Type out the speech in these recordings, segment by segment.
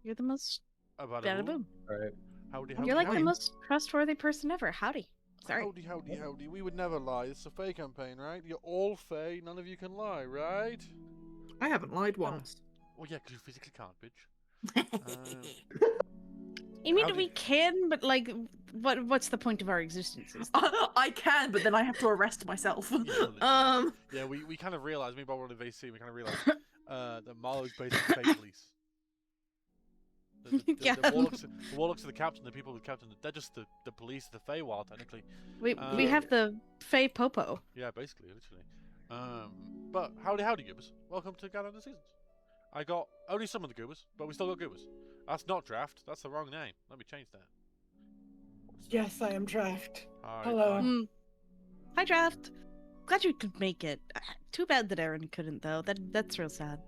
You're the most About a bada boom. boom. Right. Howdy, You're howdy, like the howdy. most trustworthy person ever. Howdy. Sorry. Howdy, howdy, howdy. We would never lie. It's a Fae campaign, right? You're all Fae. None of you can lie, right? I haven't lied once. Well, yeah, because you physically can't, bitch. You mean Howdy. we can, but like, what's the point of our existences? I can, but then I have to arrest myself. literally. Yeah, we kind of realised, me and Bob were on the VC, we kind of realised that Marlowe's basically Fae police. Yeah. The warlocks are the captain, the people with the captain, they're just the police of the Feywild, technically. We have the Fey Popo. Yeah, basically, literally. But howdy goobers. Welcome to Gather the Seasons. I got only some of the goobers, but we still got goobers. That's not Draft, that's the wrong name. Let me change that. Yes, I am Draft. Hi, Hello. hi. Hi, Draft. Glad you could make it. Too bad that Aaron couldn't, though. That's real sad.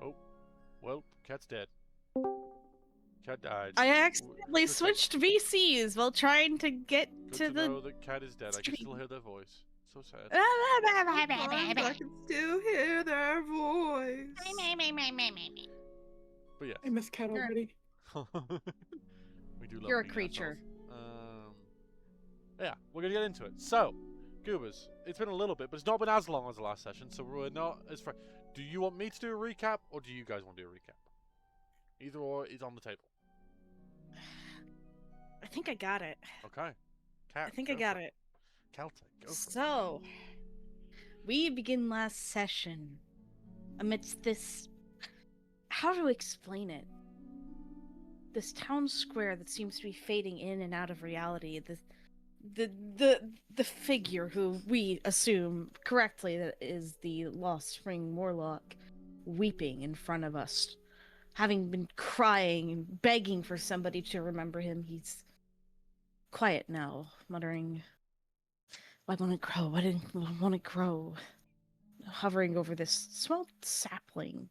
Oh, well, cat's dead. Cat died. I accidentally Respect. switched VCs while trying to get Good to the. know that cat is dead. I can still hear their voice. So sad. I can still hear their voice. But yeah, I miss Cat You're- already. we do love You're a being creature. ourselves. Yeah, we're gonna get into it. So, goobers, it's been a little bit, but it's not been as long as the last session, so we're not as far. Do you want me to do a recap, or do you guys want to do a recap? Either or is on the table. I think I got it. Okay. Cat, I think I got it. Caltech, go for it. So, we begin last session amidst this. How to explain it? This town square that seems to be fading in and out of reality. The figure who we assume correctly that is the Lost Spring Warlock, weeping in front of us, having been crying and begging for somebody to remember him. He's quiet now, muttering, "I want to grow. I didn't want to grow." Hovering over this small sapling.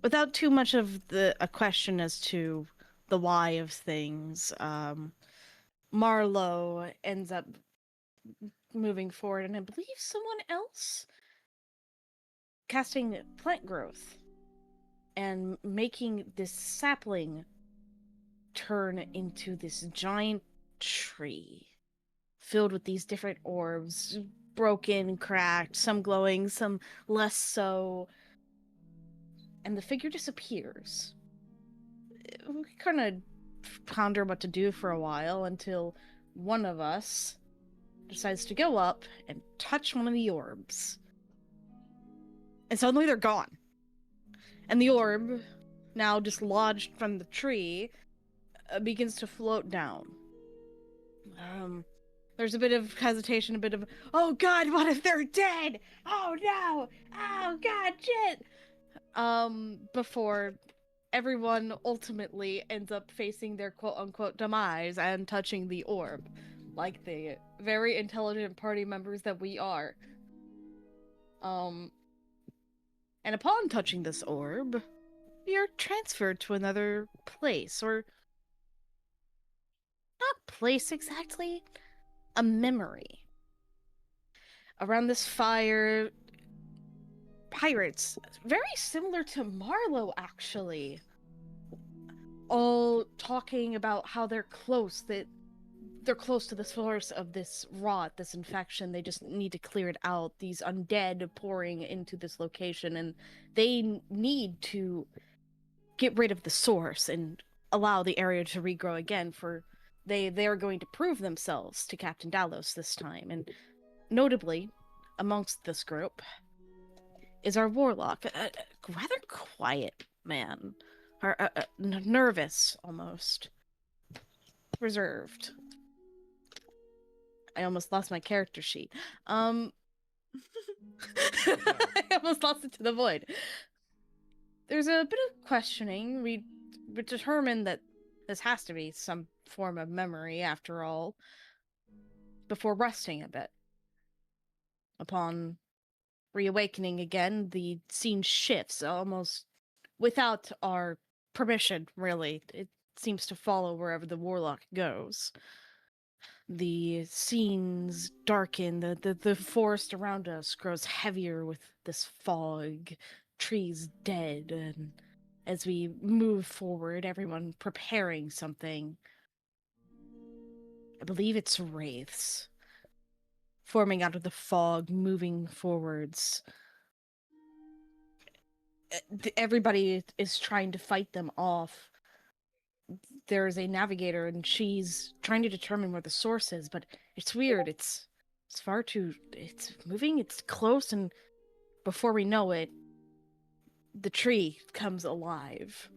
Without too much of a question as to the why of things, Marlowe ends up moving forward, and I believe someone else casting plant growth and making this sapling turn into this giant tree filled with these different orbs, broken, cracked, some glowing, some less so. And the figure disappears. We kind of ponder what to do for a while until one of us decides to go up and touch one of the orbs. And suddenly they're gone. And the orb, now dislodged from the tree, begins to float down. There's a bit of hesitation, a bit of, "Oh god, what if they're dead? Oh no! Oh god, shit!" Before everyone ultimately ends up facing their quote-unquote demise and touching the orb, like the very intelligent party members that we are. And upon touching this orb, we are transferred to another place, or not place exactly, a memory. Around this fire, pirates, very similar to Marlowe, actually, all talking about how they're close, that they're close to the source of this rot, this infection. They just need to clear it out. These undead pouring into this location, and they need to get rid of the source and allow the area to regrow again, for they are going to prove themselves to Captain Dalos this time. And notably, amongst this group is our warlock, a rather quiet man, nervous almost, reserved. I almost lost my character sheet. I almost lost it to the void. There's a bit of questioning. We determined that this has to be some form of memory, after all, before resting a bit. Upon reawakening again, the scene shifts almost without our permission, really. It seems to follow wherever the warlock goes. The scenes darken, the forest around us grows heavier with this fog, trees dead, and as we move forward, everyone preparing something. I believe it's wraiths forming out of the fog, moving forwards. Everybody is trying to fight them off. There's a navigator, and she's trying to determine where the source is, but it's weird. It's far too... It's moving, it's close, and before we know it, the tree comes alive.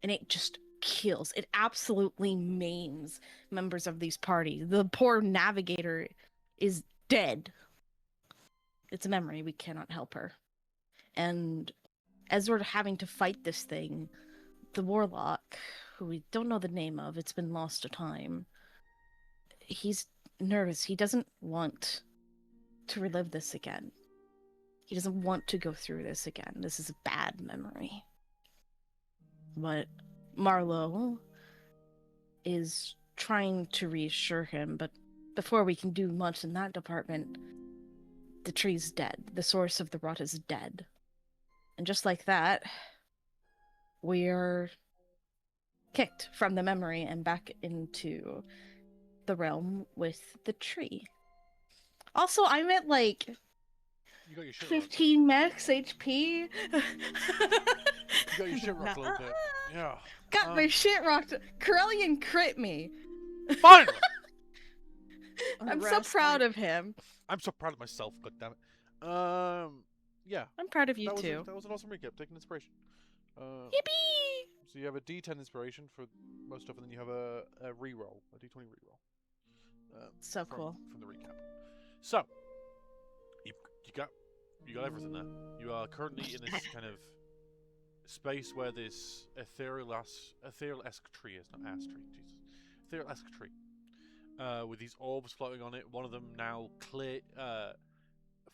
And it just kills. It absolutely maims members of these parties. The poor navigator is dead. It's a memory. We cannot help her. And as we're having to fight this thing, the warlock, who we don't know the name of, it's been lost to time, he's nervous. He doesn't want to relive this again. He doesn't want to go through this again. This is a bad memory. But Marlowe is trying to reassure him, but before we can do much in that department, the tree's dead. The source of the rot is dead. And just like that, we're kicked from the memory and back into the realm with the tree. Also, I'm at like You got your shit 15 max HP. rocked. You got your shit rocked a little bit. Yeah. Got my shit rocked. Corellian crit me. Finally! I'm so proud of him. I'm so proud of myself, goddammit. Yeah. I'm proud of you that too. That was an awesome recap. Taking inspiration. Yippee! So you have a D10 inspiration for most stuff, and then you have a reroll, a D20 reroll. So cool. From the recap. So you got everything there. You are currently in this kind of space where this ethereal-esque tree is, not ass tree, Jesus. Ethereal-esque tree. With these orbs floating on it, one of them now clear,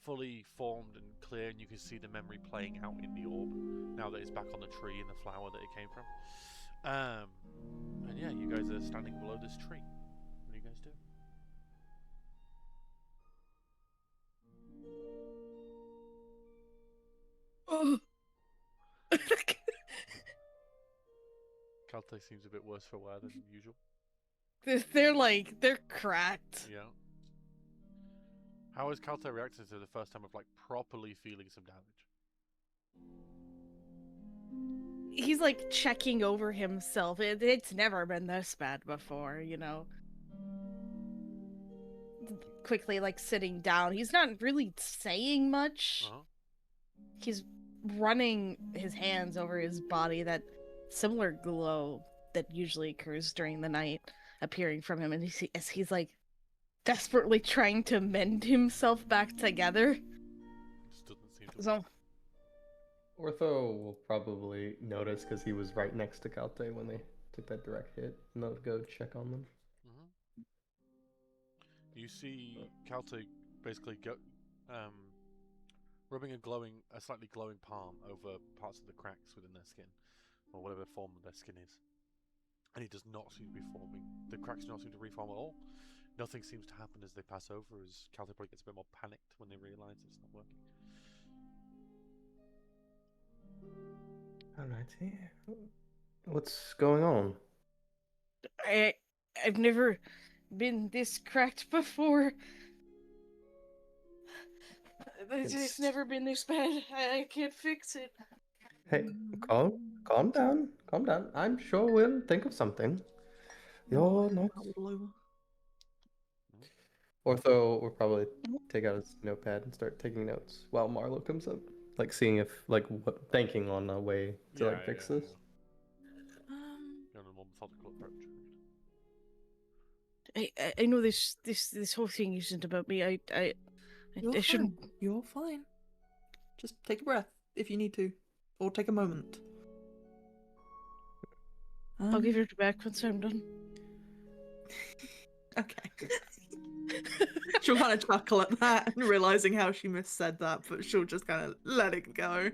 fully formed and clear, and you can see the memory playing out in the orb now that it's back on the tree and the flower that it came from. And yeah, you guys are standing below this tree. What do you guys do? Oh. Calte seems a bit worse for wear than usual. They're cracked. Yeah. How is Calte reacting to the first time of like properly feeling some damage? He's like checking over himself. It's never been this bad before, you know. Quickly, like sitting down. He's not really saying much. Uh-huh. He's running his hands over his body, that similar glow that usually occurs during the night appearing from him, and he's like desperately trying to mend himself back together. Just doesn't seem to. So Ortho will probably notice because he was right next to Calte when they took that direct hit, and they'll go check on them. Mm-hmm. You see Calte basically rubbing a slightly glowing palm over parts of the cracks within their skin, or whatever form their skin is. And it does not seem to be forming. The cracks do not seem to reform at all. Nothing seems to happen as they pass over, as Calte probably gets a bit more panicked when they realise it's not working. Alrighty. What's going on? I've never been this cracked before. It's never been this bad. I can't fix it. Hey, calm down. Calm down. I'm sure we'll think of something. You're not... Ortho will probably take out his notepad and start taking notes while Marlo comes up. Like seeing if, thinking on a way to fix this. You're on a more methodical approach. I know this whole thing isn't about me. I shouldn't. You're fine. Just take a breath if you need to, or take a moment. I'll give it back once I'm done. Okay. She'll kind of chuckle at that, realizing how she missaid that, but she'll just kind of let it go.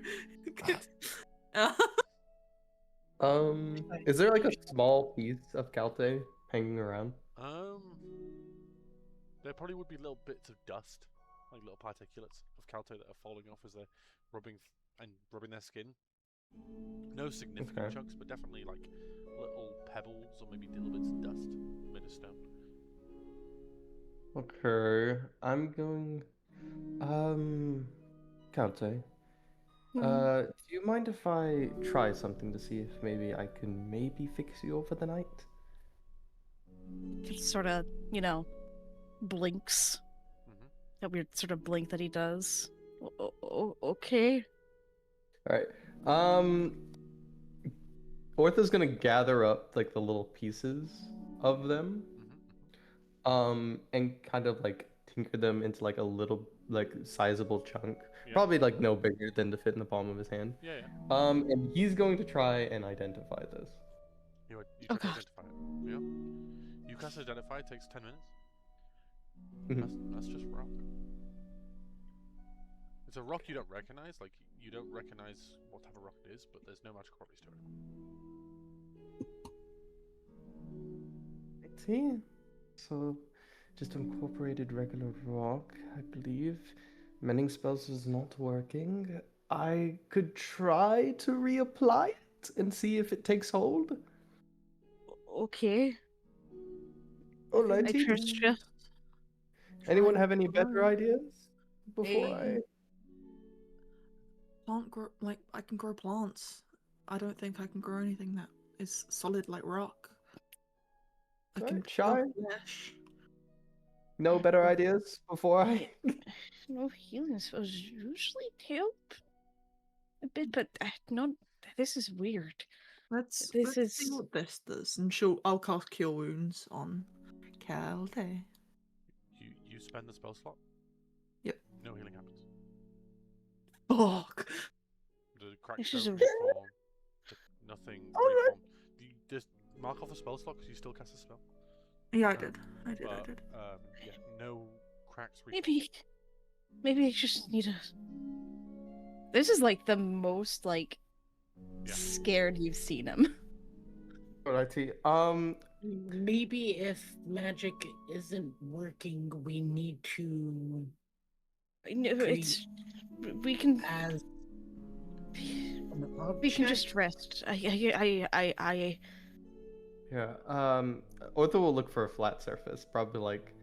Is there like a small piece of Calte hanging around? There probably would be little bits of dust, like little particulates of Calto that are falling off as they're rubbing their skin. No significant Okay. chunks, but definitely like little pebbles or maybe little bits of dust made of stone. Okay, I'm going. Calte, do you mind if I try something to see if maybe I can fix you over the night? He sort of, blinks. Mm-hmm. That weird sort of blink that he does. Okay. All right. Ortha's gonna gather up like the little pieces of them, and kind of like tinker them into like a little like sizable chunk. Yeah. Probably like no bigger than to fit in the palm of his hand. Yeah. And he's going to try and identify this. You Oh, try to God. identify it. Yeah. You cast identify. It takes 10 minutes. Mhm. That's just rock. It's a rock you don't recognize. Like you don't recognize what type of rock it is, but there's no magical properties to it. See? So, just incorporated regular rock, I believe. Mending spells is not working. I could try to reapply it and see if it takes hold. Okay. I Alrighty. trust you. Anyone have any better ideas before I? Can't grow, like, I can grow plants. I don't think I can grow anything that is solid like rock. I can Alright, shy. grow flesh. No better ideas before I? No healing spells usually help a bit, but not. This is weird. Let's This see is- what this does, and I'll cast Cure Wounds on Calte. You spend the spell slot. Yep. No healing happens. Fuck. The cracks This is don't a- reform. Nothing Alright. reform. You just mark off a spell slot because you still cast a spell. Yeah, I Um, did. I did. Yeah, no cracks reform. Maybe I just need a. This is like the most like Yeah. scared you've seen him. Alrighty. Maybe if magic isn't working, we need to No, it's we can as an we can object. just rest. I Yeah. Ortho will look for a flat surface, probably like,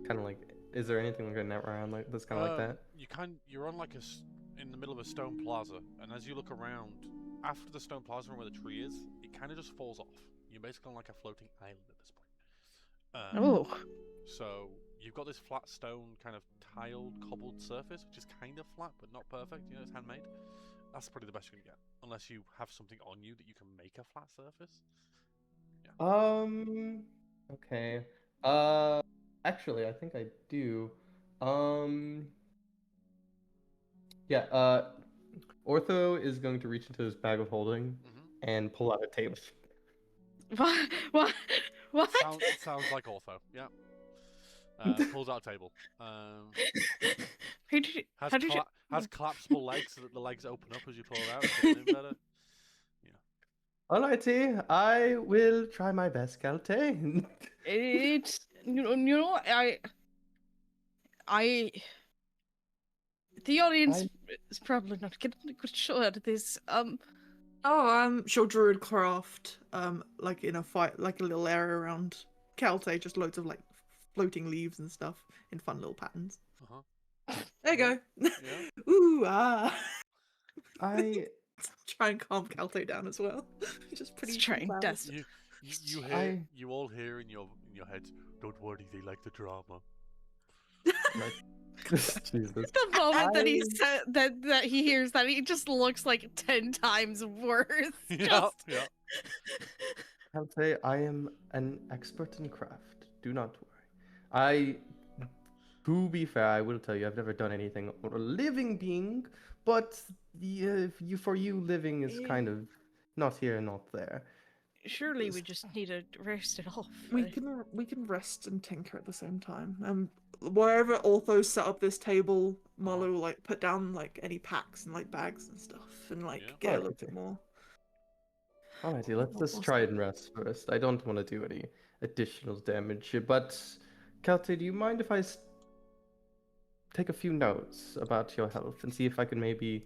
kind of like. Is there anything like a net around like that's kind of like that? You're on like in the middle of a stone plaza, and as you look around, after the stone plaza and where the tree is, it kind of just falls off. You're basically on like a floating island at this point. oh So you've got this flat stone kind of tiled, cobbled surface, which is kind of flat but not perfect. You know, it's handmade. That's probably the best you can get, unless you have something on you that you can make a flat surface. Okay. Actually, I think I do. Yeah, Ortho is going to reach into his bag of holding and pull out a table. what? Sounds like Ortho. Yeah. Pulls out a table. Who did you- Has how did you? has collapsible legs so that the legs open up as you pull it out. Getting in better. Alrighty, I will try my best, Calte. It's I. The audience is probably not getting a good shot at this. She'll Druidcraft, like in a fight, like a little area around Calte, just loads of like floating leaves and stuff in fun little patterns. There you go. Yeah. Ooh, ah. I Try and calm Calte down as well. Just pretty. Let's try and loud. dust. You all hear in your heads. Don't worry, they like the drama. Jesus. The moment that he said that he hears that, he just looks like 10 times worse. Yeah. Calte, I am an expert in craft. Do not worry. To be fair, I will tell you, I've never done anything on a living being, but for you, living is kind of not here, not there. Surely we just need to rest it off. We can rest and tinker at the same time. Wherever Ortho set up this table, Marlo will like put down like any packs and like bags and stuff, and like get a little bit more. Alrighty, let's just try and rest first. I don't want to do any additional damage. But, Kalte, do you mind if I take a few notes about your health and see if I can maybe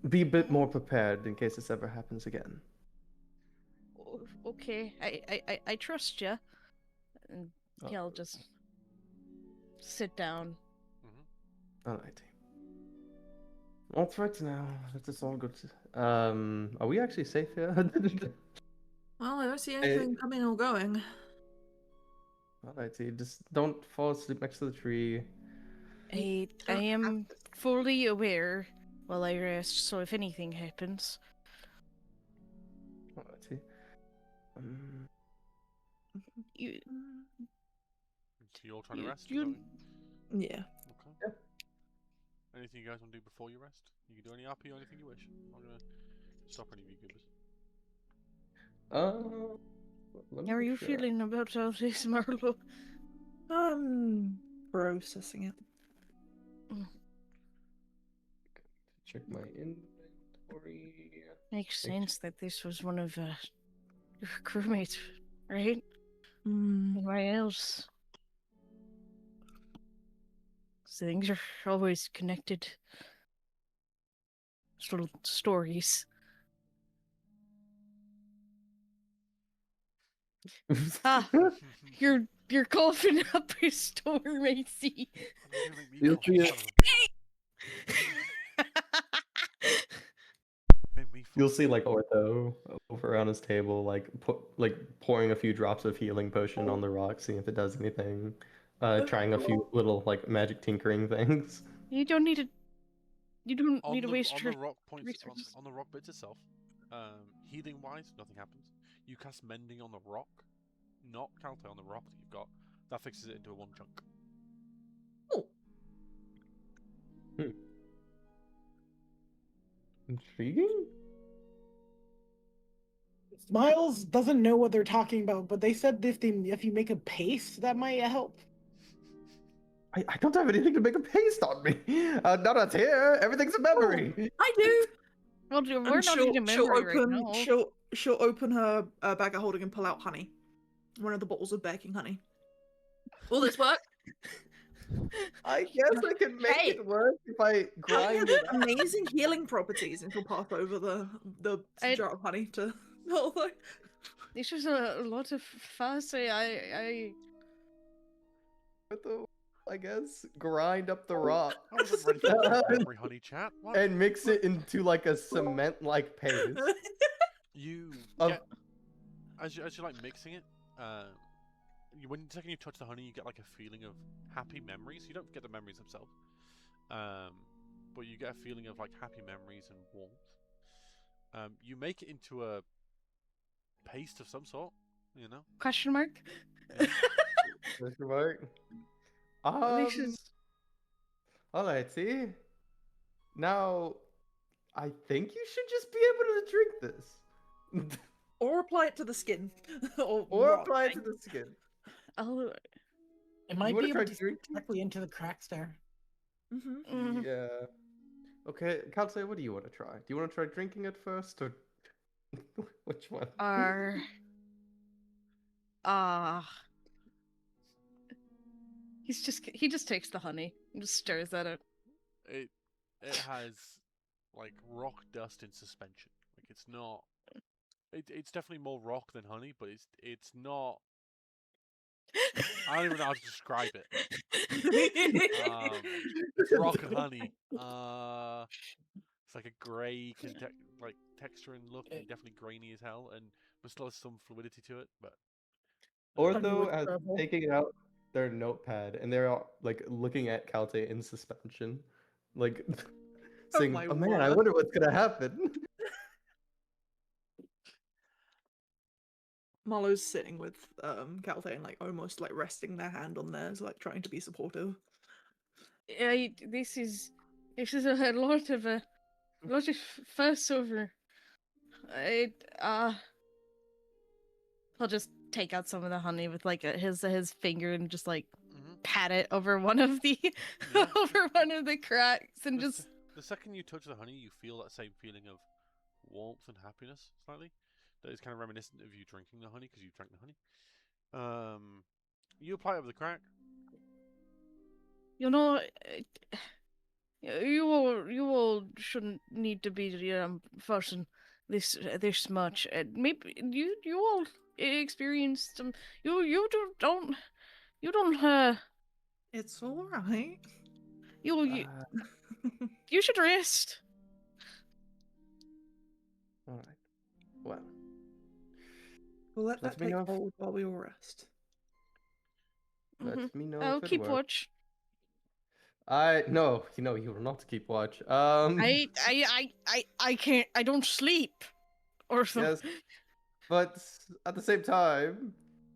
be a bit more prepared in case this ever happens again? Okay, I trust you. And Oh, he'll just sit down. alrighty. All right now. That is all good. Are we actually safe here? Well, I don't see anything coming or going. Alrighty, just don't fall asleep next to the tree. I am fully aware while I rest, so if anything happens. Alrighty. You, So you're all trying to You- rest? you- Is that what Yeah. Okay. Yeah. Anything you guys want to do before you rest? You can do any RP or anything you wish. I'm gonna stop any of you goobers. Let me how are make you sure. feeling about all this, Marlo? Processing it. Check my inventory. Makes Make sense that this was one of your crewmates, right? Mm. Why else? So things are always connected. Just little stories. Ah, you're coughing up a storm, I see. You'll see it. You'll see like Ortho over on his table, like pouring a few drops of healing potion on the rock, seeing if it does anything. Trying a few little like magic tinkering things. You don't need to. You don't on need to the, waste on your the rock points resources. on the rock bits itself, healing wise, nothing happens. You cast mending on the rock, not Kalte on the rock that you've got. That fixes it into a one chunk. Intriguing. Miles doesn't know what they're talking about, but they said if you make a paste, that might help. I don't have anything to make a paste on me. Not us here. Everything's a memory. I do. Well, we're And not she'll, in a she'll memory open right now. she'll open her bag of holding and pull out honey. One of the bottles of baking honey. Will this work? I guess I can make Hey. it work if I Honey grind has it. amazing healing properties, and she'll pass over the I- jar of honey to Malfoy. This was a lot of fuss. I I guess grind up the rock I wasn't ready for the memory honey chat. What? and mix it into like a cement-like paste. You Of- get as you like mixing it. When the second you touch the honey, you get like a feeling of happy memories. You don't get the memories themselves, but you get a feeling of like happy memories and warmth. You make it into a paste of some sort. You know. question mark. Mr. Mark. This is Alright, see? Now, I think you should just be able to drink this. Or apply it to the skin. or Or rock. apply it to the skin. oh It might wanna be try able to drink- stick directly into the cracks there. Mhm. Yeah. Okay, Kalse, what do you want to try? Do you want to try drinking it first, or which one? are he just takes the honey and just stares at it. It has like rock dust in suspension. Like it's not. It's definitely more rock than honey, but it's not. I don't even know how to describe it. It's rock and honey. It's like a grey texture and look, and definitely grainy as hell, but still has some fluidity to it. But Ortho with as trouble. taking out their notepad, and they're all, like looking at Kalte in suspension, like saying, my "Oh man, I word. wonder what's gonna happen." Marlo's sitting with Kalte and like almost like resting their hand on theirs, like trying to be supportive. This is a lot of fuss over. I'll just take out some of the honey with like his finger and just like pat it over one of the Yeah. over one of the cracks and just the second you touch the honey, you feel that same feeling of warmth and happiness slightly. that is kind of reminiscent of you drinking the honey because you drank the honey. You apply it over the crack. You know, you all shouldn't need to be fussing this much. Maybe you all experienced some. You don't It's all right. you Uh, you should rest. all right. Well, We'll let Let that me take know if- hold while we all rest. let me know I'll if it keep works. watch. No, you will not keep watch. I can't. I don't sleep. Or something. Yes, but at the same time,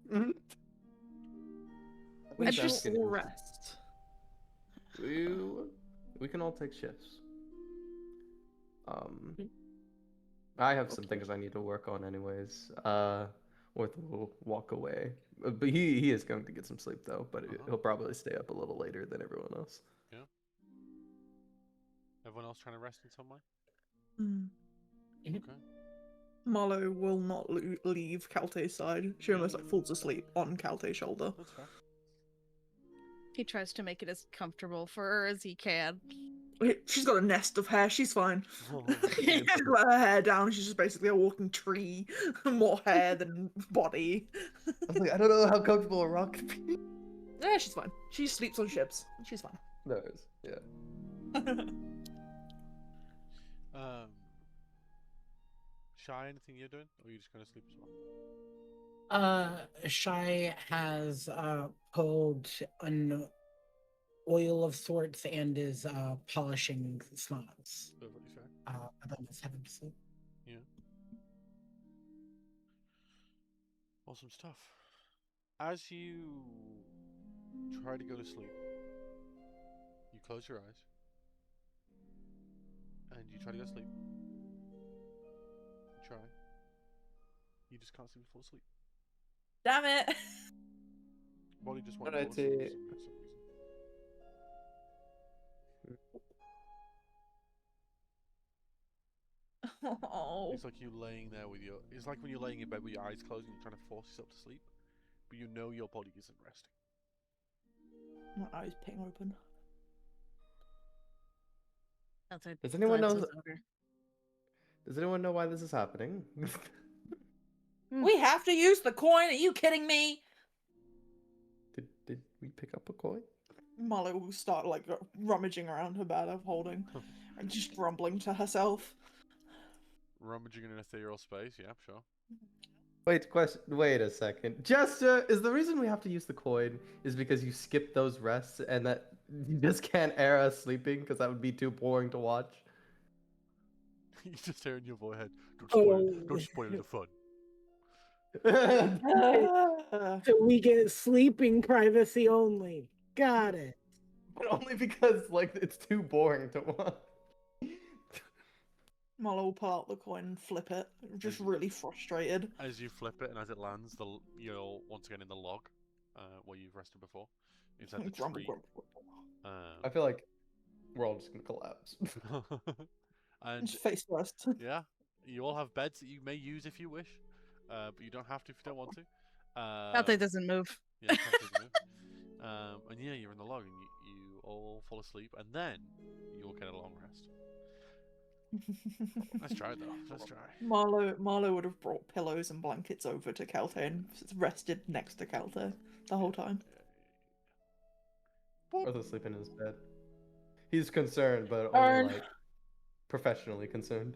We What's shall asking all you? rest. we can all take shifts. I have some things I need to work on anyways. Worth will walk away, but he is going to get some sleep though. But he'll probably stay up a little later than everyone else. Yeah. Everyone else trying to rest in some way. Mm. Okay. Marlowe will not leave Calte's side. She almost like falls asleep on Calte's shoulder. That's fair. He tries to make it as comfortable for her as he can. She's got a nest of hair. She's fine. Yeah. She's let her hair down. She's just basically a walking tree. More hair than body. I was like, I don't know how comfortable a rock could be. Yeah, she's fine. She sleeps on ships. She's fine. No, yeah. Shy, anything you're doing, or are you just gonna sleep as well? Shy has pulled an oil of sorts and is polishing slots. Perfectly fair. About his heaven sleep. Yeah. Awesome stuff. As you try to go to sleep, you close your eyes and you try to go to sleep. You try. You just can't seem to fall asleep. Damn it! Body just won't Alright, fall asleep for some reason. Oh. It's like you laying there with your. It's like when you're laying in bed with your eyes closed and you're trying to force yourself to sleep, but you know your body isn't resting. My eyes ping open. Does anyone know? Does anyone know why this is happening? We have to use the coin. Are you kidding me? Did we pick up a coin? Marlowe will start like rummaging around her bag of holding and just grumbling to herself. Rummaging in an ethereal space, yeah, sure. Wait a second. Jester, is the reason we have to use the coin is because you skip those rests and that you just can't air us sleeping because that would be too boring to watch? You just hear in your forehead, Oh. don't spoil the fun. So we get sleeping privacy only. Got it. But only because like it's too boring to watch. Marlowe will pull out the coin and flip it, just really frustrated. As you flip it and as it lands, you're once again in the log where you've rested before. Inside the Grumble, tree. grumble, I feel like we're all just gonna collapse. And just face first. yeah, you all have beds that you may use if you wish, but you don't have to if you don't want to. Calte doesn't move. Yeah, Calte doesn't move. And yeah, you're in the log and you all fall asleep, and then you'll get a long rest. Let's try it though. Let's try. Marlowe would have brought pillows and blankets over to Calte and rested next to Calte the whole time. Arthur's sleeping in his bed. He's concerned, but Darn. only like professionally concerned.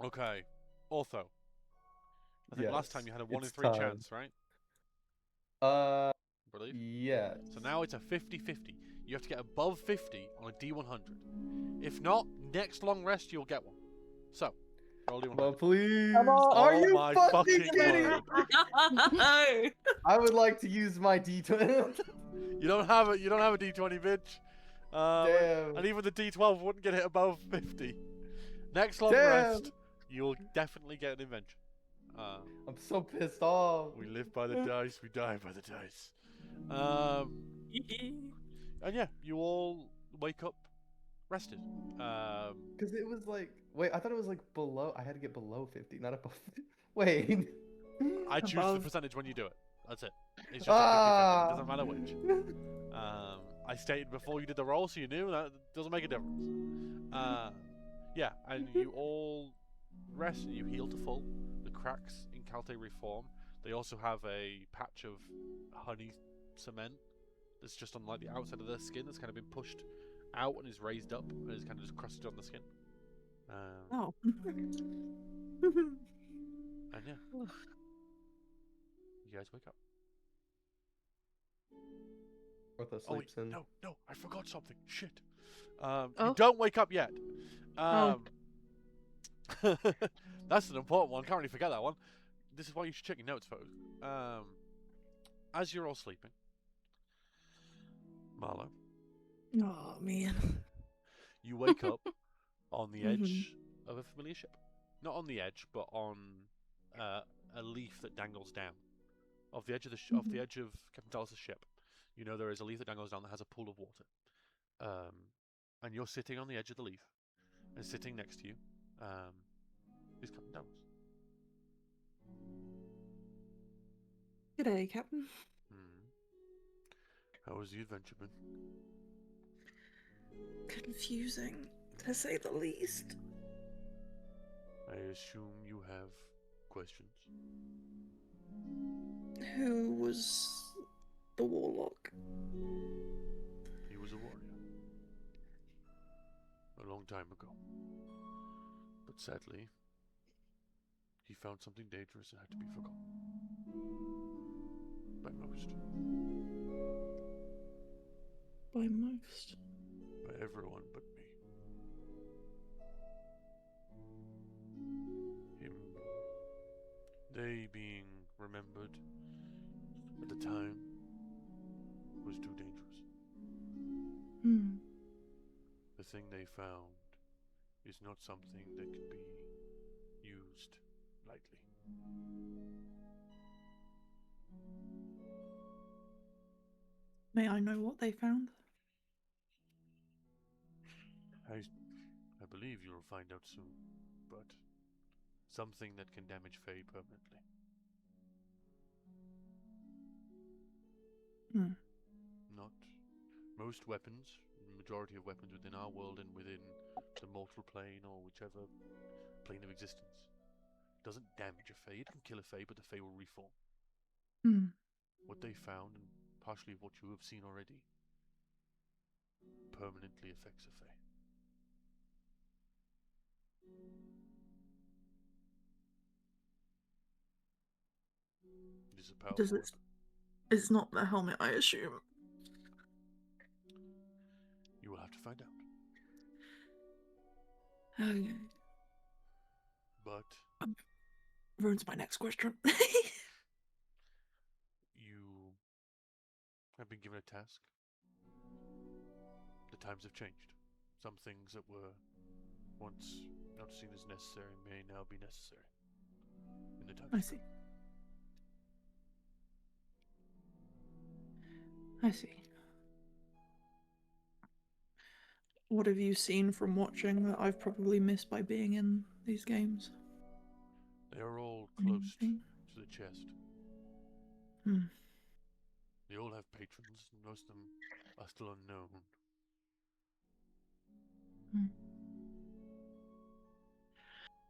Okay. Ortho. I think last Yes, time you had a 1 in it's 3 time. chance, right? I Believe? yes. So now it's a 50-50. You have to get above 50 on a D100. If not, next long rest you'll get one. So, roll D100. Well, please. Come on. Are Oh you my fucking fucking kidding? word. No. I would like to use my D20. You don't have a D20, bitch. Damn. And even the D12 wouldn't get it above 50. Next long Damn. rest, you'll definitely get an invention. I'm so pissed off. We live by the dice, we die by the dice. And yeah, you all wake up rested. Because it was like, wait, I thought it was like below. I had to get below 50, not above 50. Wait. I choose the Above. percentage when you do it. That's it. It's just a 50-50. It doesn't matter which. Ah. I stated before you did the roll, so you knew that doesn't make a difference. Yeah, and you all rest and you heal to full. The cracks in Calte reform. They also have a patch of honey cement that's just on like the outside of their skin that's kind of been pushed out and is raised up and is kind of just crusted on the skin. Oh. And yeah, you guys wake up. Ortho Oh wait, sleeps in. no, I forgot something. Shit. Oh. You don't wake up yet. That's an important one. Can't really forget that one. This is why you should check your notes, folks. As you're all sleeping, Marlo, Oh man. you wake up on the edge of a familiar ship. Not on the edge, but on a leaf that dangles down. Off the edge of the off the edge of Captain Talos' ship, you know there is a leaf that dangles down that has a pool of water. And you're sitting on the edge of the leaf, and sitting next to you is Captain Talos. G'day, Captain. How has the adventure been? Confusing, to say the least. I assume you have questions. Who was the warlock? He was a warrior. A long time ago. But sadly, he found something dangerous and had to be forgotten. By most. By most. By everyone but me. Him. They being remembered at the time was too dangerous. The thing they found is not something that can be used lightly. May I know what they found? I believe you'll find out soon, but something that can damage Faye permanently. Not most weapons, the majority of weapons within our world and within the mortal plane or whichever plane of existence, doesn't damage a Fae. It can kill a Fae, but the Fae will reform. What they found, and partially what you have seen already, permanently affects a Fae. It is a powerful weapon. It's not the helmet, I assume. You will have to find out. Okay. But Ruins my next question. you have been given a task. The times have changed. Some things that were once not seen as necessary may now be necessary. In the time. I see. I see. What have you seen from watching that I've probably missed by being in these games? They are all close to the chest. They all have patrons, and most of them are still unknown.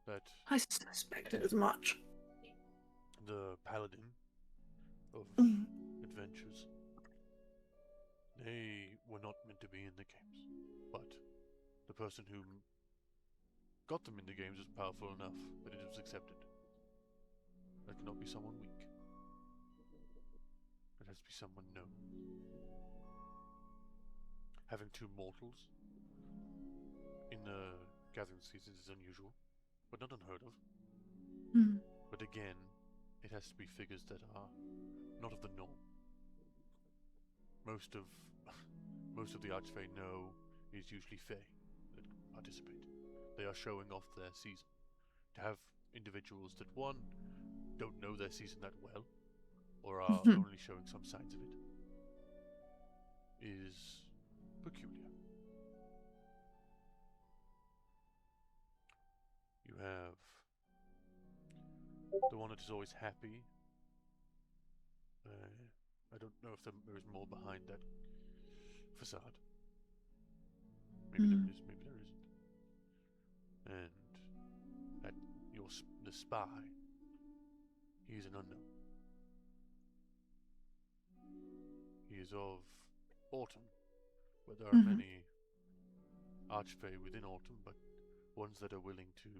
But I suspected as much. the paladin of adventures, they were not meant to be in the games, but the person who got them in the games was powerful enough that it was accepted. That cannot be someone weak. It has to be someone known. Having two mortals in the gathering seasons is unusual, but not unheard of. But again, it has to be figures that are not of the norm. Most of the Archfey know is usually Fey that participate. They are showing off their season. To have individuals that, one, don't know their season that well, or are only showing some signs of it, is peculiar. You have the one that is always happy. I don't know if there is more behind that facade. Maybe there is, maybe there isn't. And that the spy, he's an unknown. He is of Autumn, but there are many Archfey within Autumn, but ones that are willing to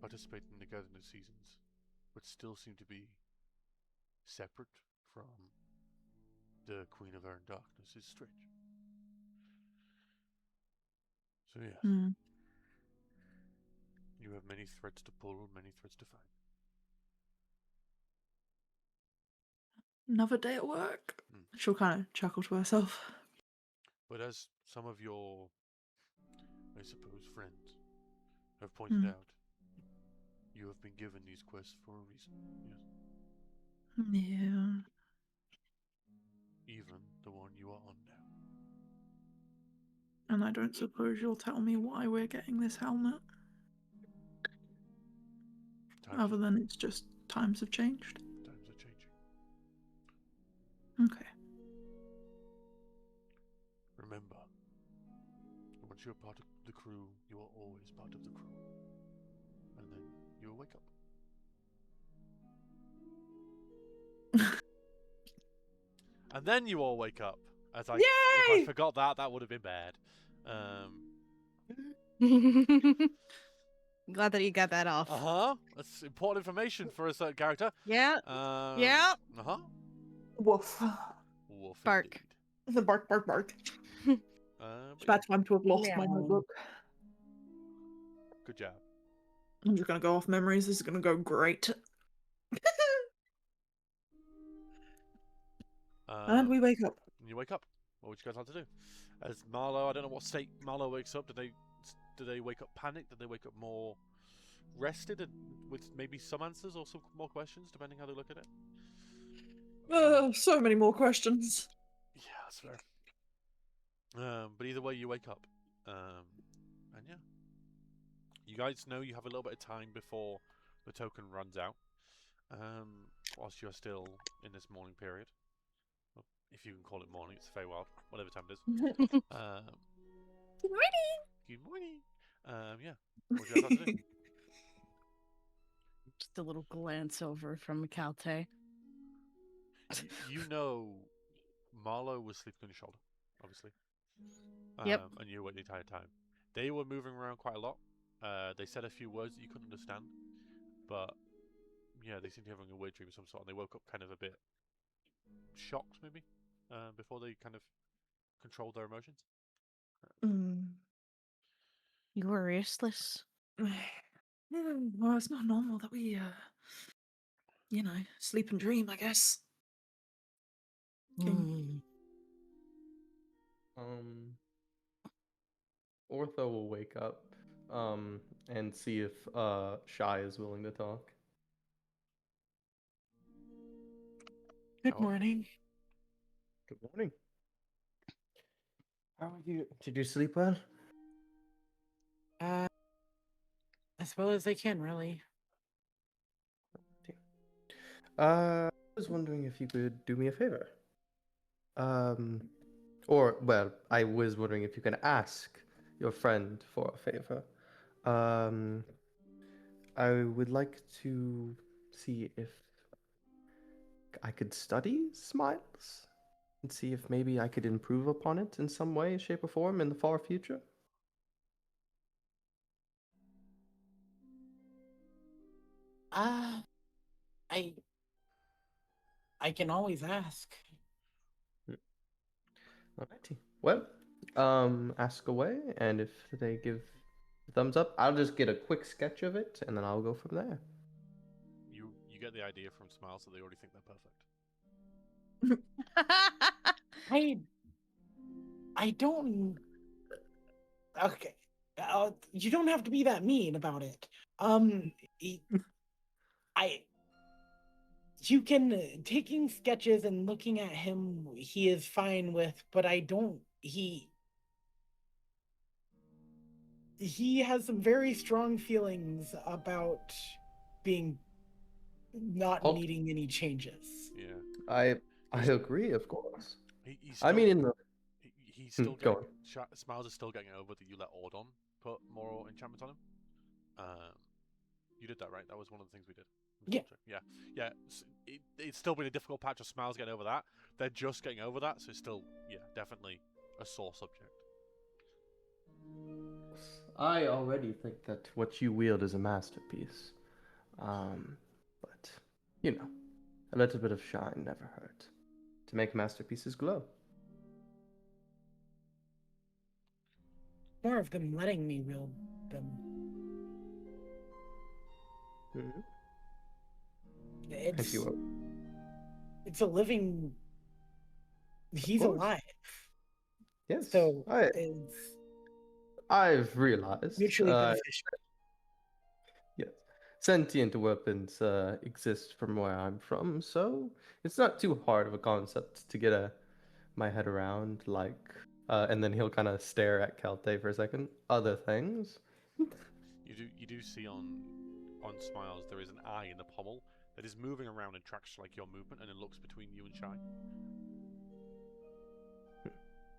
participate in the gathering seasons, but still seem to be separate from the Queen of Air and Darkness. Is strange. So yes, you have many threads to pull, many threads to find. Another day at work. She'll kind of chuckle to herself. But as some of your, I suppose, friends have pointed out, you have been given these quests for a reason. Yes. Yeah. Even the one you are on now. And I don't suppose you'll tell me why we're getting this helmet? Other than it's just times have changed. Times are changing. Okay. Remember, once you're part of the crew, you are always part of the crew. And then you'll wake up. And then you all wake up. If I forgot that, that would have been bad. Glad that you got that off. That's important information for a certain character. Yeah. Yeah. Woof. Woof. Bark. The bark, bark, bark. It's about time to have lost my notebook. Good job. I'm just gonna go off memories. This is gonna go great. And we wake up. You wake up. What would you guys like to do? As Marlowe, I don't know what state Marlowe wakes up. Do they wake up panicked? Do they wake up more rested and with maybe some answers or some more questions, depending how they look at it? So many more questions. Yeah, that's fair. But either way, you wake up. And yeah. You guys know you have a little bit of time before the token runs out. Whilst you're still in this morning period. Well, if you can call it morning, it's Feywild, whatever time it is. Good morning! Good morning! Yeah. What would you guys like to do? Just a little glance over from Calte. You know Marlowe was sleeping on your shoulder, obviously. Yep. And you were the entire time. They were moving around quite a lot. They said a few words that you couldn't understand. But, yeah, they seemed to be having a weird dream of some sort. And they woke up kind of a bit shocked, maybe, before they kind of controlled their emotions. You were restless. Well, it's not normal that we, sleep and dream, I guess. Ortho will wake up, and see if Shy is willing to talk. Good morning. Good morning. How are you? Did you sleep well? As well as I can, really. I was wondering if you could do me a favor. I was wondering if you can ask your friend for a favor. I would like to see if I could study Smiles and see if maybe I could improve upon it in some way, shape, or form in the far future. I can always ask. Alrighty. Well, ask away, and if they give a thumbs up, I'll just get a quick sketch of it, and then I'll go from there. You get the idea from Smiles that they already think they're perfect. I don't. Okay. You don't have to be that mean about it. You can taking sketches and looking at him, he is fine with, but I don't. He has some very strong feelings about being not Oh. needing any changes. Yeah. I agree, of course. He's I mean, still- in the he's still go getting, Smiles is still getting over that you let Ordon put more enchantments on him. You did that, right? That was one of the things we did. Yeah. Yeah. It's still been a difficult patch of Smiles getting over that. They're just getting over that, so it's still, definitely a sore subject. I already think that what you wield is a masterpiece. But you know, a little bit of shine never hurt. To make masterpieces glow. More of them letting me wield them. Mm-hmm. It's, If you will. it's a living. He's course. alive. Yes. So it's I've realized. mutually beneficial. Yes. Sentient weapons exist from where I'm from, so it's not too hard of a concept to get my head around. Like, and then he'll kind of stare at Kalte for a second. Other things. You do see on Smiles there is an eye in the pommel that is moving around and tracks like your movement, and it looks between you and Shy.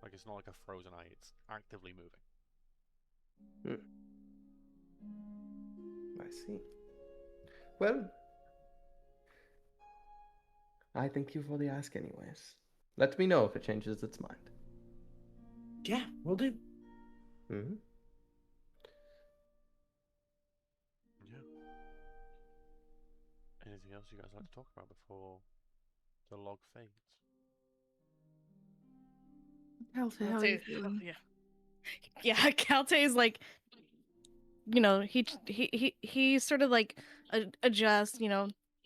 Like it's not like a frozen eye; it's actively moving. I see. Well, I thank you for the ask, anyways. Let me know if it changes its mind. Yeah, we'll do. Mm-hmm. Yeah. Anything else you guys like to talk about before the log fades? Kalte, how are you feeling? Yeah, Kalte is like, he sort of like adjusts,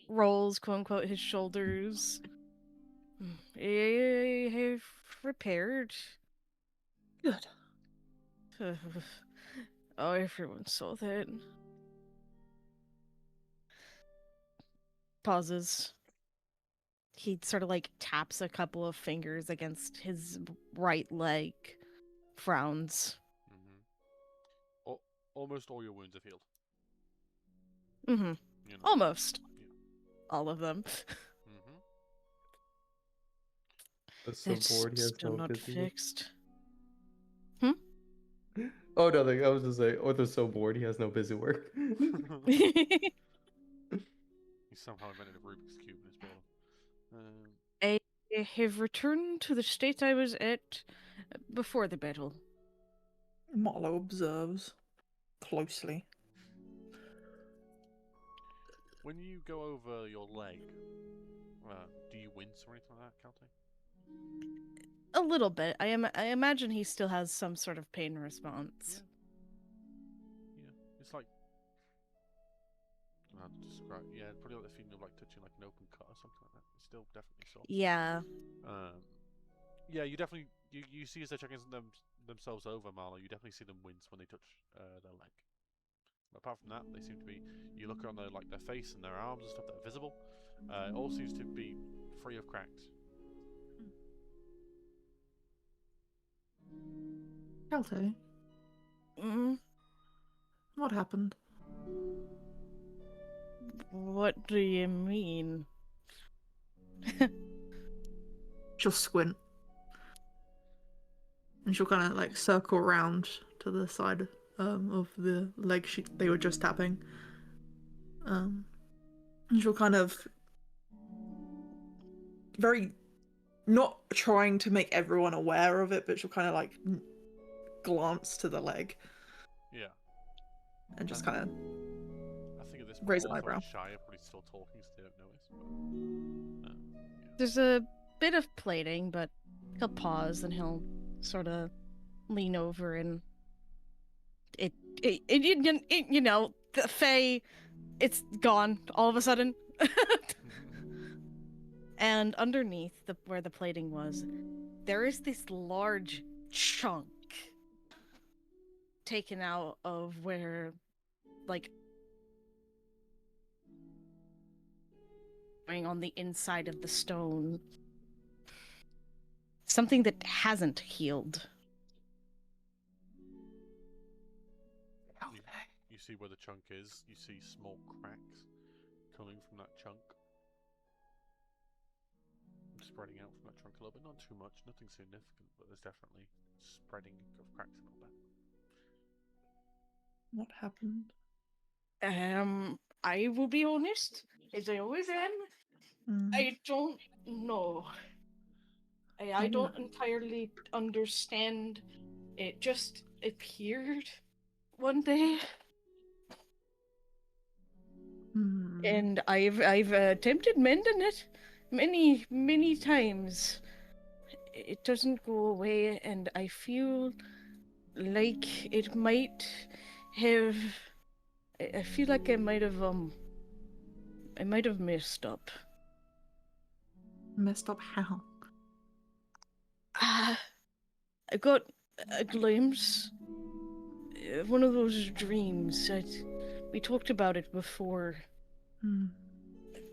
rolls, quote unquote, his shoulders. I've repaired. Good. Oh, everyone saw that. Pauses. He sort of like taps a couple of fingers against his right leg. Frowns. Mm-hmm. Almost all your wounds have healed. Mm-hmm. You know. Almost. Yeah. All of them. Mm-hmm. I'm so It's bored. He has still no not busy work. fixed. Oh, nothing. I was just saying, Ortho's so bored he has no busy work. He somehow invented a Rubik's Cube in his boredom. I have returned to the state I was at before the battle. Marlowe observes closely. When you go over your leg, do you wince or anything like that, Kalte? A little bit. I imagine he still has some sort of pain response. Yeah. It's like, I don't know how to describe. Yeah, probably like the feeling of like touching like an open cut or something like that. It's still definitely sore. Yeah. Yeah, you definitely you see as they're checking themselves over, Marlo. You definitely see them wince when they touch their leg. But apart from that, they seem to be. You look around their face and their arms and stuff that are visible. It all seems to be free of cracks. Kalte, Mm, what happened? what do you mean? She'll squint. And she'll kind of like circle around to the side of the leg they were just tapping. And she'll kind of very not trying to make everyone aware of it, but she'll kind of like glance to the leg Yeah. and just kind of I think at this raise point, an eyebrow. Shy are probably still talking, so they don't notice. But, There's a bit of plating, but he'll pause and he'll sort of lean over and the Fae, it's gone all of a sudden. And underneath where the plating was, there is this large chunk taken out of where, like, on the inside of the stone. Something that hasn't healed. You see where the chunk is. You see small cracks. coming from that chunk. Spreading out from that trunk a little bit, not too much, nothing significant, but there's definitely spreading of cracks a little bit. What happened? I will be honest, as I always am. Mm. I don't know. I don't entirely understand. It just appeared one day, and I've attempted mending it many times. It doesn't go away, and I feel like it might have. I feel like I might have messed up. Messed up how? I got a glimpse of one of those dreams. We talked about it before.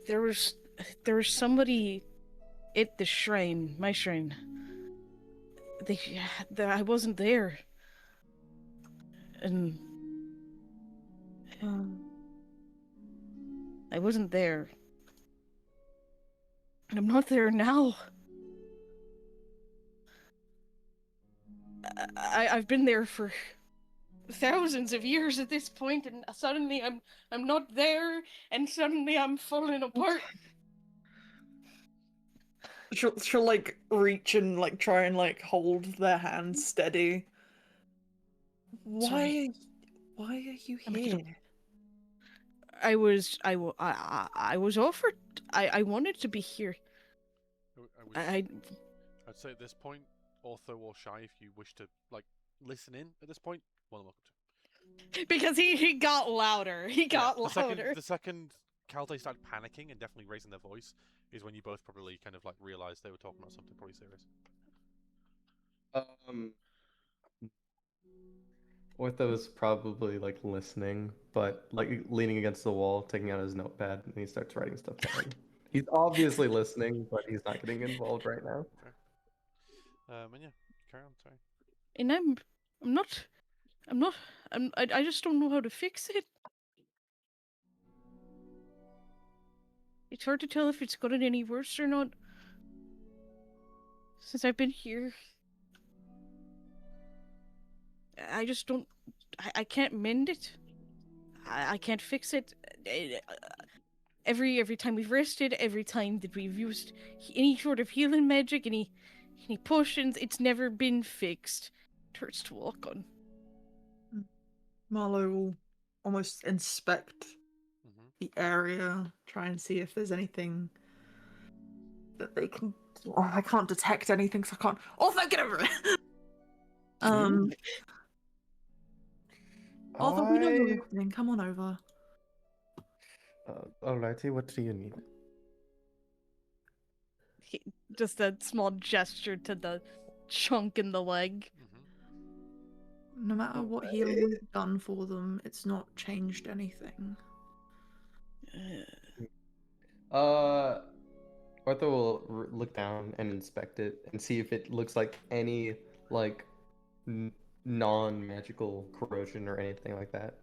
There was somebody at the shrine, my shrine. I wasn't there, and I wasn't there, and I'm not there now. I've been there for thousands of years at this point, and suddenly I'm not there, and suddenly I'm falling apart. She'll like reach and like try and like hold their hands steady. Why are you here? I was offered. I wanted to be here. I'd say at this point, Ortho or Shy, if you wish to like listen in at this point, well, welcome to. Because he got louder. He got louder. The second Calte started panicking and definitely raising their voice is when you both probably kind of like realized they were talking about something pretty serious. Ortho's probably like listening, but like leaning against the wall, taking out his notepad, and he starts writing stuff down. He's obviously listening, but he's not getting involved right now. Okay. And yeah, carry on. Sorry. And I just don't know how to fix it. It's hard to tell if it's gotten any worse or not since I've been here. I just don't. I can't mend it. I can't fix it. Every time we've rested, every time that we've used any sort of healing magic, any potions, it's never been fixed. It hurts to walk on. Marlo will almost inspect the area, try and see if there's anything that they can. Oh, I can't detect anything, so I can't. Also, get over it. Although we know you're listening, come on over. Alrighty, what do you need? Just a small gesture to the chunk in the leg. No matter what healing we've done for them, it's not changed anything. Ortho will look down and inspect it and see if it looks like any like non-magical corrosion or anything like that.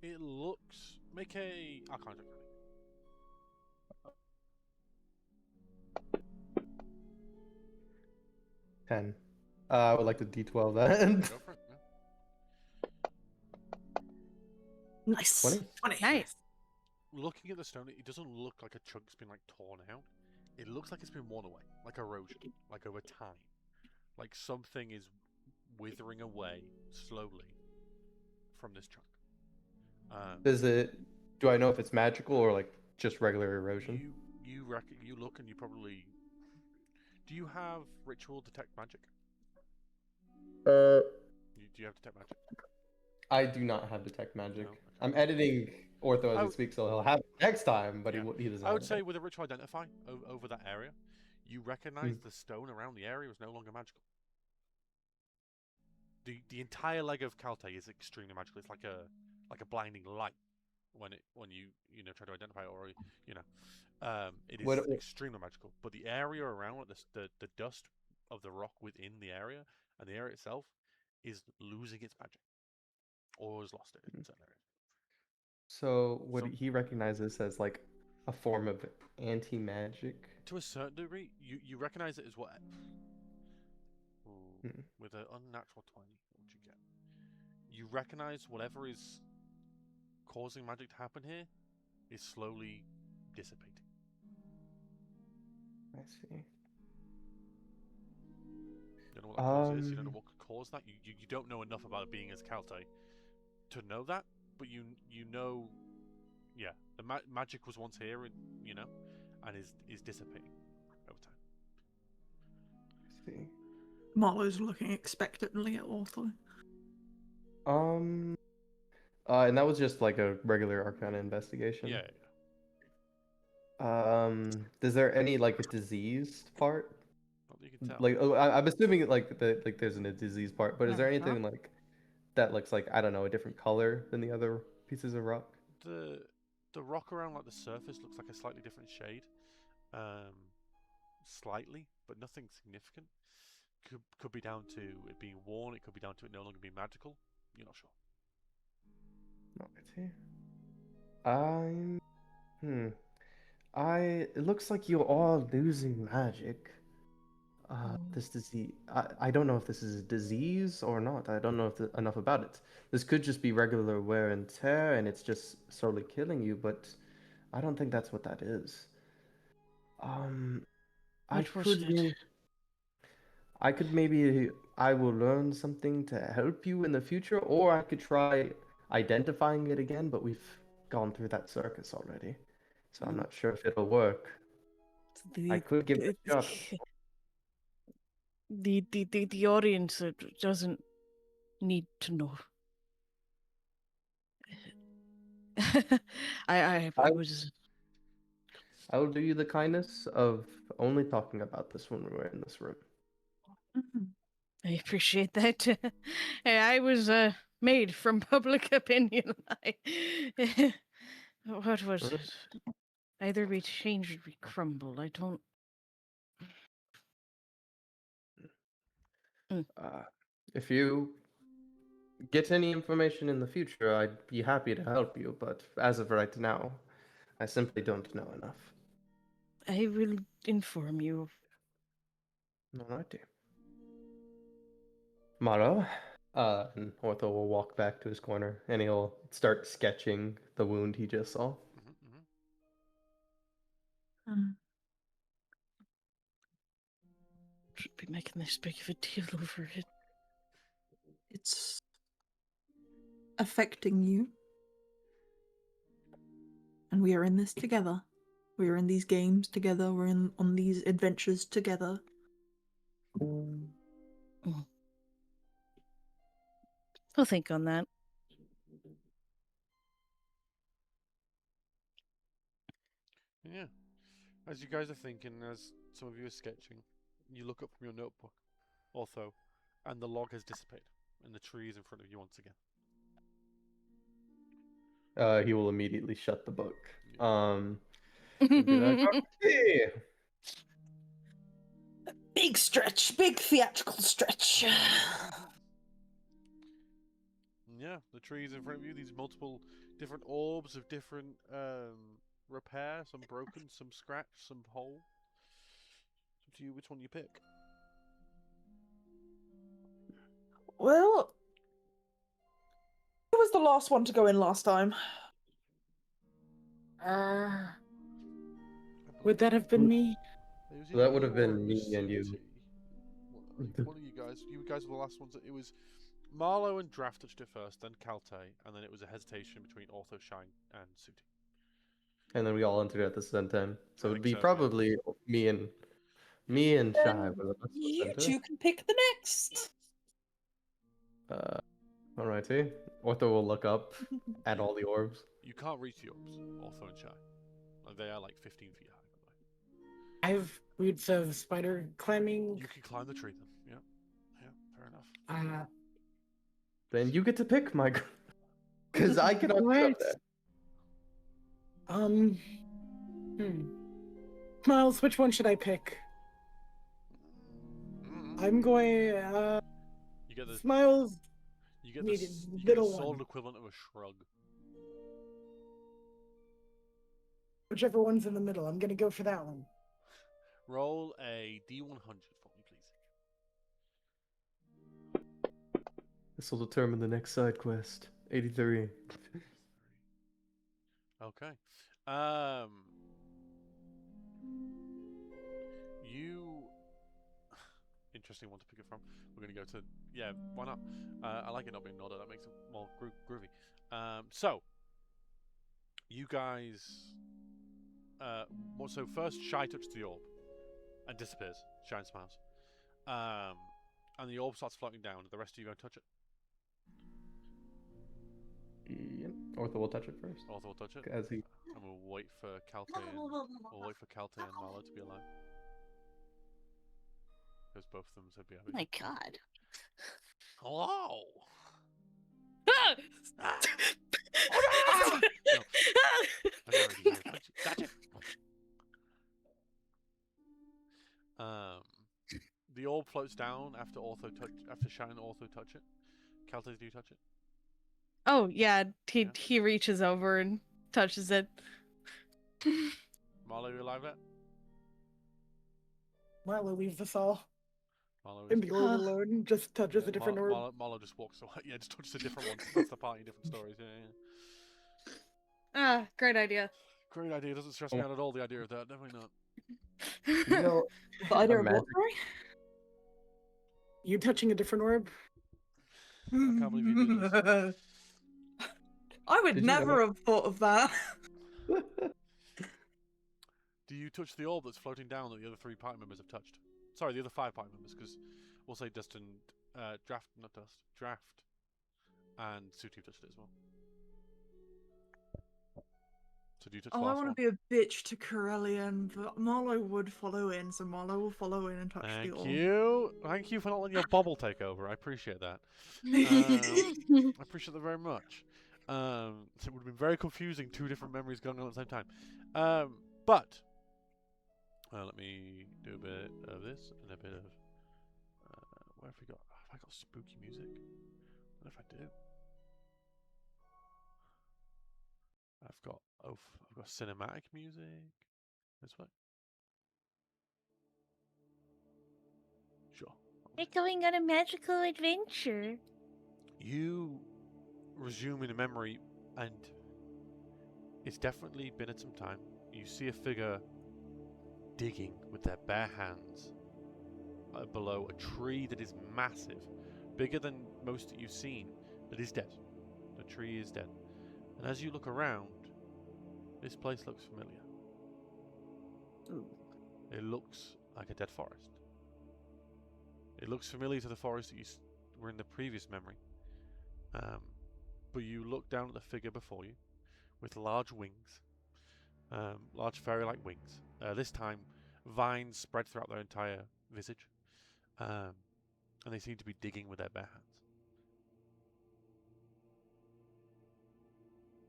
It looks. Make a Arcana check. 10. I would like to D12 that. Go for it, yeah. Nice. 20? Nice. Looking at the stone, it doesn't look like a chunk's been like torn out. It looks like it's been worn away, like erosion, like over time, like something is withering away slowly from this chunk. Do I know if it's magical or like just regular erosion? You reckon? You look and you probably. Do you have ritual detect magic? Do you have detect magic? I do not have detect magic. No? Okay. I'm editing Ortho as we speak, so he'll have it next time, but he doesn't. I would say with a ritual identify over that area, you recognize the stone around the area is no longer magical. The entire leg of Calte is extremely magical. It's like a blinding light when you try to identify it, or it is extremely magical. But the area around it, the dust of the rock within the area and the area itself is losing its magic. or has lost it in certain areas. So would So- he recognize this as like a form of anti-magic? To a certain degree, you recognize it as what? Hmm. With an unnatural 20, what would you get? You recognize whatever is causing magic to happen here is slowly dissipating. I see. You don't know what that cause is. You don't know what could cause that. You don't know enough about it being as Kalte to know that, but you know, yeah, the magic was once here, and and is dissipating over time. I see. Marlowe's looking expectantly at Ortho. And that was just like a regular Arcana investigation. Yeah. Is there any like a diseased part? Not that you can tell. Like, I'm assuming like there's a disease part, but is there anything like that looks like, I don't know, a different color than the other pieces of rock? The rock around like the surface looks like a slightly different shade, slightly, but nothing significant. Could be down to it being worn. It could be down to it no longer being magical. You're not sure. No, it looks like you're all losing magic. This disease, I don't know if this is a disease or not. I don't know enough about it. This could just be regular wear and tear, and it's just slowly killing you, but I don't think that's what that is. I will learn something to help you in the future, or I could try identifying it again, but we've gone through that circus already. So I'm not sure if it'll work. I could give it a shot. The audience doesn't need to know. I was. I will do you the kindness of only talking about this when we're in this room. I appreciate that. I was made from public opinion. What was it? Either we change or we crumble. I don't. If you get any information in the future, I'd be happy to help you, but as of right now, I simply don't know enough. I will inform you. Alrighty. Maro, and Ortho will walk back to his corner, and he'll start sketching the wound he just saw. Should be making this big of a deal over it. It's affecting you. And we are in this together. We are in these games together. We're on these adventures together. I'll think on that. Yeah. As you guys are thinking, as some of you are sketching, you look up from your notebook, Ortho, and the log has dissipated, and the tree is in front of you once again. He will immediately shut the book. Big stretch, big theatrical stretch. Yeah, the trees in front of you, these multiple different orbs of different repair, some broken, some scratched, some whole. It's up to you which one you pick. Well, who was the last one to go in last time? Would that have been me? That would have been me and you. One of you guys were the last ones. It was Marlowe and Draft touched it first, then Kalte, and then it was a hesitation between Ortho, Shine, and Sooty. And then we all entered at the same time. So it would be probably me and Shai. You two can pick the next. Alrighty. Ortho will look up at all the orbs. You can't reach the orbs, Ortho and Shai. They are like 15 feet high. I have roots of spider climbing. You can climb the tree then. Yeah, fair enough. Then you get to pick, Michael. Because I cannot get up there. Miles, which one should I pick? I'm going. You get the Miles. You get Needed this. You get a little solid one. equivalent of a shrug. Whichever one's in the middle, I'm gonna go for that one. Roll a D100 for me, please. This will determine the next side quest. 83. Okay. You interesting one to pick it from. We're gonna go to why not? I like it not being nodded. That makes it more groovy. So you guys. So first, Shy touches the orb and disappears. Shine smiles. And the orb starts floating down. The rest of you go touch it. Yep. Ortho will touch it first. Arthur will touch it. As he. And we'll wait for Kalte and Marlo to be alive. Because both of them said be Oh happy. my god. Hello! Gotcha. The orb floats down after Shine and Ortho touch it. Kalte, do you touch it? Oh yeah, Yeah. he reaches over and touches it. Marlo, you alive yet? Marlo leaves us all Marlo in is the orb alone, just touches a different orb. Marlo just walks away. Yeah, just touches a different one. That's the party, different stories. Yeah. Ah, great idea. Great idea. Doesn't stress me out at all. The idea of that. Definitely not. You know, The idea of what, magic- sorry? You touching a different orb? I can't believe you did this. I would Did you know never have thought of that. Do you touch the orb that's floating down that the other 3 party members have touched? Sorry, the other 5 party members, because we'll say Dust and Draft, and Suti touched it as well. So do you touch the Oh, I last want one? to be a bitch to Corellian, but Marlo would follow in, so Marlo will follow in and touch the Thank orb. you. Thank you for not letting your bubble take over. I appreciate that. I appreciate that very much. So it would have been very confusing, 2 different memories going on at the same time. But let me do a bit of this and a bit of where have we got? Have I got spooky music? I don't know if I do. I've got cinematic music. This way. Sure. We're going on a magical adventure. You resume in a memory, and it's definitely been at some time. You see a figure digging with their bare hands below a tree that is massive, bigger than most that you've seen, that is dead. The tree is dead. And as you look around, this place looks familiar. Ooh. It looks like a dead forest. It looks familiar to the forest that you were in the previous memory. But you look down at the figure before you with large wings, large fairy-like wings. This time, vines spread throughout their entire visage, and they seem to be digging with their bare hands.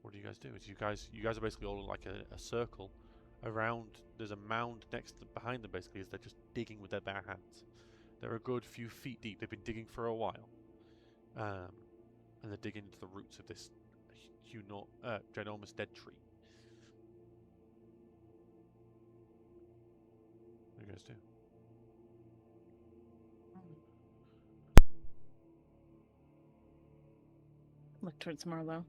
What do you guys do? You guys are basically all in like a circle around. There's a mound behind them basically, as they're just digging with their bare hands. They're a good few feet deep. They've been digging for a while, and they're digging into the roots of this ginormous dead tree. What do you guys do? Look towards Marlo.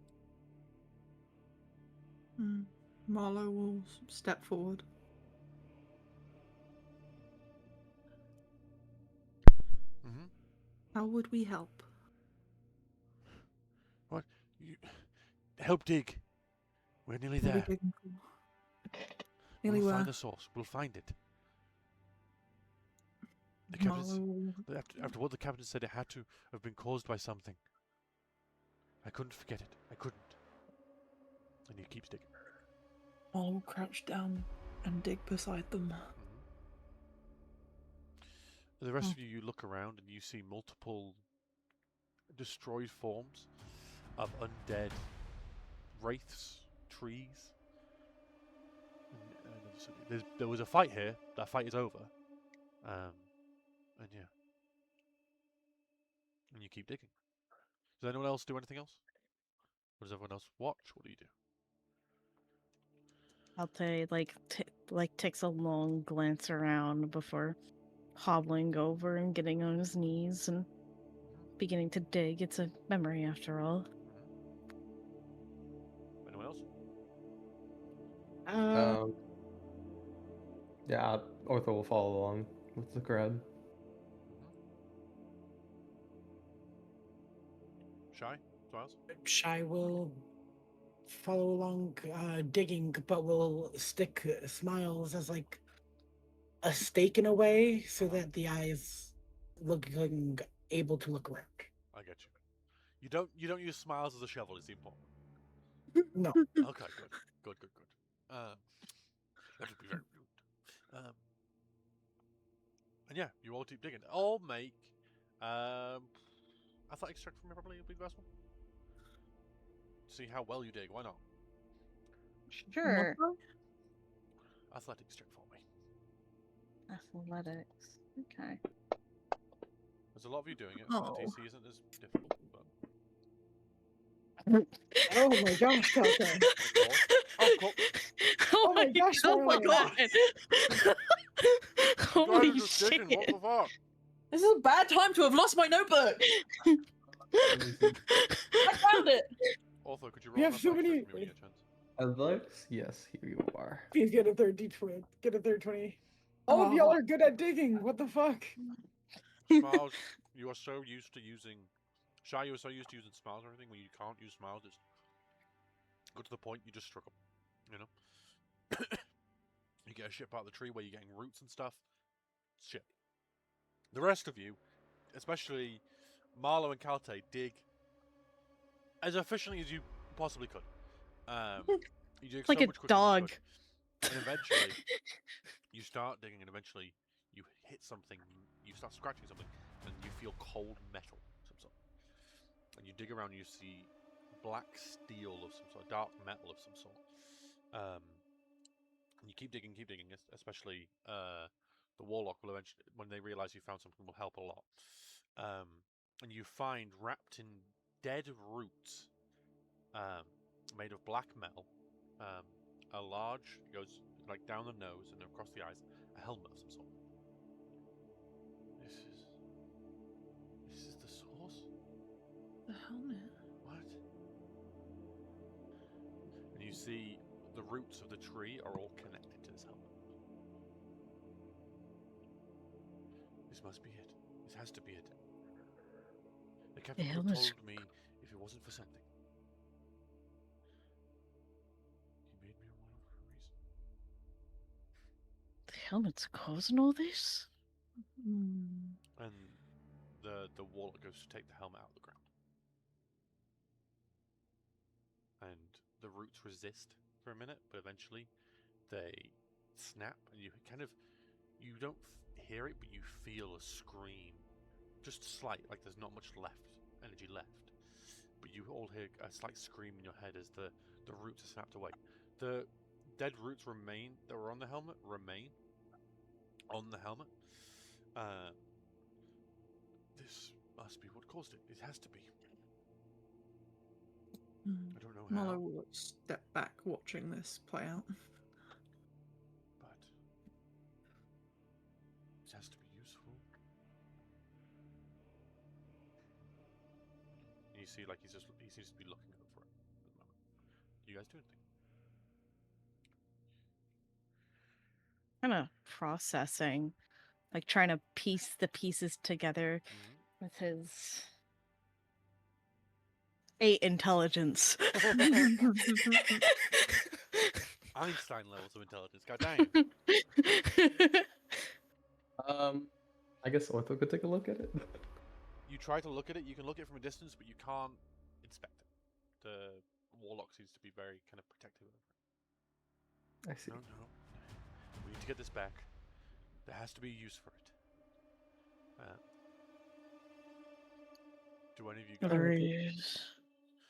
Marlo will step forward. Mm-hmm. How would we help? What? You help dig. We're nearly What are we there. digging for? Nearly We'll where? find the source. We'll find it. The captain, Marlo will... after what the captain said, it had to have been caused by something. I couldn't forget it. I couldn't. And he keeps digging. Marlo will crouch down and dig beside them. Mm-hmm. The rest of you look around and you see multiple destroyed forms of undead wraiths, trees. And obviously there was a fight here. That fight is over. And yeah. And you keep digging. Does anyone else do anything else? Or does everyone else watch? What do you do? Alte takes a long glance around before hobbling over and getting on his knees and beginning to dig. It's a memory after all. Anyone else? Yeah, Ortho will follow along with the crowd. Shy? Someone else? Shy will follow along digging, but will stick Smiles as like a stake in a way so that the eyes looking able to look around. I get you. You don't use Smiles as a shovel, is the important. No. Okay, good. That would be very rude. And yeah, you all keep digging. All make athletics check for me, probably a big last one. See how well you dig. Why not? Sure. Athletics check for me. Athletics. Okay. There's a lot of you doing it. Oh. The DC isn't as difficult, but Oh my gosh, Calca. of course. Oh my gosh, Oh my Marla. god! Holy Guys are just digging, shit! what the fuck? This is a bad time to have lost my notebook. I found it. Also, could you roll We an have so athletics many- check for me when you get a chance? Athletics? Yes, here you are. Please get a third D20. Get a third 20. All of y'all Oh. are good at digging. What the fuck? Smiles, you are so used to using... Shy, you are so used to using Smiles or anything, when you can't use Smiles, it's... Go to the point, you just struck them. You know? You get a shit part of the tree where you're getting roots and stuff. Shit. The rest of you, especially Marlo and Kalte, dig as efficiently as you possibly could. You dig Like so a much quicker dog. than you could. And eventually, you start digging, and eventually you hit something, you start scratching something, and you feel cold metal of some sort. And you dig around, and you see black steel of some sort, dark metal of some sort. And you keep digging, especially the Warlock will eventually, when they realise you found something, will help a lot. And you find, wrapped in dead roots, made of black metal, a large, goes like down the nose and across the eyes, a helmet of some sort. This is the source? The helmet. What? And you see the roots of the tree are all connected to this helmet. This must be it. This has to be it. The captain would have helmet's- told me if it wasn't for something. He made me a warlock for a reason. The helmet's causing all this? Hmm. And the warlock goes to take the helmet out of the ground. And the roots resist for a minute, but eventually they snap, and you don't hear it, but you feel a scream, just slight, like there's not much energy left, but you all hear a slight scream in your head as the roots are snapped away. The dead roots that were on the helmet remain on the helmet. This must be what caused it. It has to be. I don't know how, Marlo will step back watching this play out. but it has to be useful. And you see, like he seems to be looking over it at the moment. Do you guys do anything? Kind of processing, like trying to piece the pieces together with his 8 intelligence. Einstein levels of intelligence. God dang. I guess Ortho could take a look at it. You try to look at it. You can look at it from a distance, but you can't inspect it. The warlock seems to be very kind of protective of it. I see. No. We need to get this back. There has to be a use for it. Do any of you There guys? is.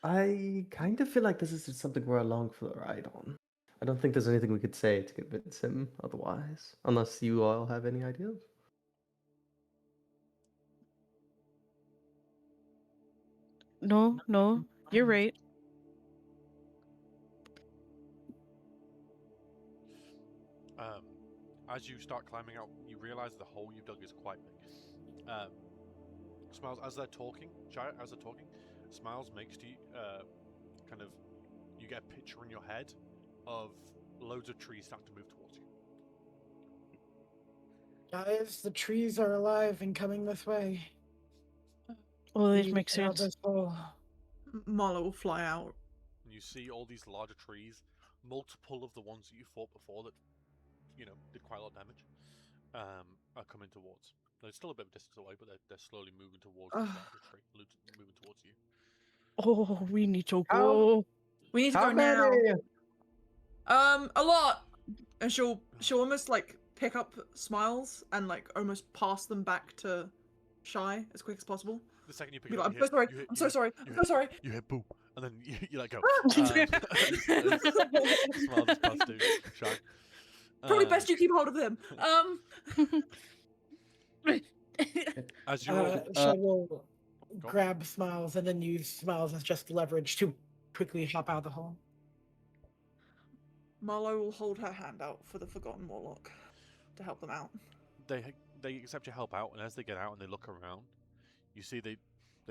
I kind of feel like this is just something we're along for the ride on. I don't think there's anything we could say to convince him otherwise, unless you all have any ideas. no, you're right. As you start climbing out, you realize the hole you dug is quite big. Smiles, as they're talking, Smiles makes to you, you get a picture in your head of loads of trees starting to move towards you. Guys, the trees are alive and coming this way. Well, We it need to makes get out sense. this hole. Marlo will fly out. And you see all these larger trees, multiple of the ones that you fought before that, did quite a lot of damage, are coming towards. They're still a bit of a distance away, but they're slowly moving towards the larger tree, moving towards you. Oh, we need to How- go. We need to How go now. many? A lot. And she'll almost like pick up Smiles and like almost pass them back to Shy as quick as possible. The second you pick Be it like, up, I'm so sorry. I'm so sorry. I'm so sorry. You hit boo, and then you let go. Smiles is past two. Shy. Probably best you keep hold of him. As you're Shed will Go. grab Smiles and then use Smiles as just leverage to quickly hop out of the hole. Marlo will hold her hand out for the Forgotten Warlock to help them out. they accept your help out, and as they get out and they look around, you see they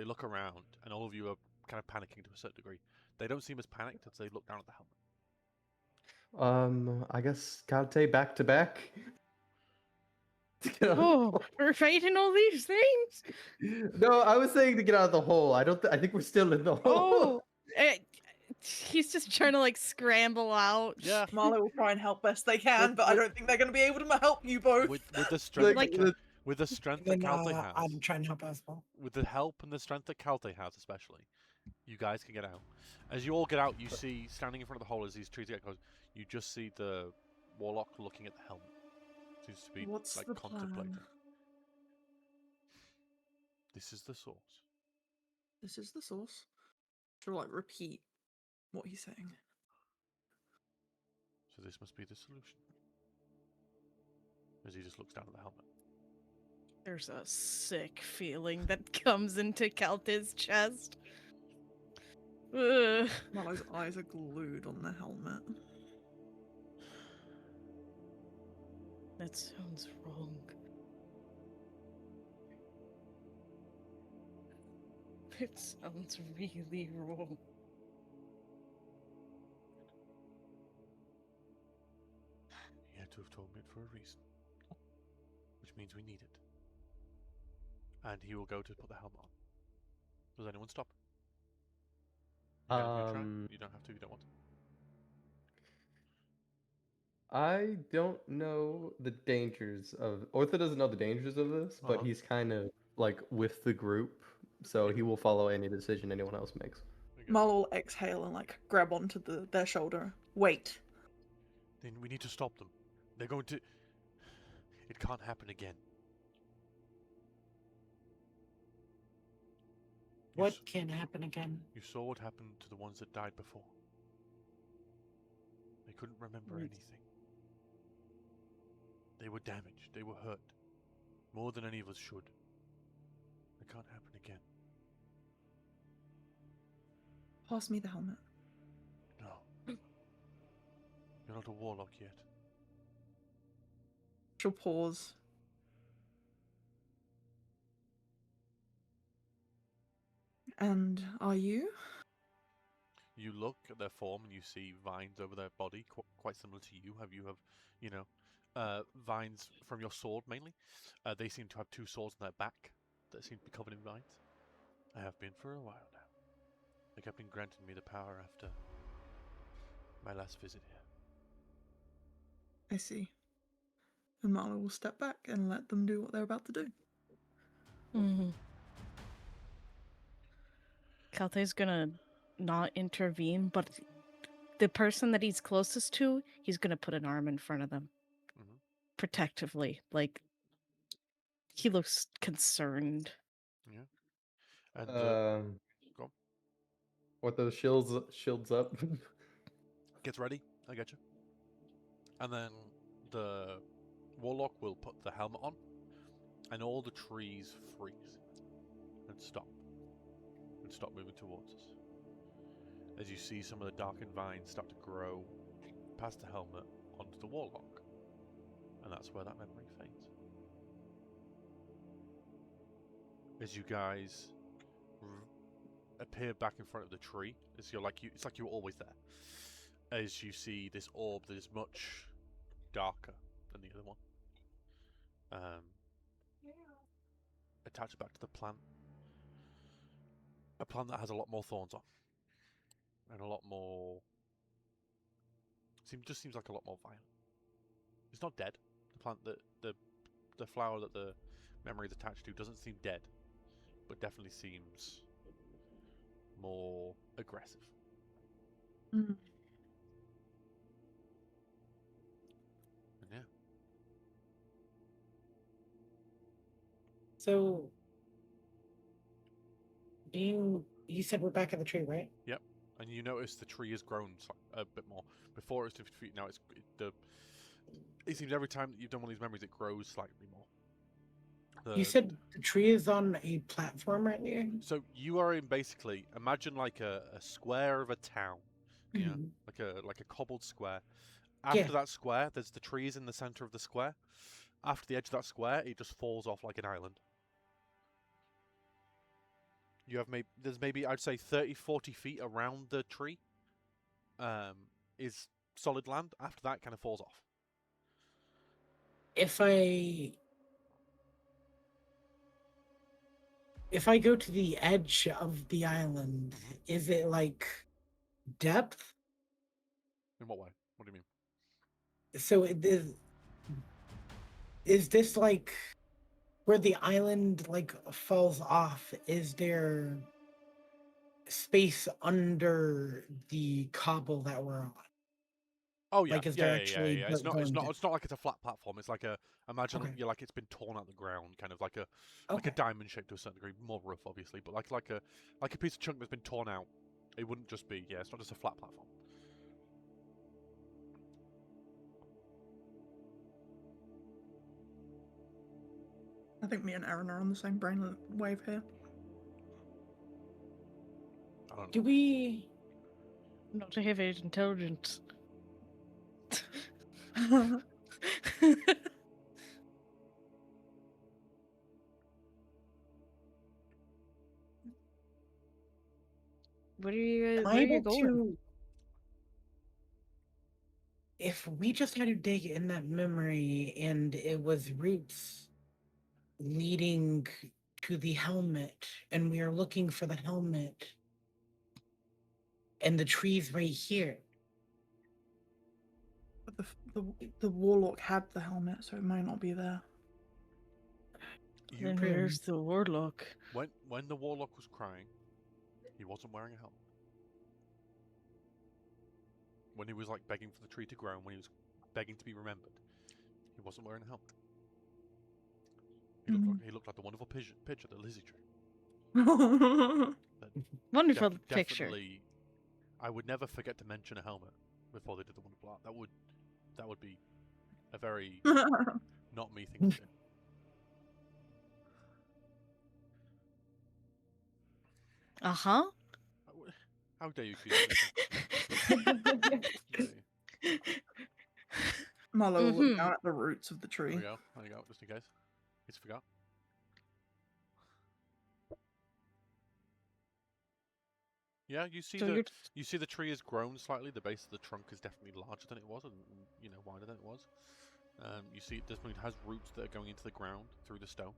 look around, and all of you are kind of panicking to a certain degree. They don't seem as panicked as they look down at the helmet. I guess Kalte back to back. To get out of the Oh, hole. we're fighting all these things. No, I was saying to get out of the hole. I don't. I think we're still in the hole. Oh, he's just trying to like scramble out. Yeah. Marlo will try and help best they can, but I don't think they're going to be able to help you both. With the strength, Like, with the strength that Then Kalte has, I'm trying to help as well. with the help and the strength that Kalte has, especially, you guys can get out. As you all get out, you see standing in front of the hole as these trees get close. You just see the warlock looking at the helmet. Seems to be What's like the contemplating. plan? This is the source. This is the source. She'll like repeat what he's saying. So this must be the solution. As he just looks down at the helmet. There's a sick feeling that comes into Kalte's chest. Ugh. Marlo's eyes are glued on the helmet. That sounds wrong. It sounds really wrong. He had to have told me it for a reason. Which means we need it. And he will go to put the helmet on. Does anyone stop? You don't have to, you don't want to. I don't know the dangers of. Ortha doesn't know the dangers of this, but Uh-huh. he's kind of like with the group, so he will follow any decision anyone else makes. Okay. Marlo will exhale and like grab onto their shoulder. Wait. Then we need to stop them. They're going to... It can't happen again. You What s- can happen again? You saw what happened to the ones that died before. They couldn't remember Right. anything. They were damaged. They were hurt. More than any of us should. It can't happen again. Pass me the helmet. No. You're not a warlock yet. She'll pause. And are you? You look at their form and you see vines over their body, quite similar to you. Vines from your sword mainly. They seem to have two swords on their back that seem to be covered in vines. I have been for a while now. The captain granted me the power after my last visit here. I see. And Marlo will step back and let them do what they're about to do. Mm-hmm. Kalte's gonna not intervene, but the person that he's closest to, he's gonna put an arm in front of them. Mhm. Protectively. Like, he looks concerned. And What those shields up? gets ready. I get you. And then the warlock will put the helmet on, and all the trees freeze and stop and stop moving towards us. As you see some of the darkened vines start to grow past the helmet onto the warlock. And that's where that memory fades. As you guys appear back in front of the tree, it's like you were always there. As you see this orb that is much darker than the other one. Attached back to the plant. A plant that has a lot more thorns on. And a lot more... just seems like a lot more violent. It's not dead. The plant that... The flower that the memory is attached to doesn't seem dead. But definitely seems... more aggressive. Mm. And yeah. So, you said we're back at the tree, right? Yep. And you notice the tree has grown a bit more. Before it was 50 feet, now it seems every time that you've done one of these memories, it grows slightly more. You said the tree is on a platform right here? So you are in basically, imagine like a square of a town. Yeah. Like a cobbled square. After that square, there's the trees in the center of the square. After the edge of that square, it just falls off like an island. You have there's maybe, I'd say, 30-40 feet around the tree is solid land. After that, it kind of falls off. If I go to the edge of the island, is it like depth? In what way? What do you mean? So is this like where the island like falls off? Is there space under the cobble that we're on? Oh yeah, Like, is there actually yeah. It's not like it's a flat platform. It's like imagine you're like it's been torn out the ground, kind of like a diamond shape to a certain degree, more rough obviously, but like a piece of chunk that's been torn out. It wouldn't just be it's not just a flat platform. I think me and Aaron are on the same brain wave here. I don't know. Do we Not to have it intelligence. Where are you going? If we just had to dig in that memory and it was roots leading to the helmet and we are looking for the helmet and the tree's right here. But the warlock had the helmet, so it might not be there. Then where's the warlock? When the warlock was crying, he wasn't wearing a helmet. When he was like begging for the tree to grow, and when he was begging to be remembered, he wasn't wearing a helmet. He looked like the wonderful picture, the lizzie tree. Wonderful picture. Definitely, I would never forget to mention a helmet before they did the wonderful art. That would be a very not me thing to do. Uh-huh. How dare you accuse me? Marlowe will look down at the roots of the tree. There you go, just in case. He's forgot. Yeah, you see the tree has grown slightly. The base of the trunk is definitely larger than it was, and wider than it was. You see, it has roots that are going into the ground through the stone.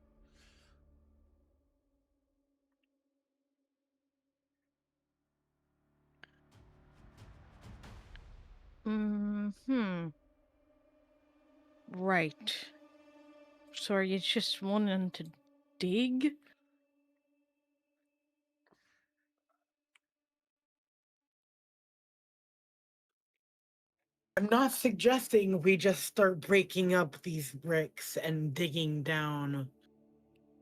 Right. So are you just wanting to dig? I'm not suggesting we just start breaking up these bricks and digging down.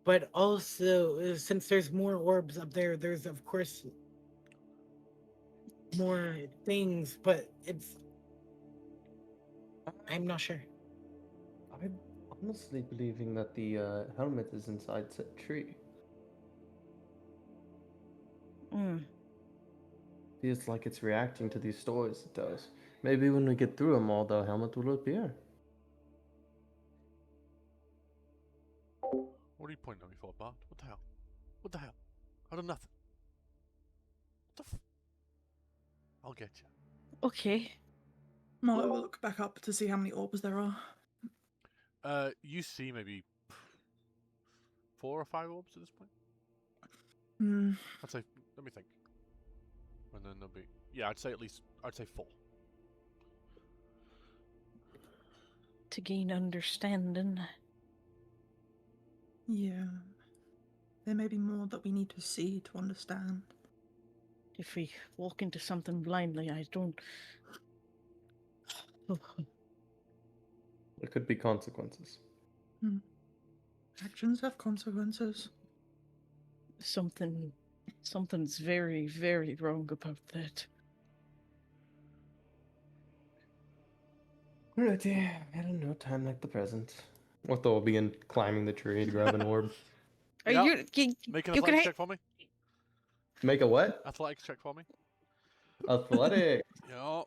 But also, since there's more orbs up there, there's of course more things, but I'm not sure. I'm honestly believing that the helmet is inside said tree. Mm. Feels like it's reacting to these stories it does. Maybe when we get through them all, the helmet will appear. What are you pointing at me for, Bart? What the hell? What the hell? I done nothing. What the I'll get you. Okay. Marlo will look back up to see how many orbs there are. You see maybe 4 or 5 orbs at this point. Hmm. I'd say. Let me think. And then there'll be. Yeah, I'd say 4. To gain understanding. Yeah. There may be more that we need to see to understand. If we walk into something blindly, I don't. There could be consequences. Actions have consequences. Something's very, very wrong about that. Alrighty, I don't know, time like the present. Otho will begin climbing the tree to grab an orb. Are Yeah. you Make an you can athletics check for me. Make a what? Athletics check for me. Athletic. Yeah.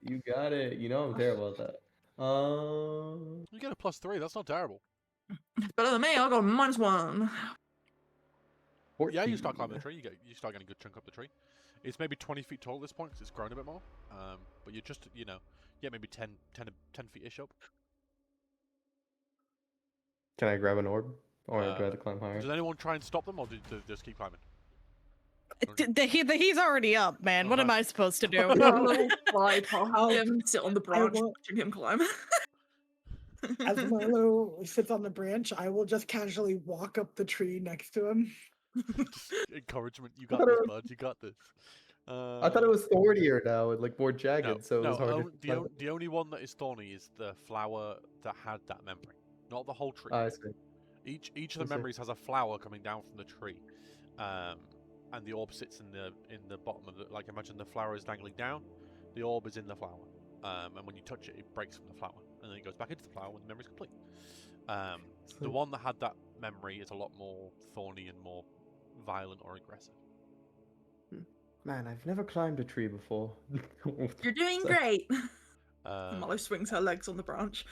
You got it. You know I'm terrible at that. You get a +3. That's not terrible. Better than me, I got -1. 14. Yeah, you start climbing the tree. You start getting a good chunk up the tree. It's maybe 20 feet tall at this point because it's grown a bit more. But you're just, maybe 10 feet-ish up. Can I grab an orb? Or do I have to climb higher? Does anyone try and stop them, or do they just keep climbing? He's already up, man. What am I supposed to do? I'll fly past him, sit on the branch, will- watching him climb. As Marlo sits on the branch, I will just casually walk up the tree next to him. Just encouragement. You got this, bud. You got this. I thought it was thornier now, and like more jagged, No, so it was harder. the only one that is thorny is the flower that had that memory, not the whole tree. I see. Each of I the see. memories has a flower coming down from the tree, and the orb sits in the bottom of the. Like imagine the flower is dangling down, the orb is in the flower, and when you touch it, it breaks from the flower, and then it goes back into the flower when the memory's complete. The one that had that memory is a lot more thorny and more violent or aggressive. Man, I've never climbed a tree before. You're doing So- great. Um, Marlo swings her legs on the branch.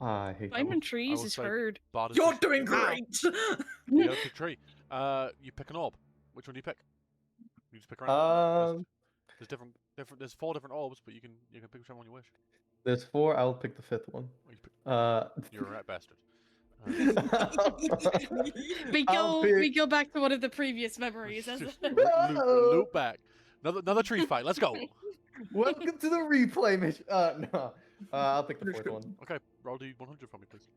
I hate that. Climbing trees will is say- hard. Bard is You're just- doing Wow. great. You don't pick tree. You pick an orb. Which one do you pick? You just pick a random. There's different. There's 4 different orbs, but you can pick whichever one you wish. There's 4. I'll pick the 5th one. Or you pick, Uh, you're a rat bastard. We go back to one of the previous memories. Just No. loop back. Another tree fight. Let's go. Welcome to the replay mission. No. I'll pick the 4th one. Okay, roll D100 for me, please.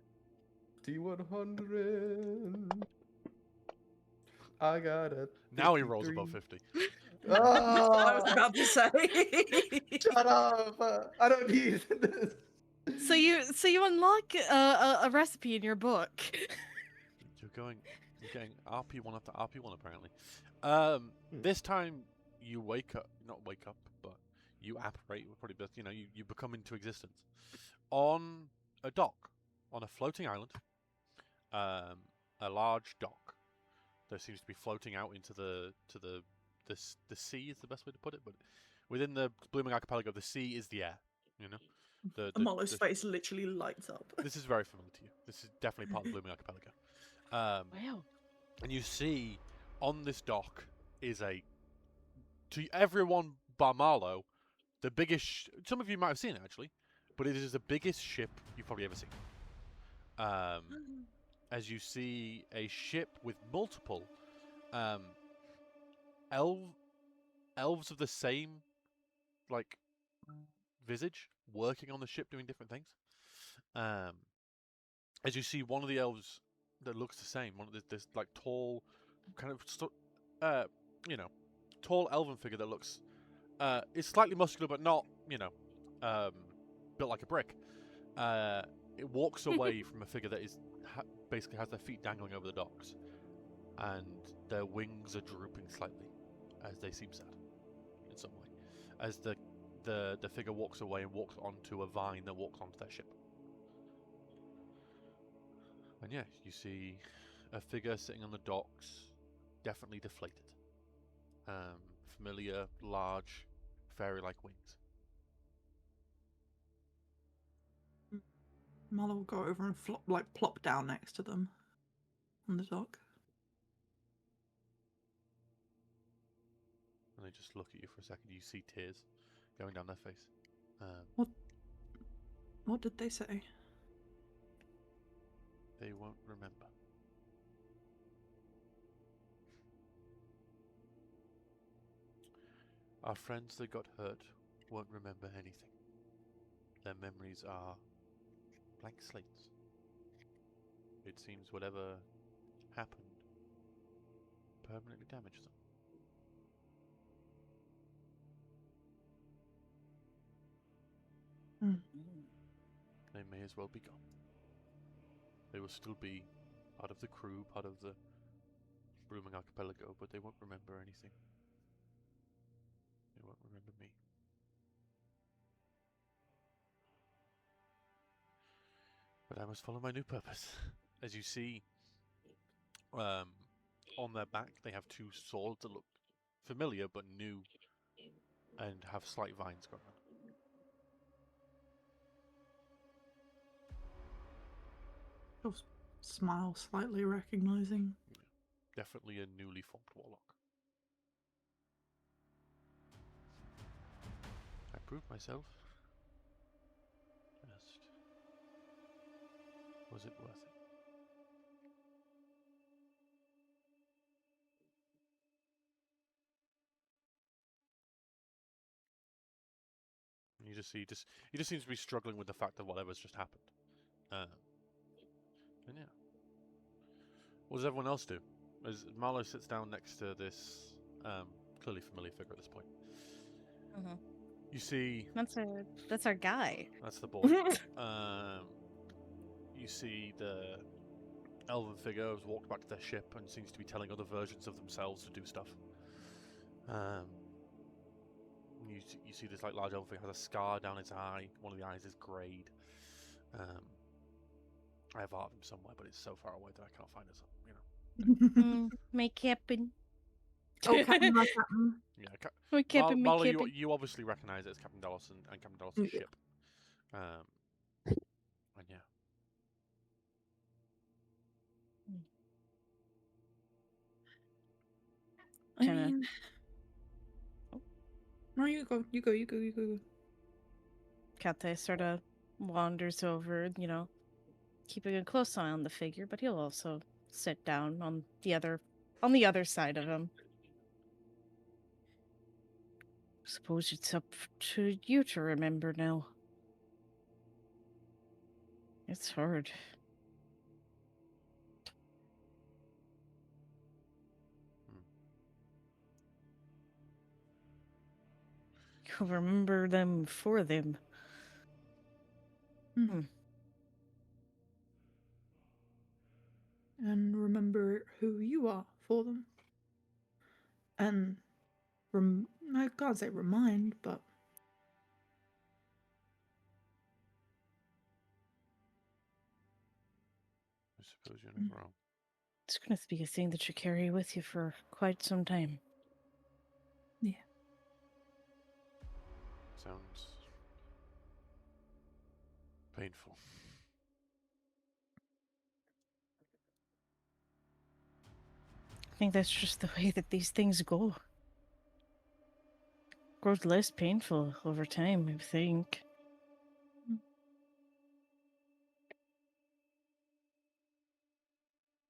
D100. I got it. Now he rolls above 50. I was Oh, about to say. shut up! I don't need this. So you unlock a recipe in your book. You're getting RP1 after RP1 apparently. This time you not wake up, but you apparate. Probably best, you become into existence on a dock, on a floating island. A large dock that seems to be floating out into the sea is the best way to put it. But within the Blooming Archipelago, the sea is the air. Marlo's face literally lights up. This is very familiar to you. This is definitely part of the Blooming Archipelago. Wow. And you see on this dock is to everyone bar Marlow, the biggest. Some of you might have seen it actually, but it is the biggest ship you've probably ever seen. As you see a ship with multiple elves of the same visage working on the ship doing different things. As you see one of the elves that looks the same, one of this tall kind of tall elven figure that looks is slightly muscular but not built like a brick. It walks away from a figure that is basically has their feet dangling over the docks, and their wings are drooping slightly as they seem sad in some way. As the figure walks away and walks onto a vine that walks onto their ship. And yeah, you see a figure sitting on the docks, definitely deflated. Familiar, large, fairy-like wings. Marla will go over and plop down next to them on the dock. And they just look at you for a second. You see tears going down their face. What did they say? They won't remember. Our friends that got hurt won't remember anything. Their memories are blank slates. It seems whatever happened permanently damaged them. They may as well be gone. They will still be part of the crew, part of the Brooming Archipelago, but they won't remember anything. They won't remember me. But I must follow my new purpose. As you see, on their back they have two swords that look familiar but new and have slight vines going on. She'll smile slightly, recognizing. Definitely a newly formed warlock. I proved myself. Just was it worth it? You just see, he just seems to be struggling with the fact of whatever's just happened. And yeah. What does everyone else do? As Marlo sits down next to this clearly familiar figure at this point. You see... That's our guy. That's the boy. You see the elven figure has walked back to their ship and seems to be telling other versions of themselves to do stuff. You see this like large elven figure has a scar down its eye. One of the eyes is grayed. I have art of him somewhere, but it's so far away that I can't find it. My captain. Oh, Captain, my Captain. Yeah, my captain, my Marlo, captain. you obviously recognise it as Captain Delos and Captain Delos' ship. And yeah. I mean... No, you go. Kate sort of wanders over, keeping a close eye on the figure, but he'll also sit down on the other side of him. Suppose it's up to you to remember now. It's hard. You'll remember them for them. And remember who you are for them. And I can't say remind, but I suppose you're not wrong. It's going to be a thing that you carry with you for quite some time. Yeah. Sounds painful. I think that's just the way that these things go. It grows less painful over time, I think.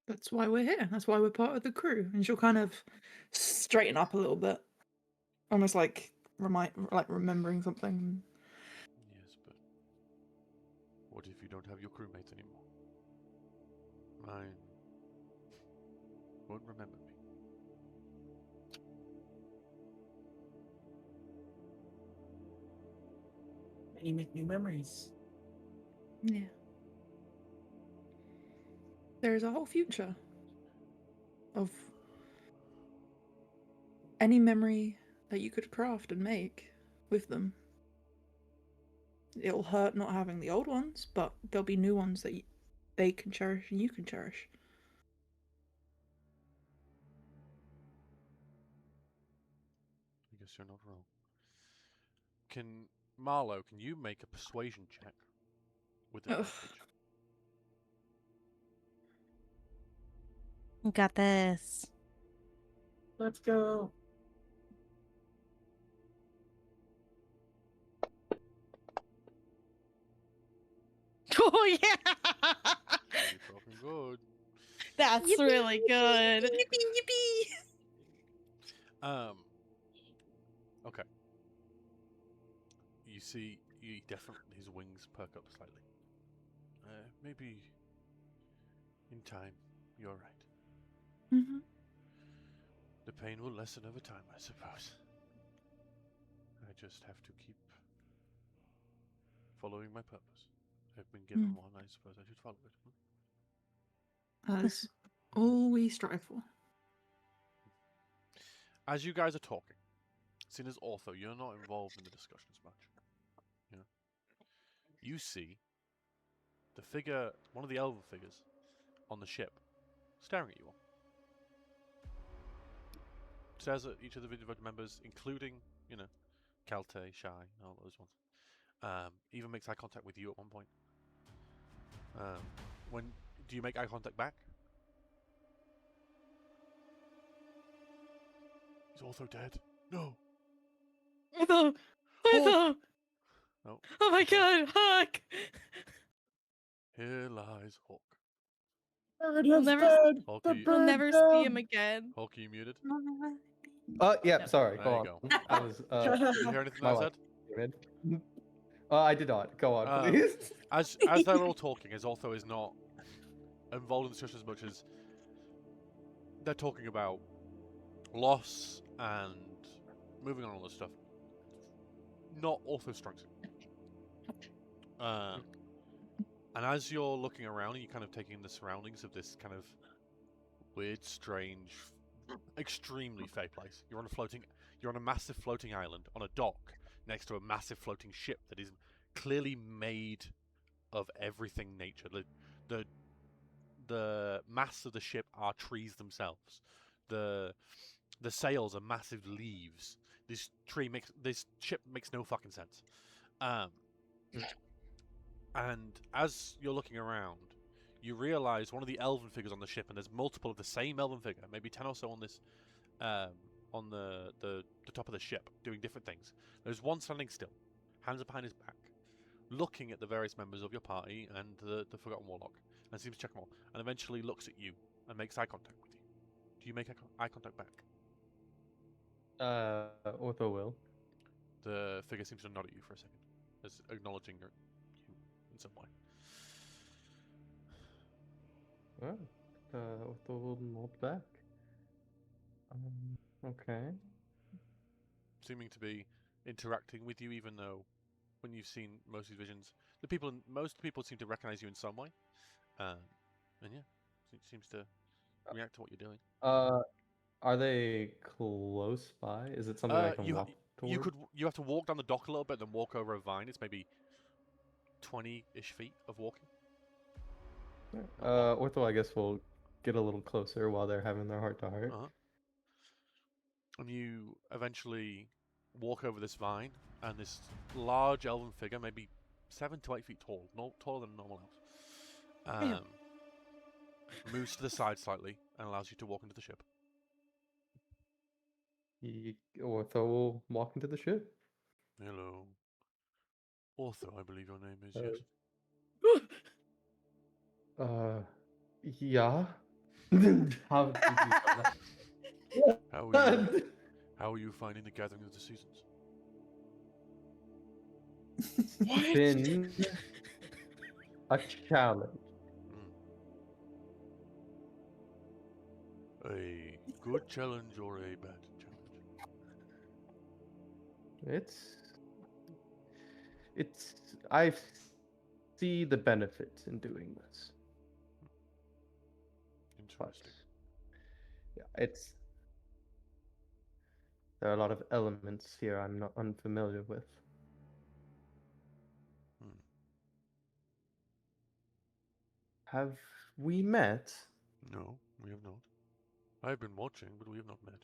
That's why we're here. That's why we're part of the crew. And she'll kind of straighten up a little bit, almost like remembering something. Yes, but what if you don't have your crewmates anymore? Mine won't remember me. And you make new memories. Yeah. There's a whole future of any memory that you could craft and make with them. It'll hurt not having the old ones, but there'll be new ones that they can cherish and you can cherish. guess you're not wrong. Marlo, can you make a persuasion check with advantage? You got this. Let's go. Oh yeah, You're fucking good. that's really good. Yippee, yippee. Okay. You see, his wings perk up slightly. Maybe in time, you're right. Mm-hmm. The pain will lessen over time, I suppose. I just have to keep following my purpose. I've been given one, I suppose I should follow it. That's all we strive for. As you guys are talking, seeing as Ortho, you're not involved in the discussions much. You know, you see the figure, one of the elven figures on the ship, staring at you all. Stares at each of the Vindicated members, including, Kalte, Shy, and all those ones. Even makes eye contact with you at one point. Do you make eye contact back? He's also dead. No. Ortho! Ortho! No. Oh my god, Hawk! Here lies Hawk. We'll never see him again. Hawk, are you muted? Yeah, No. sorry, There go you on. go. I was, Did you hear anything my I wife. said? I did not. Go on, please. As they're all talking, as Ortho is not involved in the discussion as much as they're talking about loss and moving on all this stuff. Not Ortho strikes it. And as you're looking around and you're kind of taking in the surroundings of this kind of weird, strange, extremely fey place. You're on a massive floating island on a dock next to a massive floating ship that is clearly made of everything nature. The masts of the ship are trees themselves. The sails are massive leaves. This ship makes no fucking sense. And as you're looking around, you realize one of the elven figures on the ship, and there's multiple of the same elven figure, maybe 10 or so on this, on the top of the ship, doing different things. There's one standing still, hands behind his back, looking at the various members of your party and the Forgotten Warlock, and seems to check them all, and eventually looks at you and makes eye contact with you. Do you make eye contact back? Ortho will. The figure seems to nod at you for a second, as acknowledging you in some way. Ortho will nod back. Okay. Seeming to be interacting with you, even though when you've seen most of these visions, most people seem to recognize you in some way. And yeah, it seems to react to what you're doing. Are they close by? Is it something I can walk toward? You have to walk down the dock a little bit, then walk over a vine. It's maybe 20-ish feet of walking. Ortho, I guess, will get a little closer while they're having their heart-to-heart. And you eventually walk over this vine, and this large elven figure, maybe 7 to 8 feet tall, taller than a normal elf, moves to the side slightly and allows you to walk into the ship. Ortho will walk into the ship. Hello. Ortho, I believe your name is, yes? Yeah. How did you know that? How are you finding the Gathering of the Seasons? It's been a challenge. A good challenge or a bad challenge? I see the benefit in doing this. Interesting. Yeah, there are a lot of elements here I'm not unfamiliar with. Have we met? No, we have not. I've been watching, but we have not met.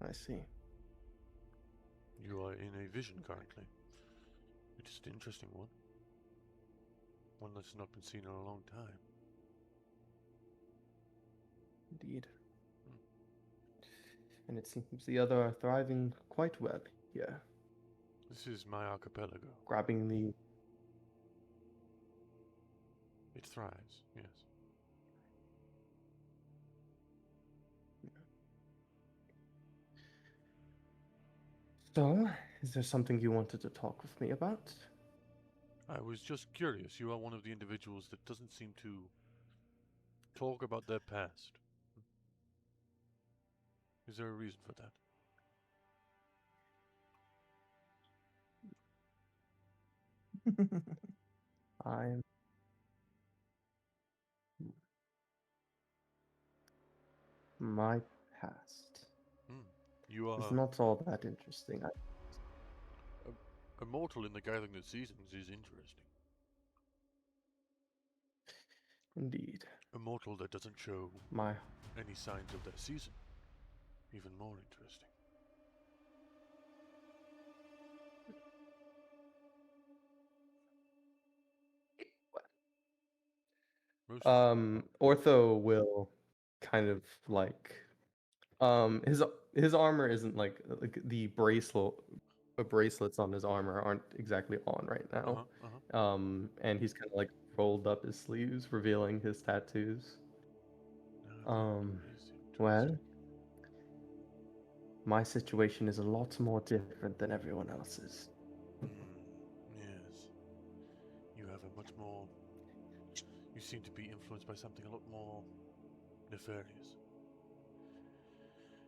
I see. You are in a vision currently. It is an interesting one. One that's not been seen in a long time. Indeed. And it seems the other are thriving quite well here. This is my archipelago. Grabbing the... It thrives, yes. So, is there something you wanted to talk with me about? I was just curious. You are one of the individuals that doesn't seem to talk about their past. Is there a reason for that? I'm... My past You is are not all that interesting. immortal in the Gathering of Seasons is interesting. Indeed. Immortal that doesn't show My... any signs of their season. Even more interesting. Most Ortho will kind of like... his armor isn't like the bracelets on his armor aren't exactly on right now. And he's kind of like rolled up his sleeves, revealing his tattoos. Well, my situation is a lot more different than everyone else's. Yes. You have a much more... You seem to be influenced by something a lot more nefarious.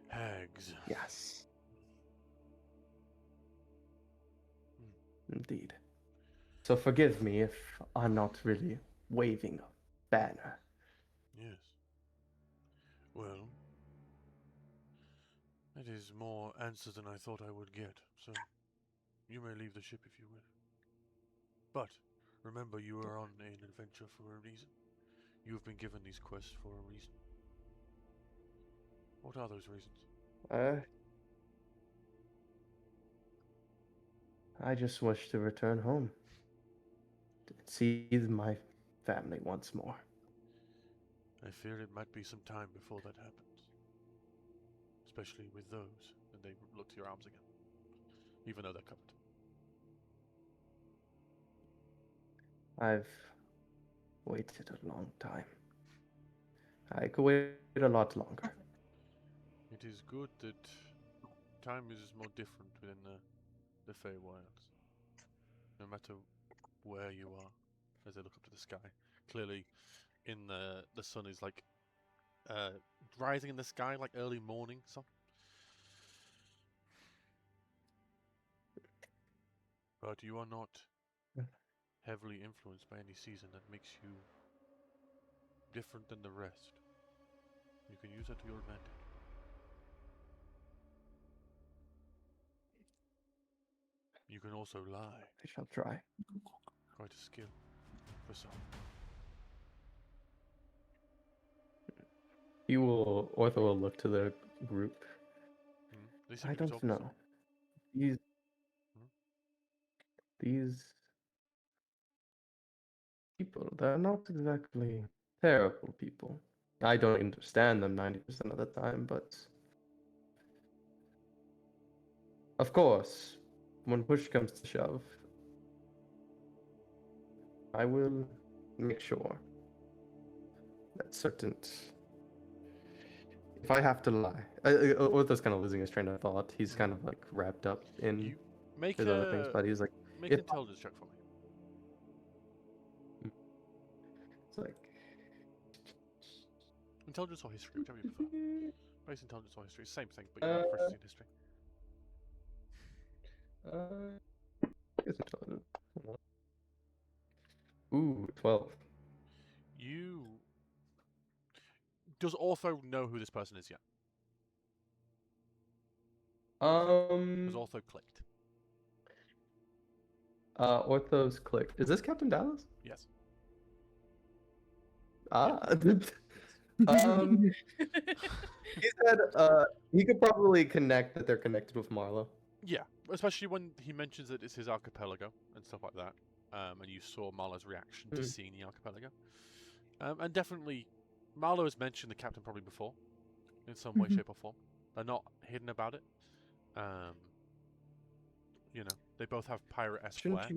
Hags. Yes. Indeed. So forgive me if I'm not really waving a banner. Yes. Well, that is more answers than I thought I would get, so you may leave the ship if you wish. But remember, you are on an adventure for a reason. You have been given these quests for a reason. What are those reasons? I just wish to return home. To see my family once more. I fear it might be some time before that happens. Especially with those. And they look to your arms again. Even though they're covered. I've waited a long time. I could wait a lot longer. It is good that time is more different within the Feywilds. No matter where you are, as they look up to the sky. Clearly, in the sun is like rising in the sky, like early morning sun. But you are not heavily influenced by any season that makes you different than the rest. You can use that to your advantage. You can also lie. I shall try. Quite a skill for some. Ortho will look to the group. They seem I to be don't talking know. These people, they're not exactly terrible people. I don't understand them 90% of the time, but of course, when push comes to shove, I will make sure that certain... If I have to lie... Ortho's kind of losing his train of thought. He's kind of like wrapped up in his other things, but he's like... Make an intelligence check for me. It's like... Intelligence or history, whichever you prefer. Base intelligence or history, same thing, but you're proficiency in history. I guess intelligence. Ooh, 12. Does Ortho know who this person is yet? Has Ortho clicked? Ortho's clicked. Is this Captain Dallas? Yes. He said he could probably connect that they're connected with Marlowe. Yeah, especially when he mentions that it's his archipelago and stuff like that. And you saw Marlowe's reaction to Mm. seeing the archipelago. And definitely, Marlowe has mentioned the captain probably before, in some way, Mhm. shape, or form. They're not hidden about it. You know, they both have pirate-esque flair.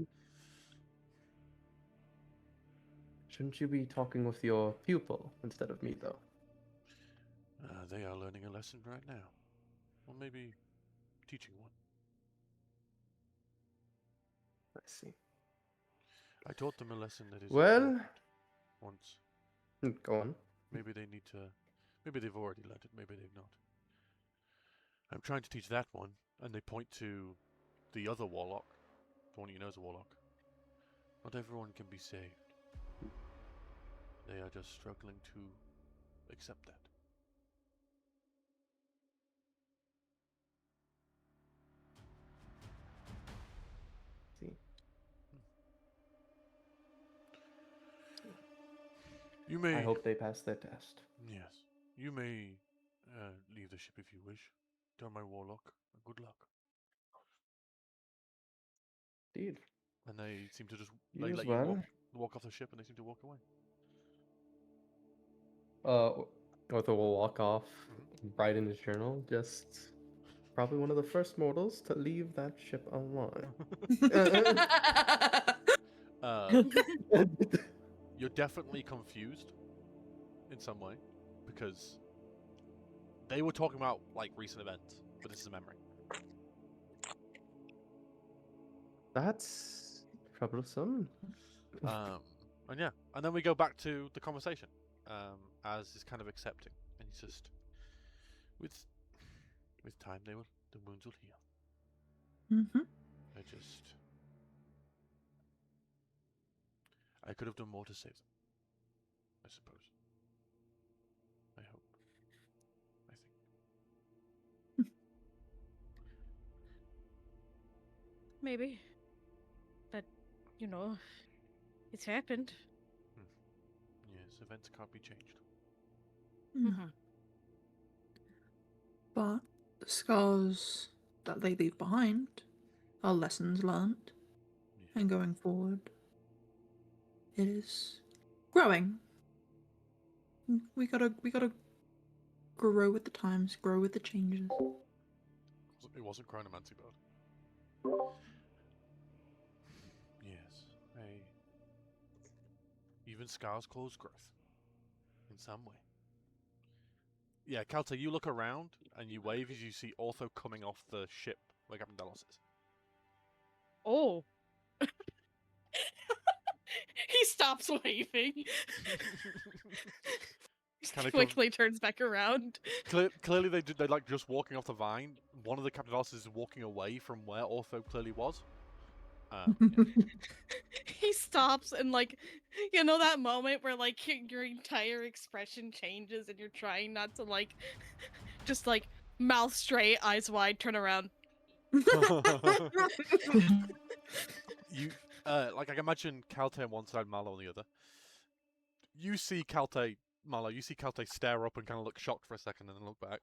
Shouldn't you be talking with your pupil instead of me, though? They are learning a lesson right now. Or maybe teaching one. I see. I taught them a lesson that is Well, important once. go on. Maybe they need to... Maybe they've already learned it, maybe they've not. I'm trying to teach that one, and they point to the other warlock. The one you know is a warlock. Not everyone can be saved. They are just struggling to accept that. See. You may... I hope they pass their test. Yes. You may leave the ship if you wish. Tell my warlock good luck. Indeed. And they seem to just You they as let well. you walk off the ship, and they seem to walk away. Arthur will walk off, write in his journal, just probably one of the first mortals to leave that ship alive. You're definitely confused in some way because they were talking about like recent events, but this is a memory. That's troublesome. And yeah, and then we go back to the conversation. As is kind of accepting, and he's just with time the wounds will heal. Mhm. I could have done more to save them. I suppose. I hope. I think. Maybe. But, you know, it's happened. Yes, events can't be changed. Mm-hmm. But the scars that they leave behind are lessons learned, Yeah. and going forward, it is growing. We gotta grow with the times, grow with the changes. It wasn't chronomancy, bud. Yes, even scars cause growth in some way. Yeah, Kalta, you look around and you wave as you see Ortho coming off the ship where Captain Delos is. Oh. He stops waving. Kinda Quickly turns back around. Clearly, they're like just walking off the vine. One of the Captain Delos is walking away from where Ortho clearly was. Yeah. He stops and like, you know that moment where like your entire expression changes and you're trying not to like just like mouth straight, eyes wide, turn around. You like I can imagine Kalte on one side, Marlowe on the other. You see Kalte, Marlowe, you see Kalte stare up and kind of look shocked for a second and then look back.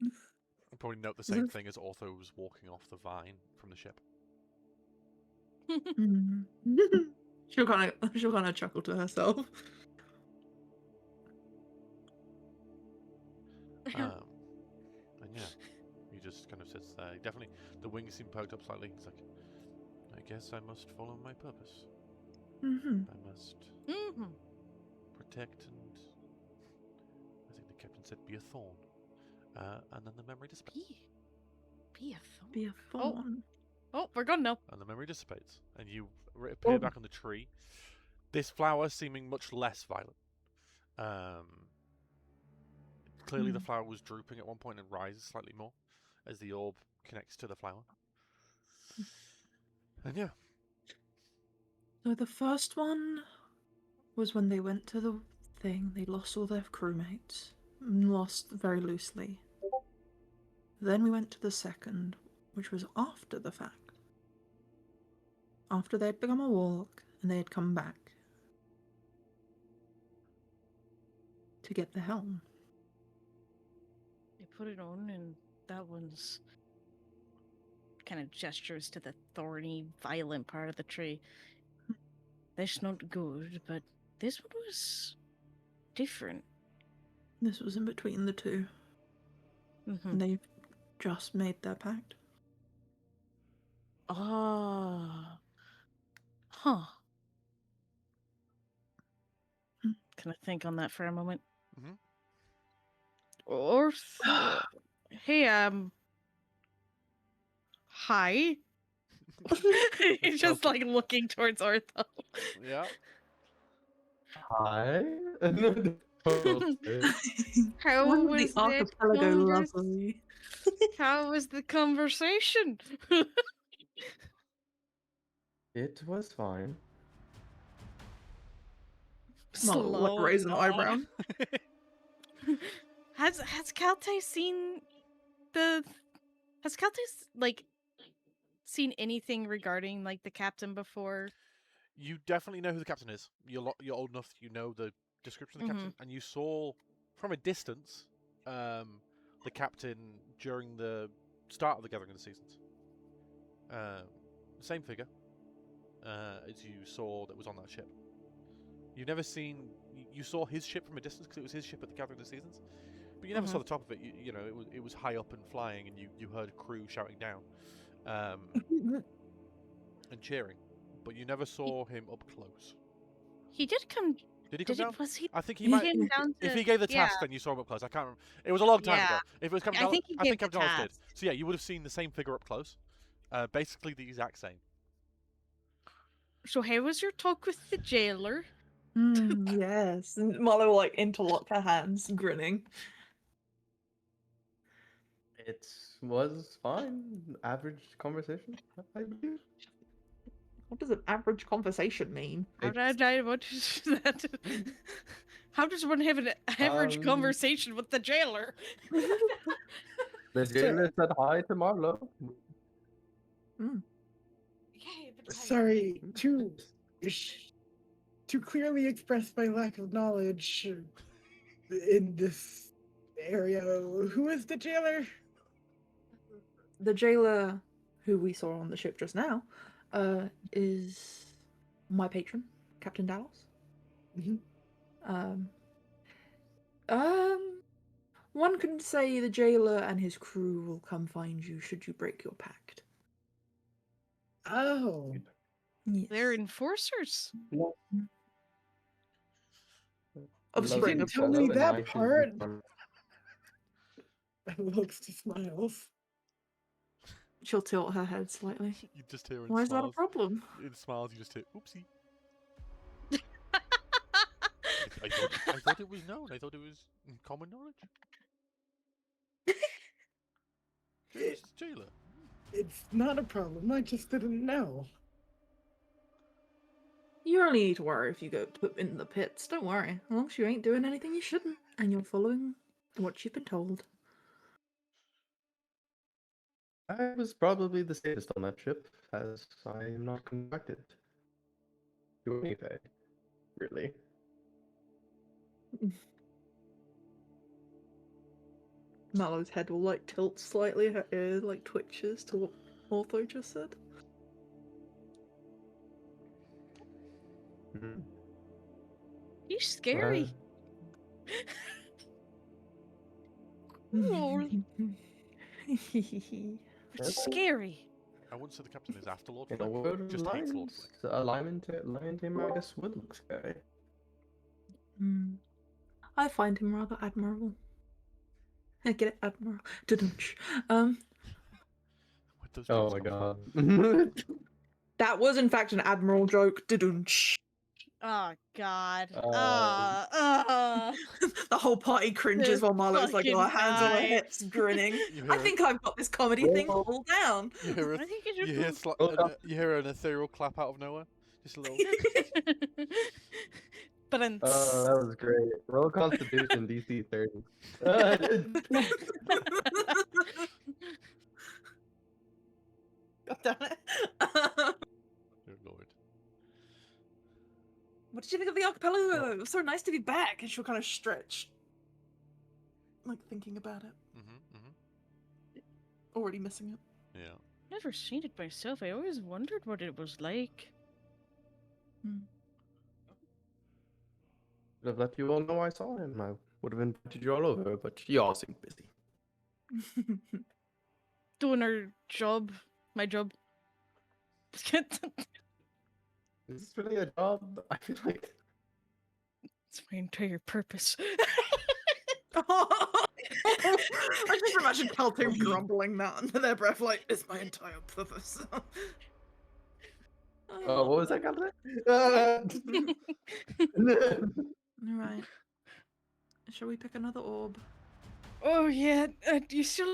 And probably note the same thing as Ortho was walking off the vine from the ship. She'll kind of chuckle to herself. And yeah, he just kind of sits there. Definitely, the wings seem poked up slightly. He's like, I guess I must follow my purpose. I must protect and I think the captain said be a thorn. And then the memory dissipates. Be a thorn. Be a thorn. Oh, we're gone now. And the memory dissipates. And you appear back on the tree. This flower seeming much less violent. Clearly the flower was drooping at one point and rises slightly more as the orb connects to the flower. And yeah. So the first one was when they went to the thing, they lost all their crewmates. Lost very loosely. Then we went to the second, which was after the fact. After they had become a warlock and they had come back to get the helm. put it on, and that one's kind of gestures to the thorny, violent part of the tree. That's not good, but this one was different. This was in between the two, Mm-hmm. and they've just made their pact. Ah. Huh. Hmm. Can I think on that for a moment? Mhm. Orth. Hey, hi. He's just like looking towards Ortho. Yeah. Hi. How Wasn't was the archipelago lovely? How was the conversation? It was fine. Marlo will, like, Slow raise an nod. eyebrow. Has Kalte seen the? Has Kalte like seen anything regarding like the captain before? You definitely know who the captain is. You're old enough. You know the description of the captain, and you saw from a distance the captain during the start of the Gathering of the Seasons. Same figure as you saw that was on that ship. You've never seen. You saw his ship from a distance because it was his ship at the Gathering of the Seasons, but you never saw the top of it. You know it was high up and flying, and you heard crew shouting down and cheering, but you never saw him up close. He did come. Did he come down? Was he? I think he He might. came down If to- he gave the yeah. task, then you saw him up close. I can't remember. It was a long time Yeah. ago. If it was Captain I think he I think gave the Captain Dallas did. task. So yeah, you would have seen the same figure up close. Basically the exact same. So how was your talk with the jailer? Yes. And Marlo will, like, interlock her hands, grinning. It was fine. Average conversation, I believe. What does an average conversation mean? What is that? How does one have an average Um, conversation with the jailer? The jailer said hi to Marlo. Sorry, to clearly express my lack of knowledge in this area. Who is the jailer? The jailer who we saw on the ship just now is my patron, Captain Dallas. Mhm. One can say the jailer and his crew will come find you should you break your pact. Oh, Yes. They're enforcers. Of You spring, didn't of tell course. me that part. Looks to smiles. She'll tilt her head slightly. You just hear in Why is that a smiles. problem? In smiles, you just hear oopsie. I thought it was known. I thought it was common knowledge. It's the jailer. It's not a problem. I just didn't know. You only need to worry if you go put in the pits. Don't worry. As long as you ain't doing anything you shouldn't, and you're following what you've been told. I was probably the safest on that ship, as I am not contracted to anything, really. Mallow's head will like tilt slightly, her ear like twitches to what Ortho just said. Mhm. He's scary. Oh, it's scary. I wouldn't say the captain is after Lord In a Flick. word, Just hates Lord lions, Flick. a lion tamer, I guess, would look scary. I find him rather admirable. I get it, admiral. Tudunch. Where'd those Oh jokes my come god. That was in fact an admiral joke. Tudunch. Oh God. The whole party cringes This while Marlo's like got her fucking hands on her guy. hips, grinning. You I hear- think I've got this comedy thing Well- all down. You hear, I think you you should. hear, you hear an ethereal clap out of nowhere. Just a little. But then. Oh, that was great. Roll Constitution DC 30. God damn it. Dear Lord. What did you think of the archipelago? It was so nice to be back. And she'll kind of stretch like thinking about it. Mm-hmm. Already missing it. Yeah. Never seen it myself. I always wondered what it was like. Would have let you all know I saw him. I would have invited you all over, but you all seem busy. Doing our job. My job. It's Is this really a job? I feel like my entire purpose. I just imagine Calto grumbling that under their breath, like, it's my entire purpose. oh, what was that called? Alright. Shall we pick another orb? Oh yeah, you still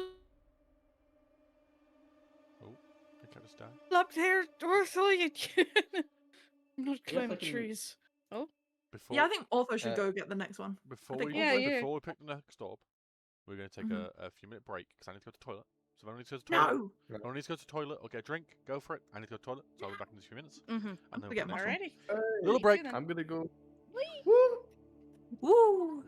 Oh, I can't just die. up there, Ortho? I'm not Yes, I climbing can- trees. Before, Yeah, I think Ortho should Uh, go get the next one. before think we Yeah, yeah. before we pick the next orb, we're going to take Mhm. a few minute break because I need to go to the toilet. So if anyone needs to go to the toilet, No! if anyone needs to go to the toilet or get a drink, go for it. I need to go to the toilet, so I'll be back in just a few minutes. Mm-hmm. And then we'll forget put the my next one. Alrighty. Little break. I'm gonna go. Whee! Woo! Woo!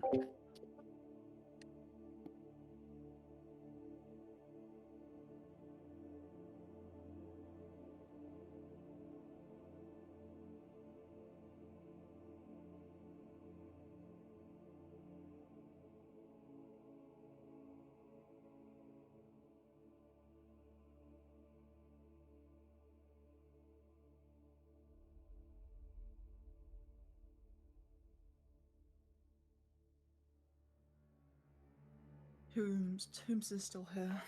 Toombs is still here.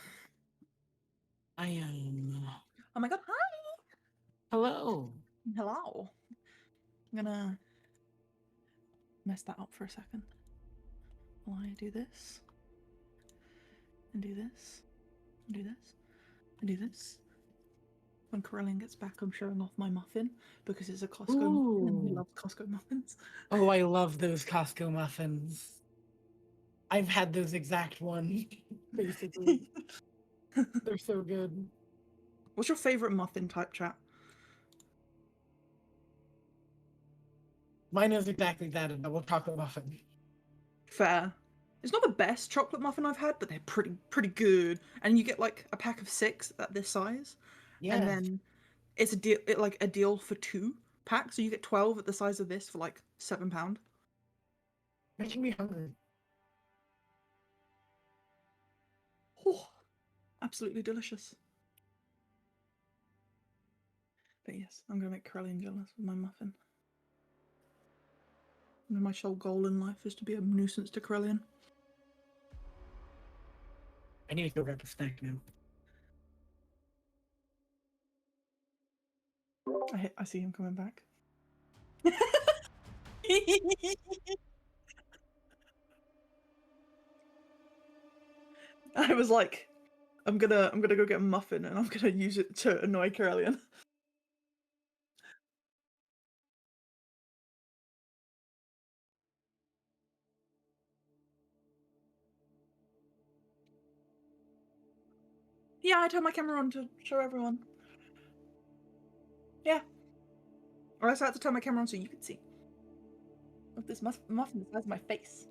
I am. Oh my god, hi! Hello. Hello. I'm gonna mess that up for a second. While I do this. And do this. And do this. And do this. When Corellian gets back, I'm showing off my muffin because it's a Costco muffin and he Ooh. loves Costco muffins. Oh, I love those Costco muffins. I've had those exact ones, basically. They're so good. What's your favorite muffin type, chat? Mine is exactly that, a double chocolate muffin. Fair. It's not the best chocolate muffin I've had, but they're pretty good. And you get like a pack of 6 at this size. Yeah. And then it's a deal for 2 packs, so you get 12 at the size of this for like £7. Making me hungry. Oh, absolutely delicious. But yes, I'm gonna make Corellian jealous with my muffin. And my sole goal in life is to be a nuisance to Corellian. I need to go grab a snack now. I see him coming back. I was like, I'm gonna go get a muffin and I'm gonna use it to annoy Corellian. Yeah, I turned my camera on to show everyone. Yeah. I also had to turn my camera on so you could see. With this muffin the size of my face.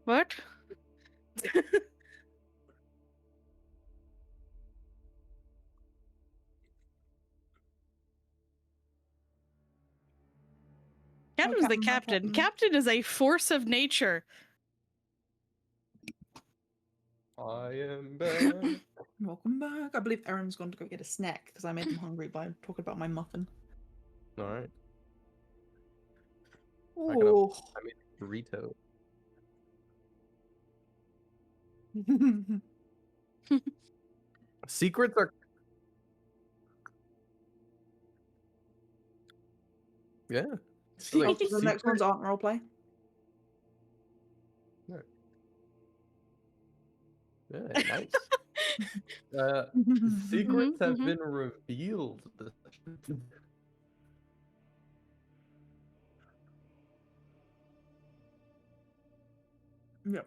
What? Captain's the Captain, my captain. captain. Captain is a force of nature. I am back. Welcome back. I believe Erin's gone to go get a snack because I made them hungry by talking about my muffin. All right. Oh. I made burrito. Secrets are. Yeah. Like, The next one's secret- art roleplay. Yeah, nice. Secrets have been revealed. Yep.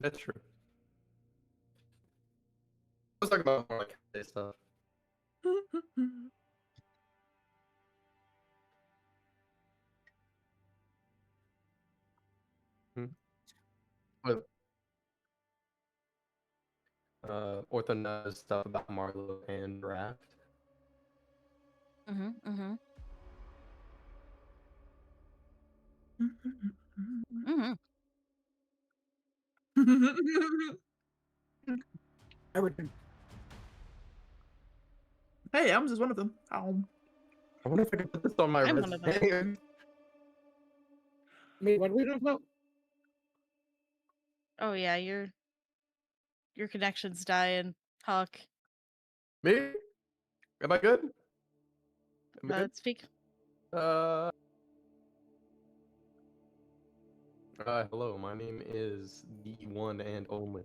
That's true. I was talking about more like holiday stuff. But, Ortho knows stuff about Marlo and Raft. Mm-hmm. Mm-hmm. I would. Hey, Elms is one of them. I wonder if I can put this on my I'm one of them. resume. Wait, what are we talking about? Oh yeah, your connection's dying, Hawk. Me? Am I good? Am I good? Speak. Hello, my name is the one and only.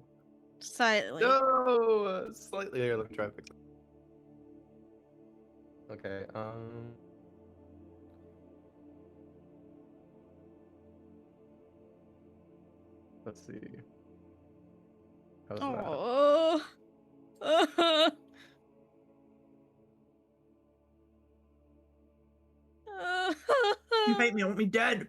Silently. No, slightly here. Let me try to fix it. Okay. Let's see. How's that? Oh. You hate me, I want me dead.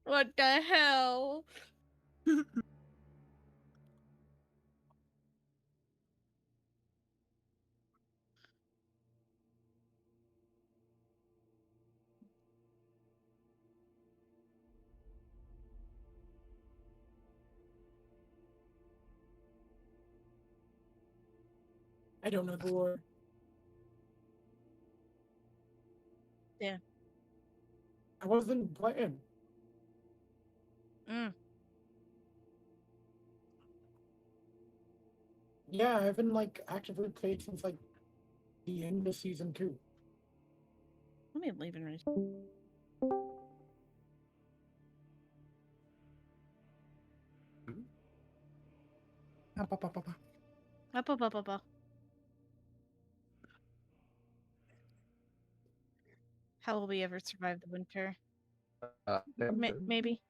What the hell? I don't know the lore. Yeah. I wasn't playing. Mm. Yeah, I haven't like actively played since like the end of season 2. Let me leave and read. Up. How will we ever survive the winter? Maybe.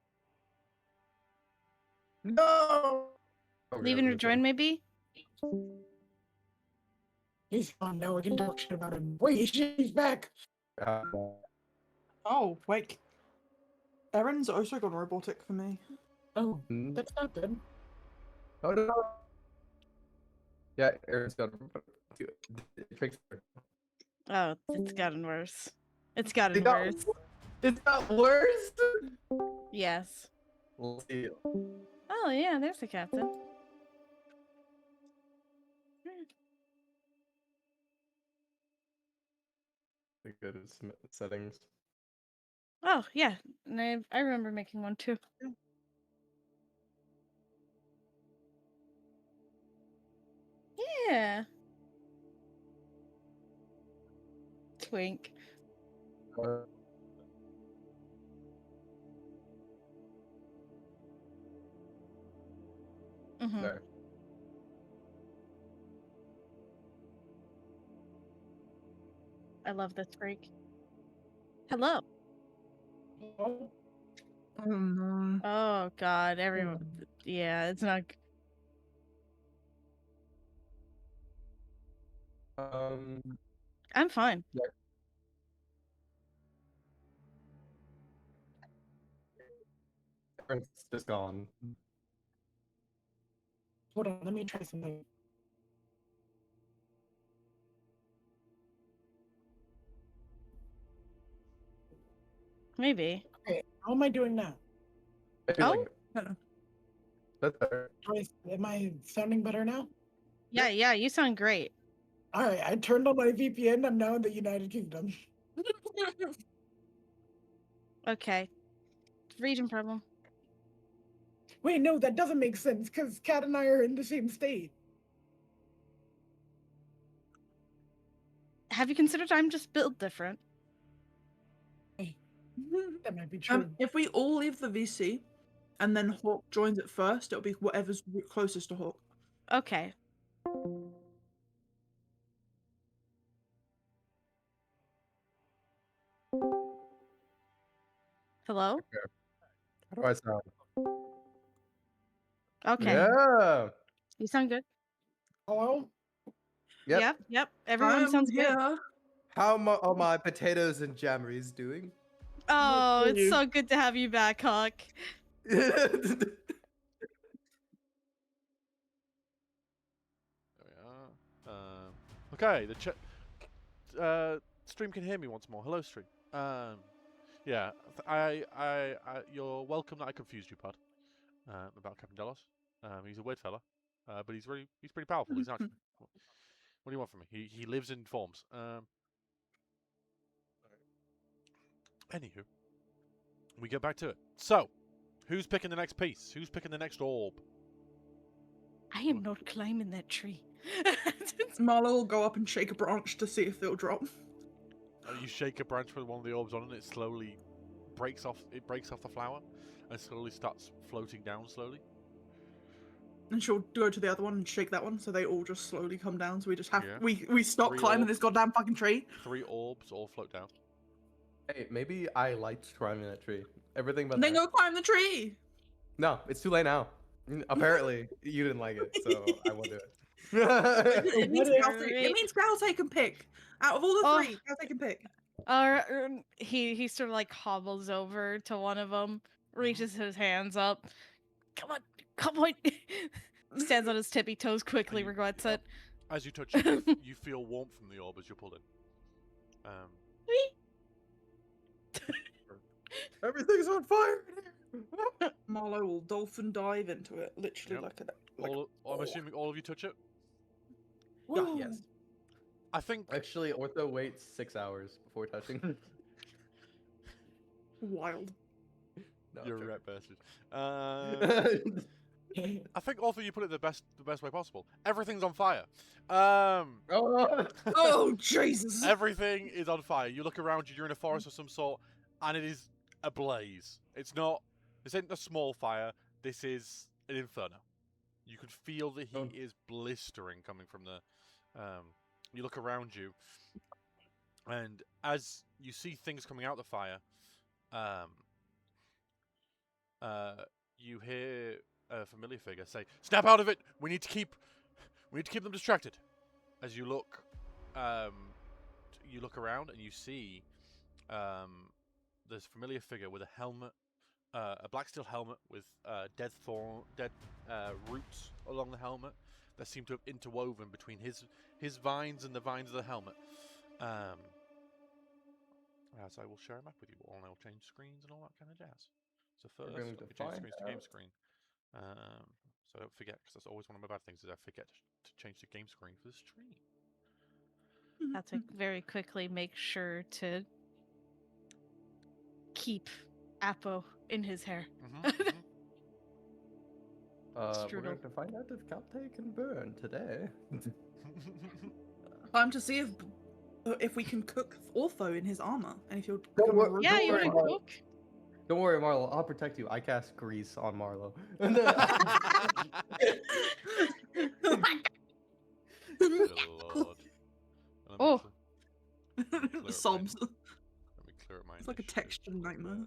No. Leave and rejoin, maybe? He's gone now. We can talk shit about him. Wait, she's back. Oh, wait. Erin's also gone robotic for me. Oh, that's not good. Oh no. Yeah, Aaron's got fix it. Oh, it's gotten worse. It's gotten worse. It's got worse. Yes. We'll see. Oh yeah, there's the captain. Good settings. Oh yeah, and I remember making one too. Yeah. Twink. Mm-hmm. No. I love this freak. Hello. Oh, Oh no. Oh god, everyone. Yeah, it's not. I'm fine. Yeah. Aaron's just gone. hold on. Let me try something. Maybe. Okay, how am I doing now? I feel Oh? like that's better. Am I sounding better now? Yeah, you sound great. All right, I turned on my VPN. I'm now in the United Kingdom. Okay. Region problem. Wait, no, that doesn't make sense because Kat and I are in the same state. Have you considered I'm just built different? That might be true. If we all leave the VC and then Hawk joins it first, it'll be whatever's closest to Hawk. Okay. Hello? How do I sound? Okay. Yeah. You sound good. Hello? Yep. Yep. Everyone I'm sounds good. here. How are my potatoes and jammies doing? Oh, for it's you. so good to have you back, Huck. There we are. Okay, stream can hear me once more. Hello, stream. Yeah, you're welcome that I confused you, Pud, about Captain Delos. He's a weird fella, but he's pretty powerful. He's actually. What do you want from me? He lives in forms. Anywho, we get back to it. So, who's picking the next piece? Who's picking the next orb? I am not climbing that tree. Marlo will go up and shake a branch to see if they'll drop. You shake a branch with one of the orbs on, and it slowly breaks off. It breaks off the flower, and slowly starts floating down slowly. And she'll go to the other one and shake that one, so they all just slowly come down. So we just have Yeah. we stop 3 climbing orbs. this goddamn fucking tree. 3 orbs all float down. Hey, maybe I liked climbing that tree. Everything but And then that. go climb the tree. No, it's too late now. Apparently, you didn't like it, so I won't do it. It means What a Caltech- great- it means Caltech can pick. Out of all the Oh. three, Caltech can pick. He sort of like hobbles over to one of them, reaches his hands up. Come on. Stands on his tippy toes quickly, you- regrets yeah. it. As you touch it, you feel warmth from the orb as you're pulled in. Everything's on fire. Marlo will dolphin dive into it, literally Yep. like a. I'm assuming all of you touch it. Whoa. Yes. I think Actually, Ortho waits 6 hours before touching. Wild. No, you're a I'm rat bastard. joking. I think all of you put it the best way possible. Everything's on fire. Oh, Oh Jesus! Everything is on fire. You look around you. You're in a forest of some sort, and it is ablaze. This isn't a small fire. This is an inferno. You could feel the heat is blistering coming from the. You look around you, and as you see things coming out the fire, you hear a familiar figure say, "Snap out of it! We need to keep them distracted." As you look around and you see this familiar figure with a helmet, a black steel helmet with dead roots along the helmet that seem to have interwoven between his vines and the vines of the helmet. As I will share a map with you all, and I will change screens and all that kind of jazz. So first, going let to me change find screens to game out. screen. So I don't forget, because that's always one of my bad things, is I forget to change the game screen for the stream. Have to very quickly make sure to keep Apo in his hair. we're Strudel. going to find out if Caltech can burn today. Time to see if we can cook Ortho in his armor, and if you'll. Don't worry- Yeah, Don't you worry, want to Marlo. cook? Don't worry, Marlo. I'll protect you. I cast grease on Marlo. Good lord. Let me Oh. clear up my- Sobs. Let me clear up my It's like a initiative texture real quick nightmare. there.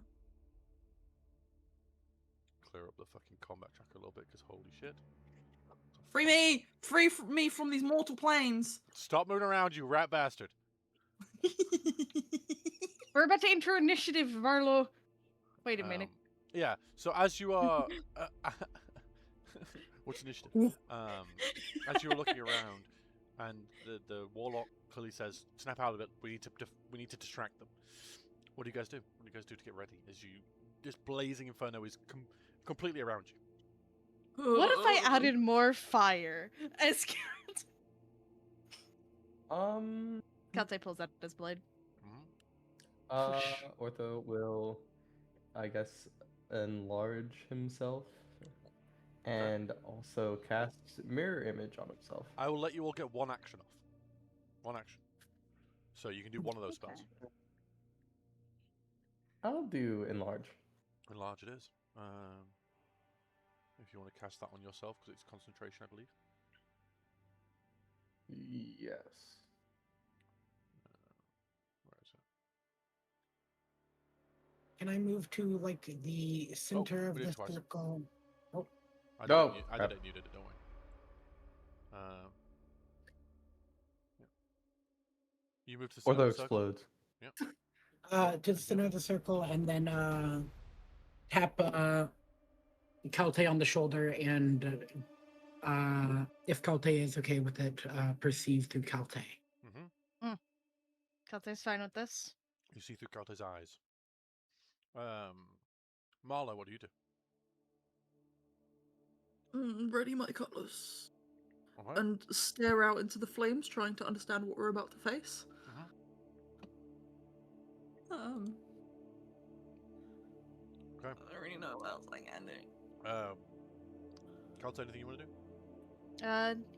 Clear up the fucking combat tracker a little bit, because holy shit. Free me! Free me from these mortal planes! Stop moving around, you rat bastard. We're about to enter initiative, Marlo. Wait a minute. Yeah, so as you are... what's initiative? As you're looking around, and the warlock clearly says, "Snap out of it. We need to distract them." What do you guys do? What do you guys do to get ready? As this blazing inferno is completely around you. What if I added more fire? As Kalte pulls out his blade. Ortho will, I guess, enlarge himself and also cast mirror image on himself. I will let you all get one action off. One action. So you can do one of those spells. I'll do enlarge. Enlarge it is. If you want to cast that on yourself, because it's concentration, I believe. Yes. Where is it? Can I move to like the center of we did the twice. circle? Oh, I No, did it, crap. and you did it, don't worry. Yeah. You moved to the Or center they'll of the circle? explodes. to the center of the circle, and then tap Kalte on the shoulder, and if Kalte is okay with it, perceive through Kalte. Mm-hmm. Kalte's fine with this. You see through Kalte's eyes. Marlo, what do you do? Ready my cutlass Alright. and stare out into the flames, trying to understand what we're about to face. Okay. I don't really know what else I can do. Kalte, anything you want to do?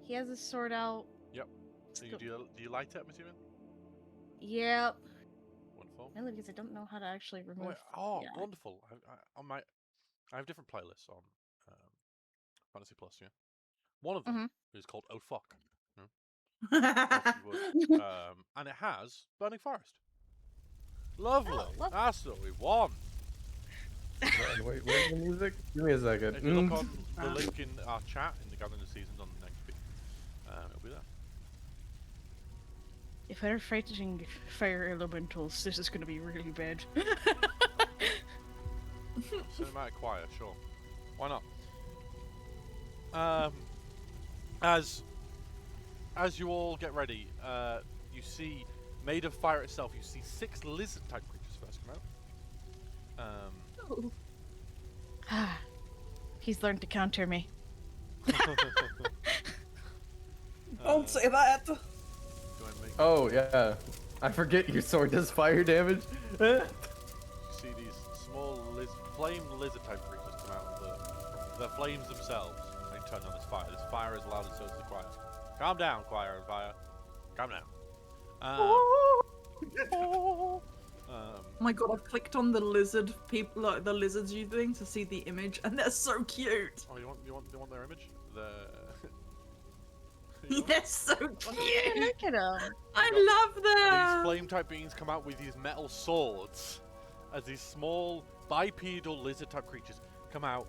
He has his sword out. Yep. So do you light it, I'm assuming? Yep. Wonderful. Mainly because I don't know how to actually remove. yeah. Wonderful. I have different playlists on Fantasy Plus, yeah. One of them is called Oh Fuck. And it has Burning Forest. Lovely. lovely. That's what we want. Wait, where's the music? Give me a second. If you look on the link in our chat in the Gathering of Seasons on the next feed, it'll be there. If they're fighting fire elementals, this is going to be really bad. Cinematic choir, sure. Why not? As you all get ready, you see, made of fire itself, you see 6 lizard-type creatures first come out. He's learned to counter me. Don't say that. Do I make Oh, yeah. I forget your sword does fire damage. you see these small flame lizard-type creatures come out of the flames themselves. They turn on this fire. This fire is loud and so is the choir. Calm down, choir and fire. Calm down. Oh my god, I've clicked on the lizard people, like the lizards you thing, to see the image, and they're so cute. Oh, you want their image? They're so cute. Look at him. I love These them. flame-type beings come out with these metal swords as these small bipedal lizard-type creatures come out,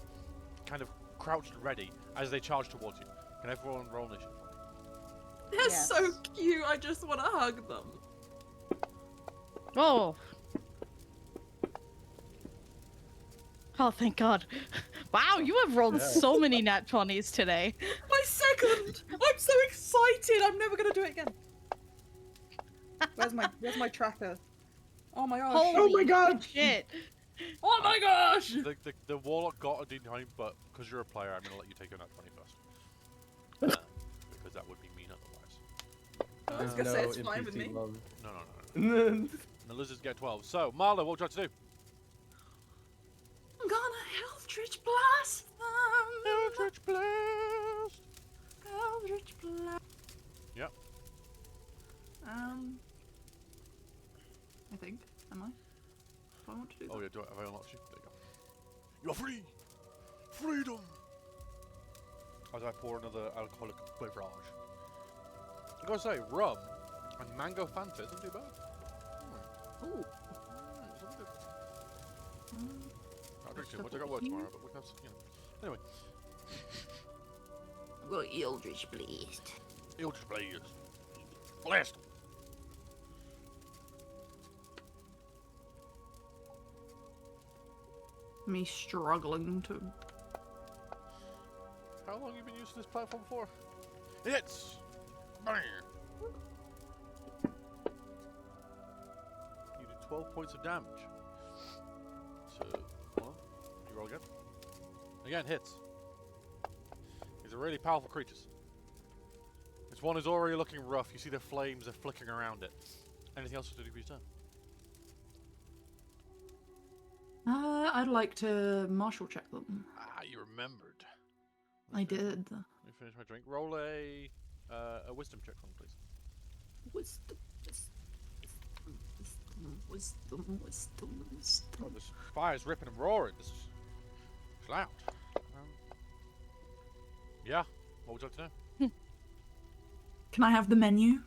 kind of crouched ready as they charge towards you. Can everyone roll initiative for me? They're Yes. so cute. I just want to hug them. Oh. Oh, thank God. Wow, you have rolled so many nat 20s today. My second. I'm so excited. I'm never gonna do it again. Where's my tracker? Oh my gosh. Holy Oh my god! shit. Oh my gosh. The warlock got a D9, but because you're a player, I'm gonna let you take a nat 20 first. Because that would be mean otherwise. I was gonna say it's fine with me. No. The lizards get 12. So, Marlo, what would you like to do? I'm gonna Eldritch Blast them. Eldritch Blast! Eldritch Blast. Yep. I think. Am I? Do I want to do that? Oh yeah, have I unlocked you? There you go. You're free! Freedom! As I pour another alcoholic beverage. I gotta say, rum and mango Fanta isn't too bad. Ooh. Something good. I'll drink too much, I got work tomorrow, but we can have some, Anyway. Well, Eldritch Blast. Eldritch Blaze. Blast! Me struggling to. How long have you been using this platform for? It's bang! You do 12 points of damage. So, hold on. You roll again. Again, hits. These are really powerful creatures. This one is already looking rough. You see the flames are flickering around it. Anything else to do for your turn? I'd like to martial check them. Ah, you remembered. I did. Let me finish my drink. Roll a wisdom check for me, please. Wisdom. Oh, this fire's ripping and roaring. This is loud. Yeah. What would you like to know? Can I have the menu?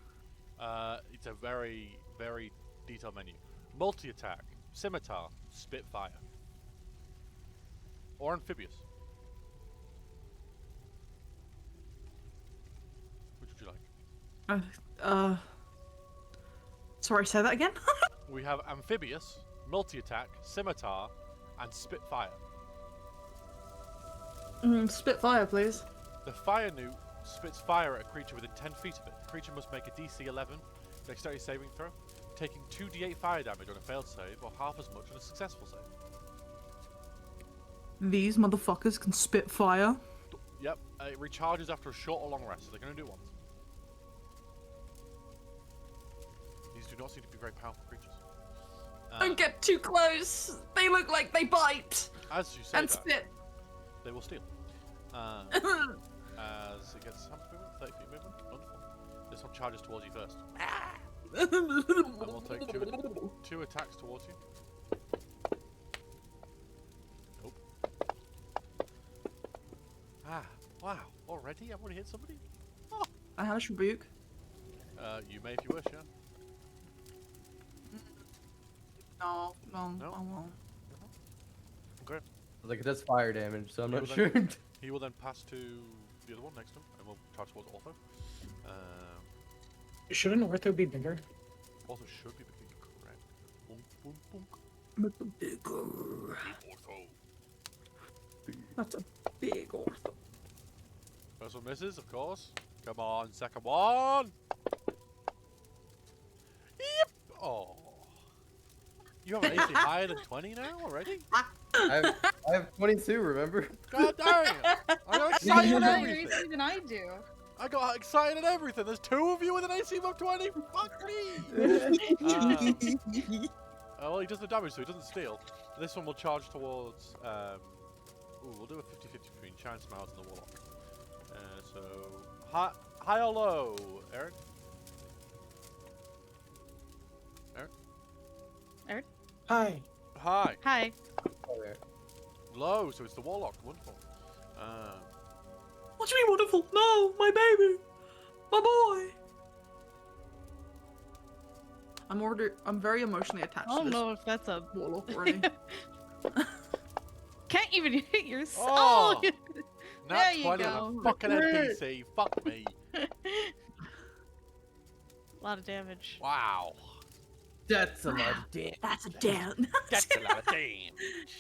It's a very, very detailed menu. Multi-attack, scimitar, spitfire. Or amphibious. Which would you like? Sorry, say that again? We have amphibious, multi-attack, scimitar, and spitfire. Spitfire, please. The fire newt spits fire at a creature within 10 feet of it. The creature must make a DC 11 dexterity saving throw, taking 2d8 fire damage on a failed save, or half as much on a successful save. These motherfuckers can spit fire. Yep, it recharges after a short or long rest, so they're going to do it once. These do not seem to be very powerful creatures. Don't get too close. They look like they bite As you say and that, spit. they will steal. As it gets some movement, 30 feet movement. Wonderful. This one charges towards you first. And we'll take two attacks towards you. Nope. Ah, wow. Already? I've already hit somebody? Oh. I hellish rebuke. You may if you wish, yeah. No, No? I won't. Okay. Like it does fire damage, so I'm You not will sure. then- He will then pass to the other one next to him, and we'll charge towards Ortho. Shouldn't Ortho be bigger? Ortho should be correct. Boom, boom, boom. Bigger. Ortho. That's a big ortho. First one misses, of course. Come on, second one. Yep. Oh. You have an AC higher than 20 now already? I have 22, remember? God dang it. I got excited at higher everything. AC than I do. I got excited at everything. There's two of you with an AC above 20. Fuck me. Well, he does the damage, so he doesn't steal. This one will charge towards. Ooh, we'll do a 50-50 between Shine Smiles and the Warlock. So, high or low, Aaron? Hi. High. Hi. Low, so it's the Warlock. Wonderful. What do you mean wonderful? No, my baby, my boy. I'm very emotionally attached I to don't this know if that's a warlock already. Can't even hit yourself. Oh! Oh, Nat There you 20 on go. a fucking NPC. Fuck me. a lot of damage. Wow. That's a lot of damage. That's a damn. That's a lot of damage.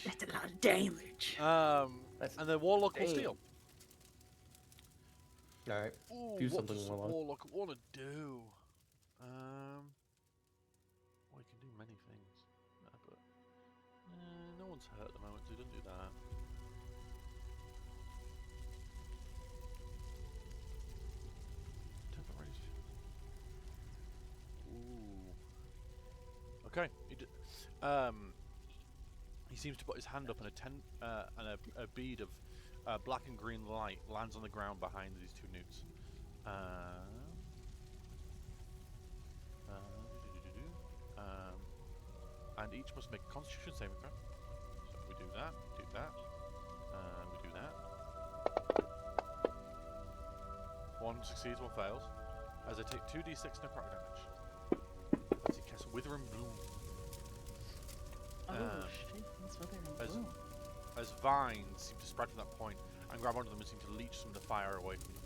That's a lot of damage. That's And the Warlock will damn. steal. Alright. Ooh, Do what something, does the Warlock. Warlock want to do? Well, he can do many things. But no one's hurt at the moment, so he doesn't do that. Turn the range. Ooh. Okay. He seems to put his hand up, and a bead of black and green light lands on the ground behind these two newts. And each must make a Constitution saving throw. So we do that, we do that. One succeeds, one fails. As I take 2d6 necrotic damage. As he casts Withering Bloom. Oh, Um, shit. That's what they're as- gonna do. As vines seem to spread from that point and grab onto them and seem to leech some of the fire away from them.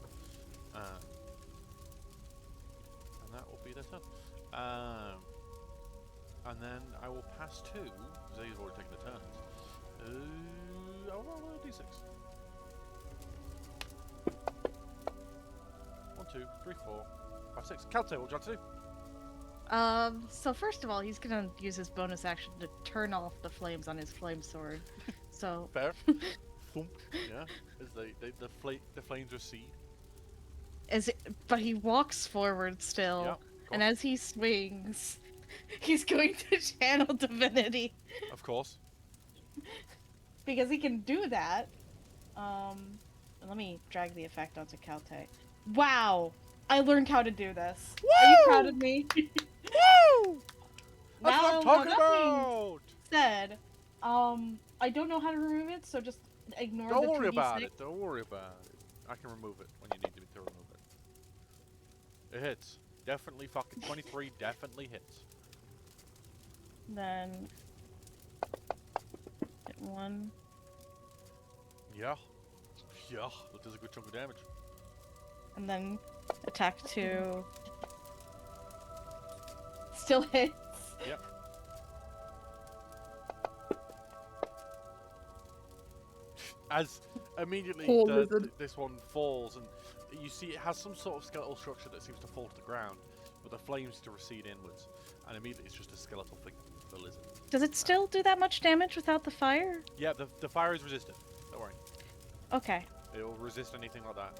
And that will be their turn. And then I will pass to, because they've already taken the turns. I'll roll a d6. 1, 2, 3, 4, 5, 6. Calte, what would you like to do? So first of all, he's gonna use his bonus action to turn off the flames on his flame sword. So Fair. Thump. Yeah. As the flames recede. but he walks forward still, Yeah. and as he swings, he's going to channel divinity Of course. because he can do that. Let me drag the effect onto Calte. Wow, I learned how to do this. Are you proud of me? Woo! That's what Now, I'm talking that being about! said, I don't know how to remove it, so just ignore Don't the worry 2d6. about it. Don't worry about it. I can remove it when you need me to remove it. It hits. Definitely fucking 23 definitely hits. Then 1. Yeah. Yeah, that does a good chunk of damage. And then attack 2. Still hits. Yep. As immediately Poor lizard. this one falls, and you see it has some sort of skeletal structure that seems to fall to the ground, but the flames to recede inwards, and immediately it's just a skeletal figure, the lizard. Does it still do that much damage without the fire? Yeah, the fire is resistant. Don't worry. Okay. It will resist anything like that.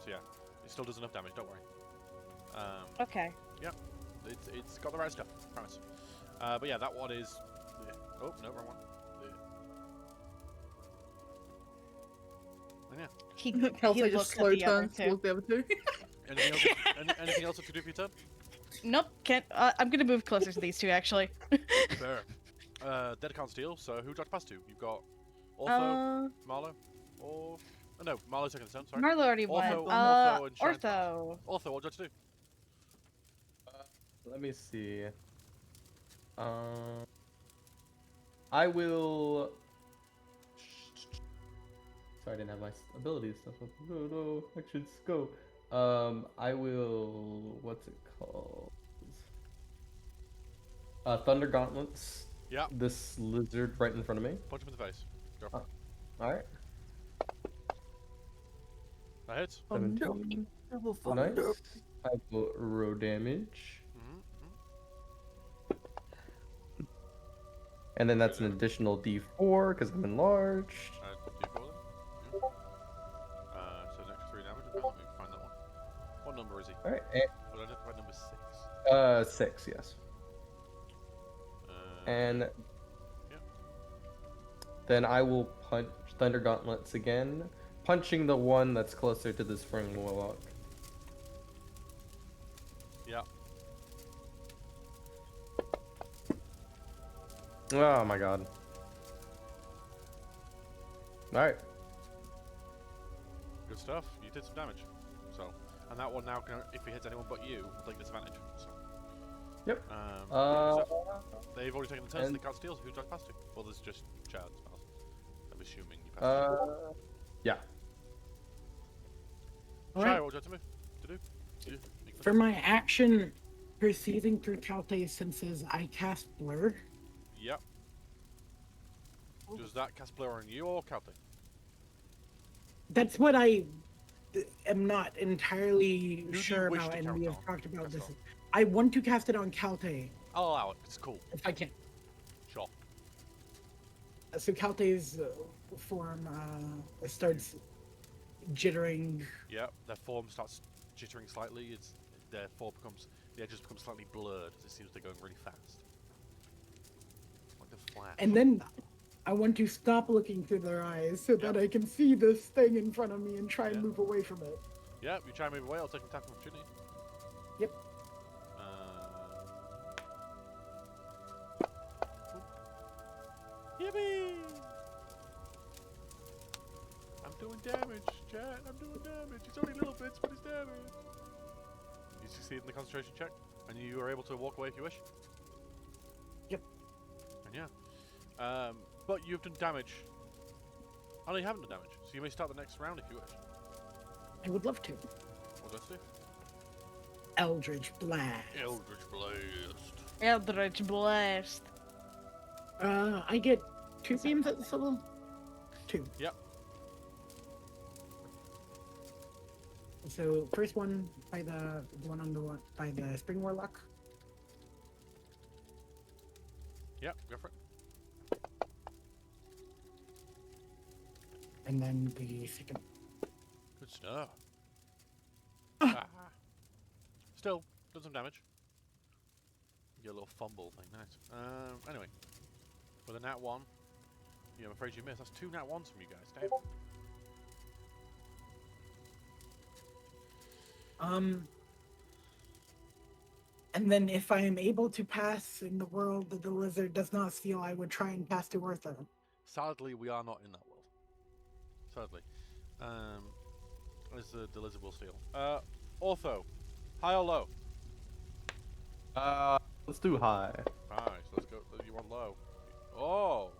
So yeah, it still does enough damage. Don't worry. Okay. It's got the right stuff. Promise. But yeah, that one is. Oh no, wrong one. And yeah. He Kelty just looks at slow the other turns two. towards the other two. Anything else? Anything else to do for your turn? Nope, can't. I'm gonna move closer to these two actually. Fair. Dead can't steal. So who dodge past to? You've got Ortho, Marlo, or no, Marlo's taking the turn. Sorry. Marlo already Ortho, went. Ortho, and Shine Ortho. Ortho, what dodge do? Let me see. I will. Sorry, I didn't have my ability stuff up. No, action scope. I will. What's it called? Thunder Gauntlets. Yeah. This lizard right in front of me. Punch him in the face. Go for it. All right. That hits. 17. Nice. I will roll damage. And then that's an additional D4 because I'm enlarged. D4 then. Yeah. So an extra 3 damage. Okay, let me find that one. What number is he? All right. Well, I identified number 6. 6, yes. Yeah. And then I will punch Thunder Gauntlets again, punching the one that's closer to the Spring Warlock. Yeah. Oh my god. Alright. Good stuff. You did some damage. So, and that one now can, if he hits anyone but you, will take disadvantage. So. Yep. So they've already taken the turn, so they can't steal. So who drives past you? Well, there's just Chad spells. I'm assuming you passed. Yeah. Shai, Alright. what would you have to do? For my action, perceiving through Kalte's senses, I cast Blur. Yep. Does that cast Blur on you or Celtic? That's what I am not entirely do you sure wish about, to and count we have on? talked about Cast this. on? I want to cast it on Kalte, I'll allow it. It's cool. if I can. Sure. So Kalte's form starts jittering. Yep. Their form starts jittering slightly. The edges become slightly blurred as it seems they're going really fast. Like the Flash. And then I want to stop looking through their eyes so that I can see this thing in front of me and try and move away from it. Yep. You try and move away. I'll take an attack of opportunity. Yep. Yippee! I'm doing damage, chat. I'm doing damage. It's only little bits, but it's damage. You succeed in the concentration check, and you are able to walk away if you wish. Yep. And yeah. But you've done damage. Oh, no, you haven't done damage, so you may start the next round if you wish. I would love to. What does it do? Eldritch Blast. Eldritch Blast. Eldritch Blast. I get 2 beams at this level? 2. Yep. So first one by the one on the one by the Spring Warlock. Yep, go for it. And then the second. Good stuff. Ah. Still, done some damage. Get a little fumble thing, nice. Anyway, with a nat 1, yeah, I'm afraid you missed. That's 2 nat 1s from you guys, damn. And then if I am able to pass in the world that the lizard does not steal, I would try and pass to Ortho. Sadly, we are not in that world. Sadly. As the lizard will steal. Ortho, high or low? Let's do high. Nice, let's go. You want low. Oh!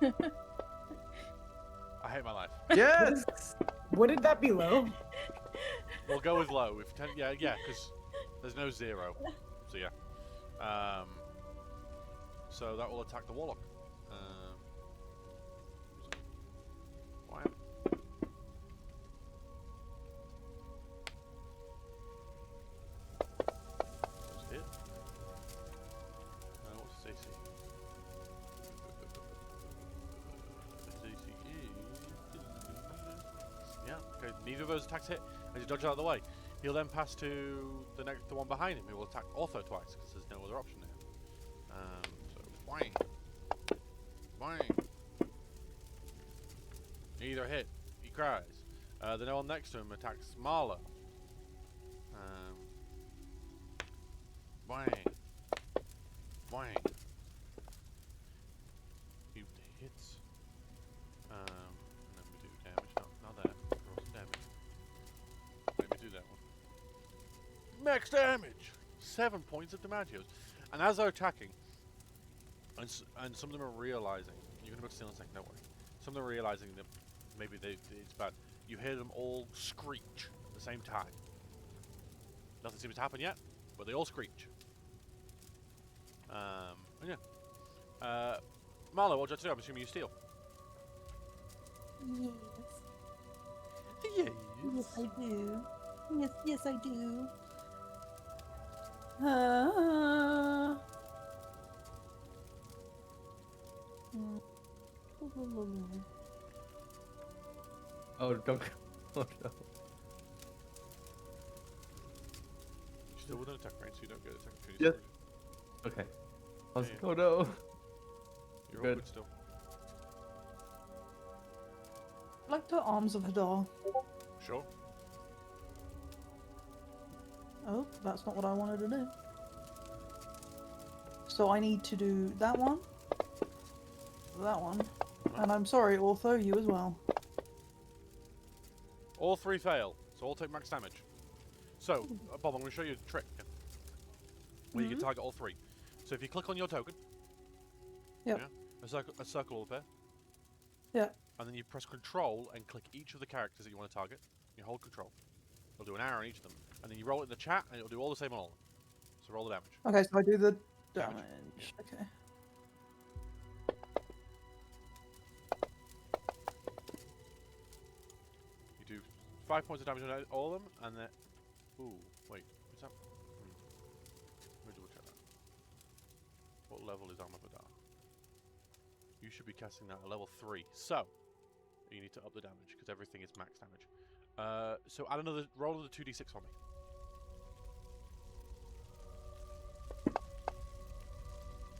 I hate my life. Yes. Wouldn't that be low? We'll go with low. If yeah, because there's no 0. So yeah. So that will attack the warlock. Wow. That's it. What's his AC? His AC is... Yeah, okay, neither of those attacks hit. As you dodge out of the way, he'll then pass to the one behind him, who will attack Ortho twice, because there's no other option there. So, whang. Whang. Neither hit. He cries. The one next to him attacks Marlow. Whang. Whang. He hits. And then we do damage. Not that. Roll some damage. Let me do that one. Max damage! 7 points of damagios. And as they're attacking, and some of them are realizing, you're going to go to steal in a second, don't worry. Some of them are realizing that maybe it's bad. You hear them all screech at the same time. Nothing seems to happen yet, but they all screech. And yeah. Marlo, what do you have to do? I'm assuming you steal. Yes. Yes. Yes, I do. Yes, I do. Oh, don't. Oh no. Still within attack range, so you don't get attack opportunity. Yes. Okay. I was Yeah. like, oh no. You're all Good. good still. Like the arms of Hadar. Sure. Oh, that's not what I wanted to do. So I need to do that one, and I'm sorry, Ortho, you as well. All 3 fail, so all take max damage. So, Bob, I'm going to show you a trick. Yeah? Where you can target all 3. So if you click on your token, Yep. yeah, a circle will appear. Yeah. And then you press Control and click each of the characters that you want to target. You hold Control. It'll do an arrow on each of them. And then you roll it in the chat, and it'll do all the same on all of them. So roll the damage. Okay, so I do the Damage. damage. Okay. You do 5 points of damage on all of them, and then... Ooh, wait. Is that... Let me double check that. What level is Armor Vidar? You should be casting that at level 3. So, you need to up the damage, because everything is max damage. So add another... Roll another 2d6 for me.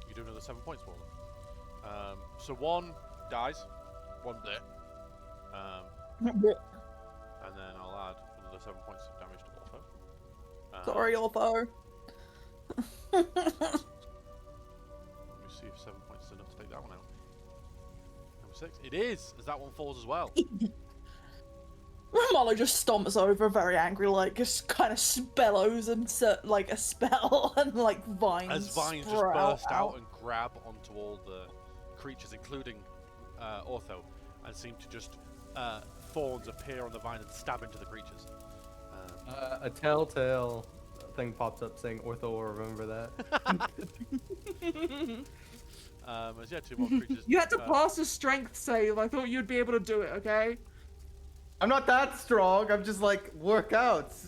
You do another 7 points for them. So 1 dies. 1 there. And then I'll add another 7 points of damage to Ortho. Sorry, Ortho. Let me see if 7 points is enough to take that one out. Number 6. It is, as that one falls as well. Marlo just stomps over, very angry, like just kind of bellows and like a spell, and like vines. As vines just burst out and grab onto all the creatures, including Ortho, and seem to just thorns appear on the vine and stab into the creatures. A telltale thing pops up saying Ortho will remember that. As yeah, 2 more creatures. You had to pass a strength save. I thought you'd be able to do it, okay? I'm not that strong. I'm just like workouts.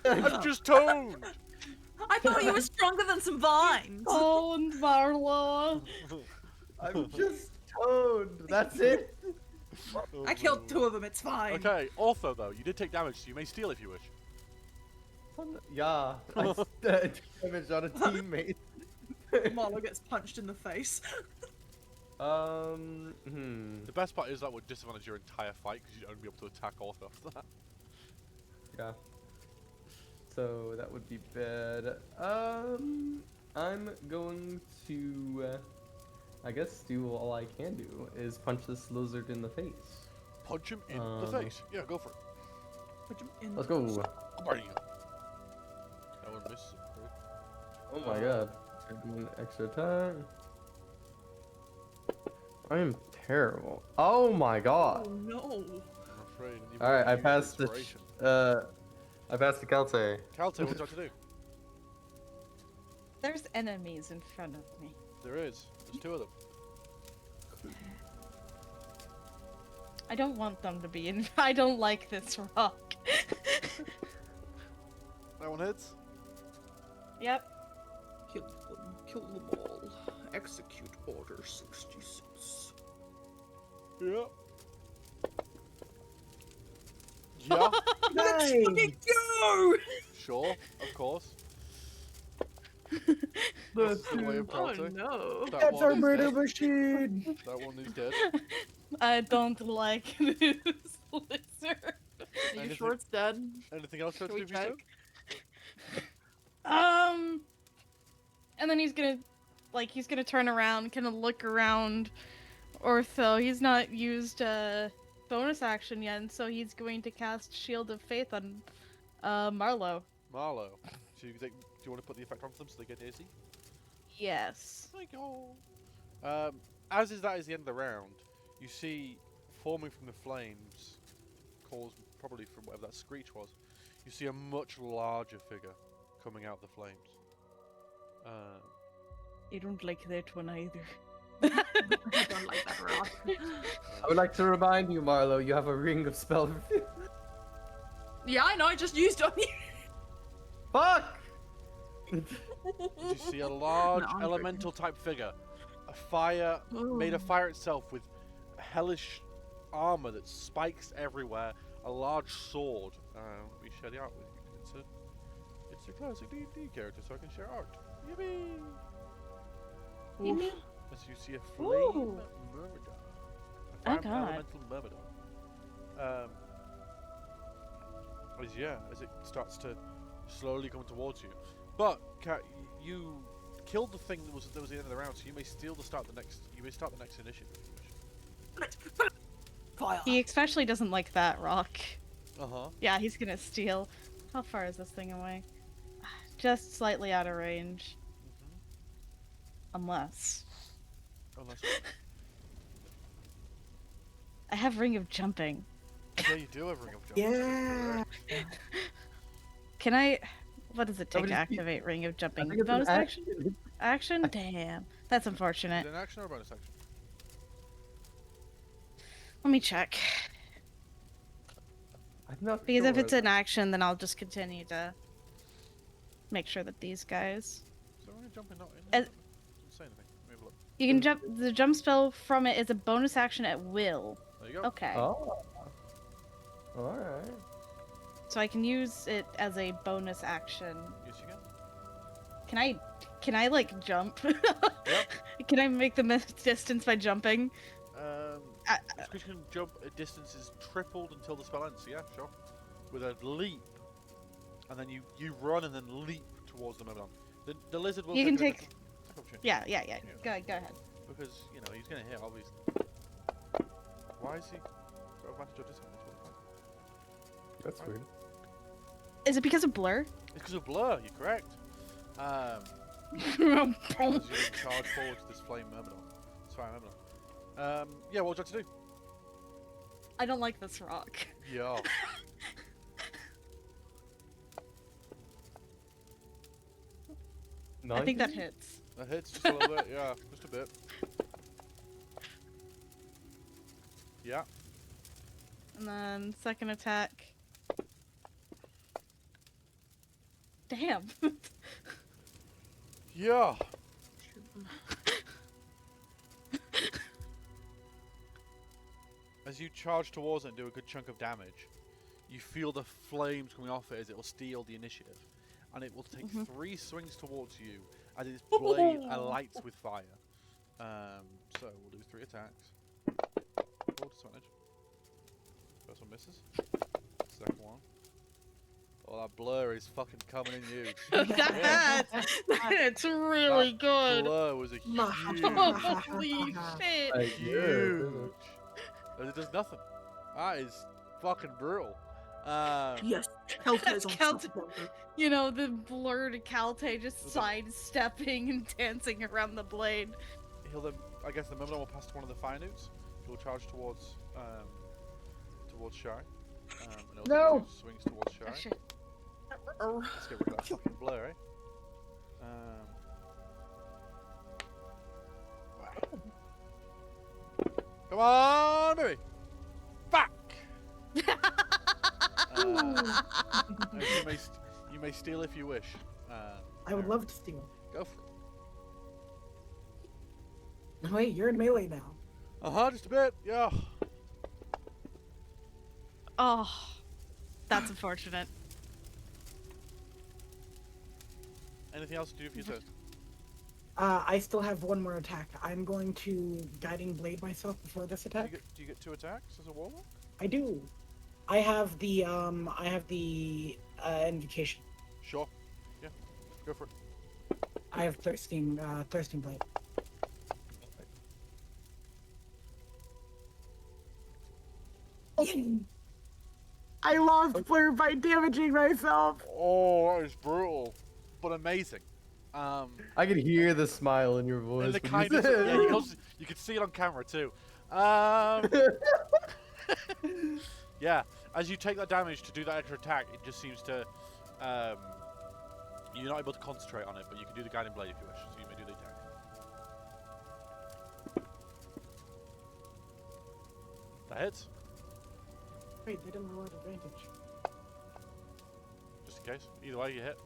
I'm just toned. I thought you were stronger than some vines. Oh, Marlo. I'm just toned. That's it. I killed 2 of them, it's fine. Okay, Ortho though, you did take damage, so you may steal if you wish. Yeah, I took damage on a teammate. Marlo gets punched in the face. The best part is that would disadvantage your entire fight because you'd only be able to attack Ortho after that. Yeah. So that would be bad. I'm going to, I guess, do all I can do is punch this lizard in the face. Punch him in the face. Yeah, go for it. Put him in Let's the- go. Bam. That one misses. Oh my god. I'm doing extra time. I am terrible. Oh my Oh god. no. I'm afraid. you've All right, I already used passed the. inspiration. I passed the Calte. Calte, what would you like to do? There's enemies in front of me. There is. There's 2 of them. I don't want them to be in. I don't like this rock. That one hits. Yep. Kill them. Kill them all. Execute Order 66. Yeah. Yeah. Nice. Go! Sure. Of course. The That's the way of Oh Calte. no. That That's one our is murder dead. machine. That one is dead. I don't like this lizard. Are you Anything- sure it's dead? Anything else you Shall we want to do, Vito? check? And then he's gonna turn around, kind of look around Ortho. He's not used bonus action yet, and so he's going to cast Shield of Faith on Marlowe. Marlowe. So do you want to put the effect on them so they get dizzy? Yes. Like, oh. As is the end of the round, you see forming from the flames, caused probably from whatever that screech was, you see a much larger figure coming out of the flames. I don't like that one either. I don't like that rock. I would like to remind you, Marlo, you have a ring of spell. Yeah, I know, I just used on you. Fuck! You see a large No, I'm elemental type figure, a fire made of fire itself with hellish armor that spikes everywhere, a large sword. We share the art with you. It's a classic D&D character, so I can share art. Yippee! As you see a flame Ooh. myrmidon. Oh, A fire God. elemental myrmidon. As it starts to slowly come towards you. But Kat, you killed the thing that was at the end of the round, so you may steal the start the next. You may start the next initiative. Fire. He especially doesn't like that rock. Uh-huh. Yeah, he's gonna steal. How far is this thing away? Just slightly out of range. Unless Unless I have Ring of Jumping. yeah, you do have Ring of Jumping. Yeah. Can I? What does it take would to just be- activate Ring of I Jumping? think it's an Bonus action? action. Action? Damn, that's Is unfortunate. it an action or a bonus action? Let me check. I'm not Because if sure. it's an action, then I'll just continue to make sure that these guys. So Ring of Jumping not in As- there? Doesn't say anything. Let me have a look. You can jump. The jump spell from it is a bonus action at will. There you go. Okay. Oh. Alright. So I can use it as a bonus action. Yes, you can. Can I like jump? Can I make the distance by jumping? I- This creature can jump at distances tripled until the spell ends. So yeah, sure. With a leap, and then you run and then leap towards the myrmidon. The lizard will. You can take. take- Attack opportunity. Yeah. Go ahead. Because you know he's gonna hit obviously. Why is he got advantage or disadvantage? What the fuck? That's weird. Is it because of blur? It's because of blur. You're correct. As you charge forward to this flame myrmidon. It's fire myrmidon. Yeah, what would you like to do? I don't like this rock. Yeah. I think that hits. That hits just a little bit. Yeah, just a bit. Yeah. And then second attack. Damn. Yeah. As you charge towards it and do a good chunk of damage, you feel the flames coming off it as it will steal the initiative. And it will take 3 swings towards you as its blade alights with fire. So we'll do 3 attacks. Roll disadvantage. First one misses. Second one. Oh, that blur is fucking coming in you. It's really That good. blur was a huge, Holy shit. huge. It does nothing. That is fucking brutal. Yes, Kelta is Kelta. unstoppable. You know, the blurred Calte just sidestepping and dancing around the blade. He'll then, I guess the Myrmidon will pass to one of the fire newts. He'll charge towards Shy. And No! swings towards Shy. Oh, shit. Let's get rid of that fucking blur, eh? Come on, baby! Fuck! You may steal if you wish. I would love to steal. Go for it. Wait, you're in melee now. Just a bit, yeah. Oh, that's unfortunate. Anything else to do for your turn? I still have one more attack. I'm going to Guiding Blade myself before this attack. Do you get 2 attacks as a warlock? I do. I have the invocation. Sure. Yeah. Go for it. I have thirsting blade. I lost Blur by damaging myself. Oh, that is brutal, but amazing. I could hear the smile in your voice. And the when kind you of said it. you could see it on camera too. Yeah, as you take that damage to do that extra attack, it just seems to you're not able to concentrate on it, but you can do the guiding blade if you wish. So you may do the attack. That hits. Wait, they didn't roll out advantage. Just in case. Either way, you hit.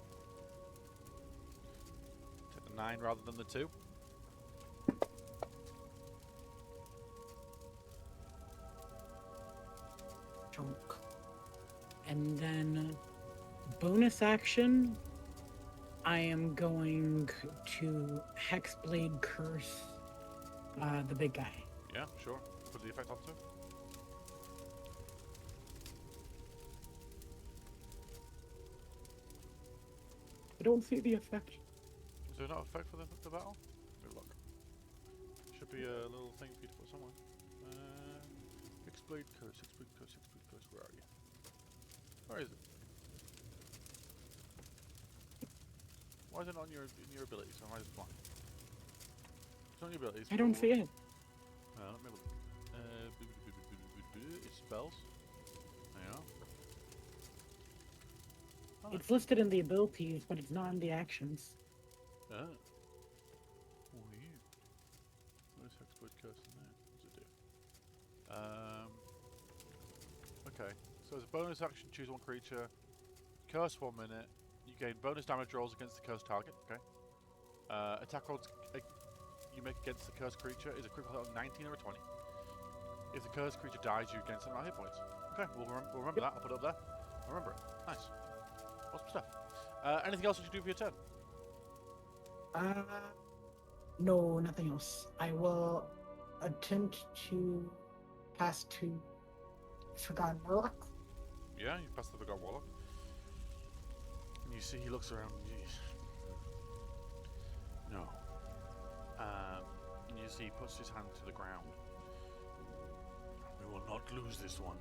Take the 9 rather than the 2. Chunk. And then bonus action, I am going to Hexblade Curse the big guy. Yeah, sure. Put the effect on too. I don't see the effect. Is there not an effect for the battle? Good luck. Should be a little thing for you to put somewhere. Hexblade Curse, Hexblade Curse, Hexblade Curse. Where are you? Where is it? Why is it not in your abilities? Or am I just blind? It's not in your abilities. I don't see it. Let me look. It's spells. There you are. Oh. It's listed in the abilities, but it's not in the actions. Oh. Weird. Where's Hexblade Curse in there? What does it do? Okay. So as a bonus action, choose one creature. Curse 1 minute. You gain bonus damage rolls against the cursed target. Okay. Attack rolls you make against the cursed creature is a critical hit on 19 or a 20. If the cursed creature dies, you gain some amount of hit points. Okay, we'll remember that. I'll put it up there. Remember it. Nice. Awesome stuff. Anything else you should do for your turn? No, nothing else. I will attempt to pass to Forgotten Warlock. Yeah, you pass the Forgotten Warlock. And you see he looks around. No. And you see he puts his hand to the ground. We will not lose this one.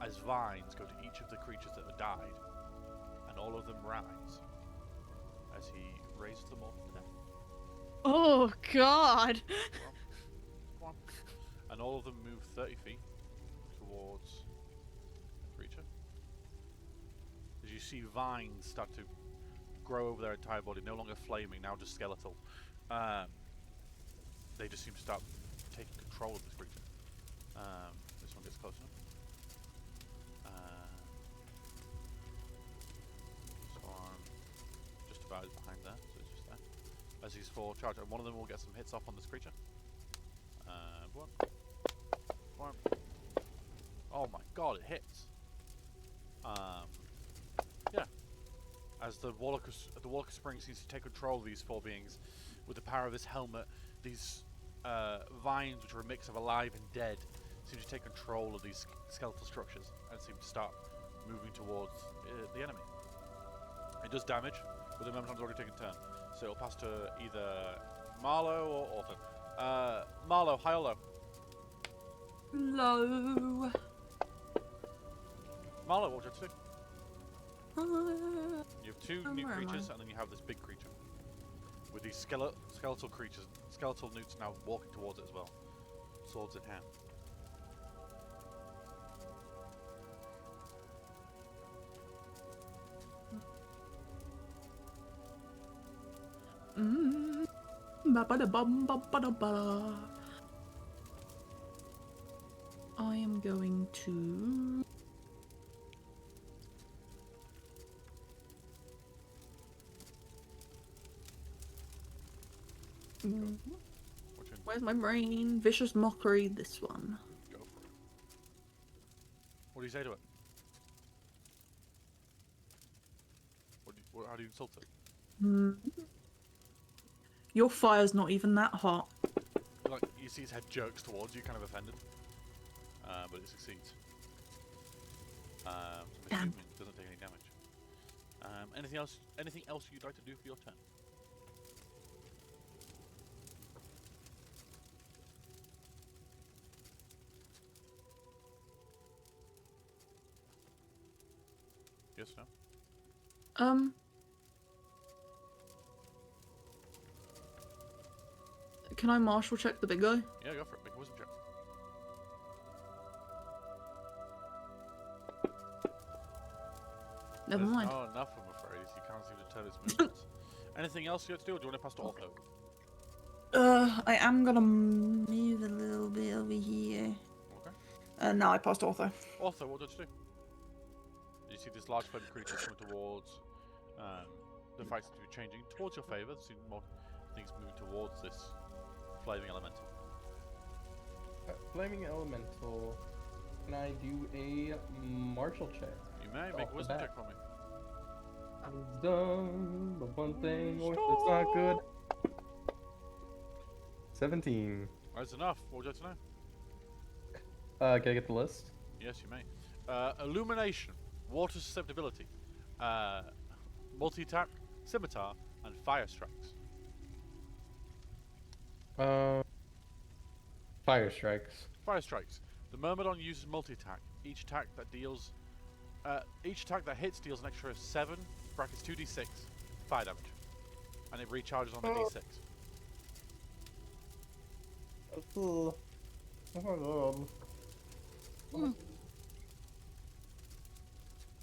As vines go to each of the creatures that have died, and all of them rise as he raises them all to death. Oh God! Come on. And all of them move 30 feet towards the creature. As you see vines start to grow over their entire body, no longer flaming, now just skeletal. They just seem to start taking control of this creature. This one gets close enough. This one just about is behind there, so it's just there. As he's full charge, and one of them will get some hits off on this creature. One. Oh my god, it hits. Yeah. As the Warlock of Spring seems to take control of these 4 beings with the power of this helmet, these vines, which are a mix of alive and dead, seem to take control of these skeletal structures and seem to start moving towards the enemy. It does damage, but the Myrmidon's already taken a turn, so it'll pass to either Marlowe or Orton. Marlowe, high or low? Low. Marlowe, what would you have to do? You have 2 new Where am I? creatures, and then you have this big creature. with these skeletal creatures, skeletal newts now walking towards it as well, swords in hand. Ba-ba-da-bum-ba-ba-da-ba. I am going to. Where's my brain? Vicious Mockery, this one. Go for it. What do you say to it? How do you insult it? Your fire's not even that hot. Like, you see its head jerks towards you, kind of offended. But it succeeds. Damn. It doesn't take any damage. Anything else you'd like to do for your turn? Yes, no? Can I martial check the big guy? Yeah, go for it. Make a wisdom check. Never There's mind. not enough, I'm afraid. You can't seem to turn its movements. Anything else you have to do, or do you want to pass to Ortho? I am gonna move a little bit over here. Okay. No, I passed Ortho. Ortho, what did you do? You see this large flame creature coming towards. The fight seems to be changing towards your favour. There's more things moving towards this flaming elemental. Flaming elemental. Can I do a martial check? You may Off make a the wisdom bat. check for me. Wisdom, but one thing, or it's not good. 17. That's enough. What would you like to know? Can I get the list? Yes, you may. Illumination, water susceptibility, multi-attack, scimitar, and fire strikes. Fire strikes. Fire strikes. The Myrmidon uses multi-attack. Each attack that hits deals an extra 7 brackets 2d6 fire damage, and it recharges on the d6. Oh my god.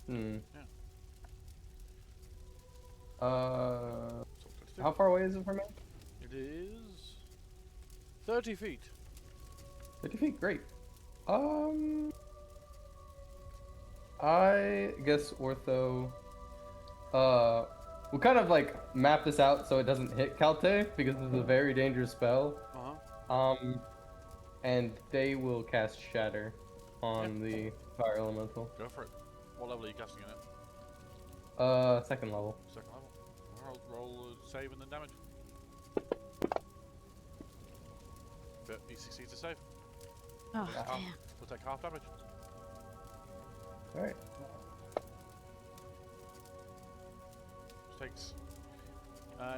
Yeah. How far away is it from me? It is 30 feet. 50 feet, great. I guess Ortho, we'll kind of like map this out so it doesn't hit Kalte because this is a very dangerous spell. And they will cast Shatter on the fire elemental. Go for it. What level are you casting it at? Second level. Second level. Roll a save and then damage. But he succeeds to save. Oh, Half- damn. We'll take half damage. Alright. Which takes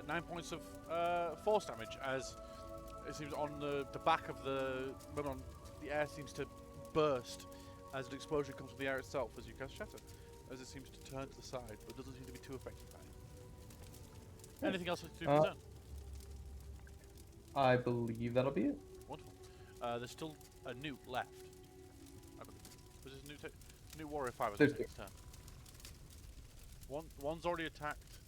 9 points of force damage as it seems on the back of the Myrmidon, the air seems to burst as an explosion comes from the air itself as you cast Shatter, as it seems to turn to the side, but doesn't seem to be too affected by it. Anything else to do for turn? I believe that'll be it. Wonderful. There's still a newt left. Was this new warrior 5 has There's taken its turn. One's already attacked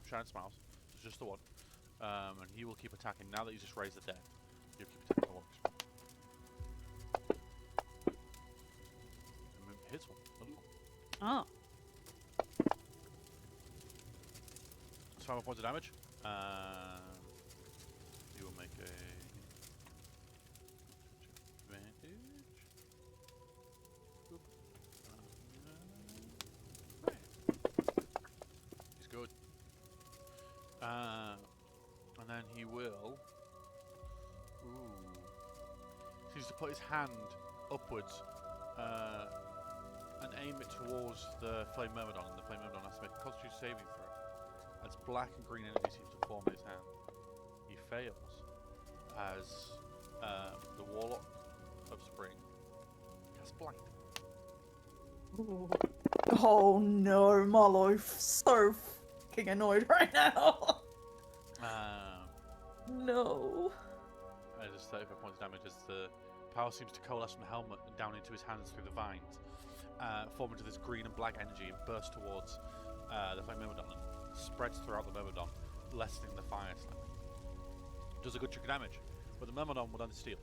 Shine Smiles. It's just the one. And he will keep attacking now that he's just raised the dead. He'll keep attacking the orcs. And hits one. Wonderful. Oh. That's 5 more points of damage. He will make a advantage. Oop. He's good. And then he will. Seems to put his hand upwards and aim it towards the Flame Myrmidon, and the Flame Myrmidon has to make a Constitution saving throw. As black and green energy seems to form in his hand. He fails as the Warlock of Spring casts Blight. Oh no, my life's so fucking annoyed right now. No. Just 35 points of damage as the power seems to coalesce from the helmet and down into his hands through the vines, form into this green and black energy and burst towards the flame Myrmidon and spreads throughout the Myrmidon, lessening the fire slightly. Does a good chunk of damage, but the Myrmidon will then steal.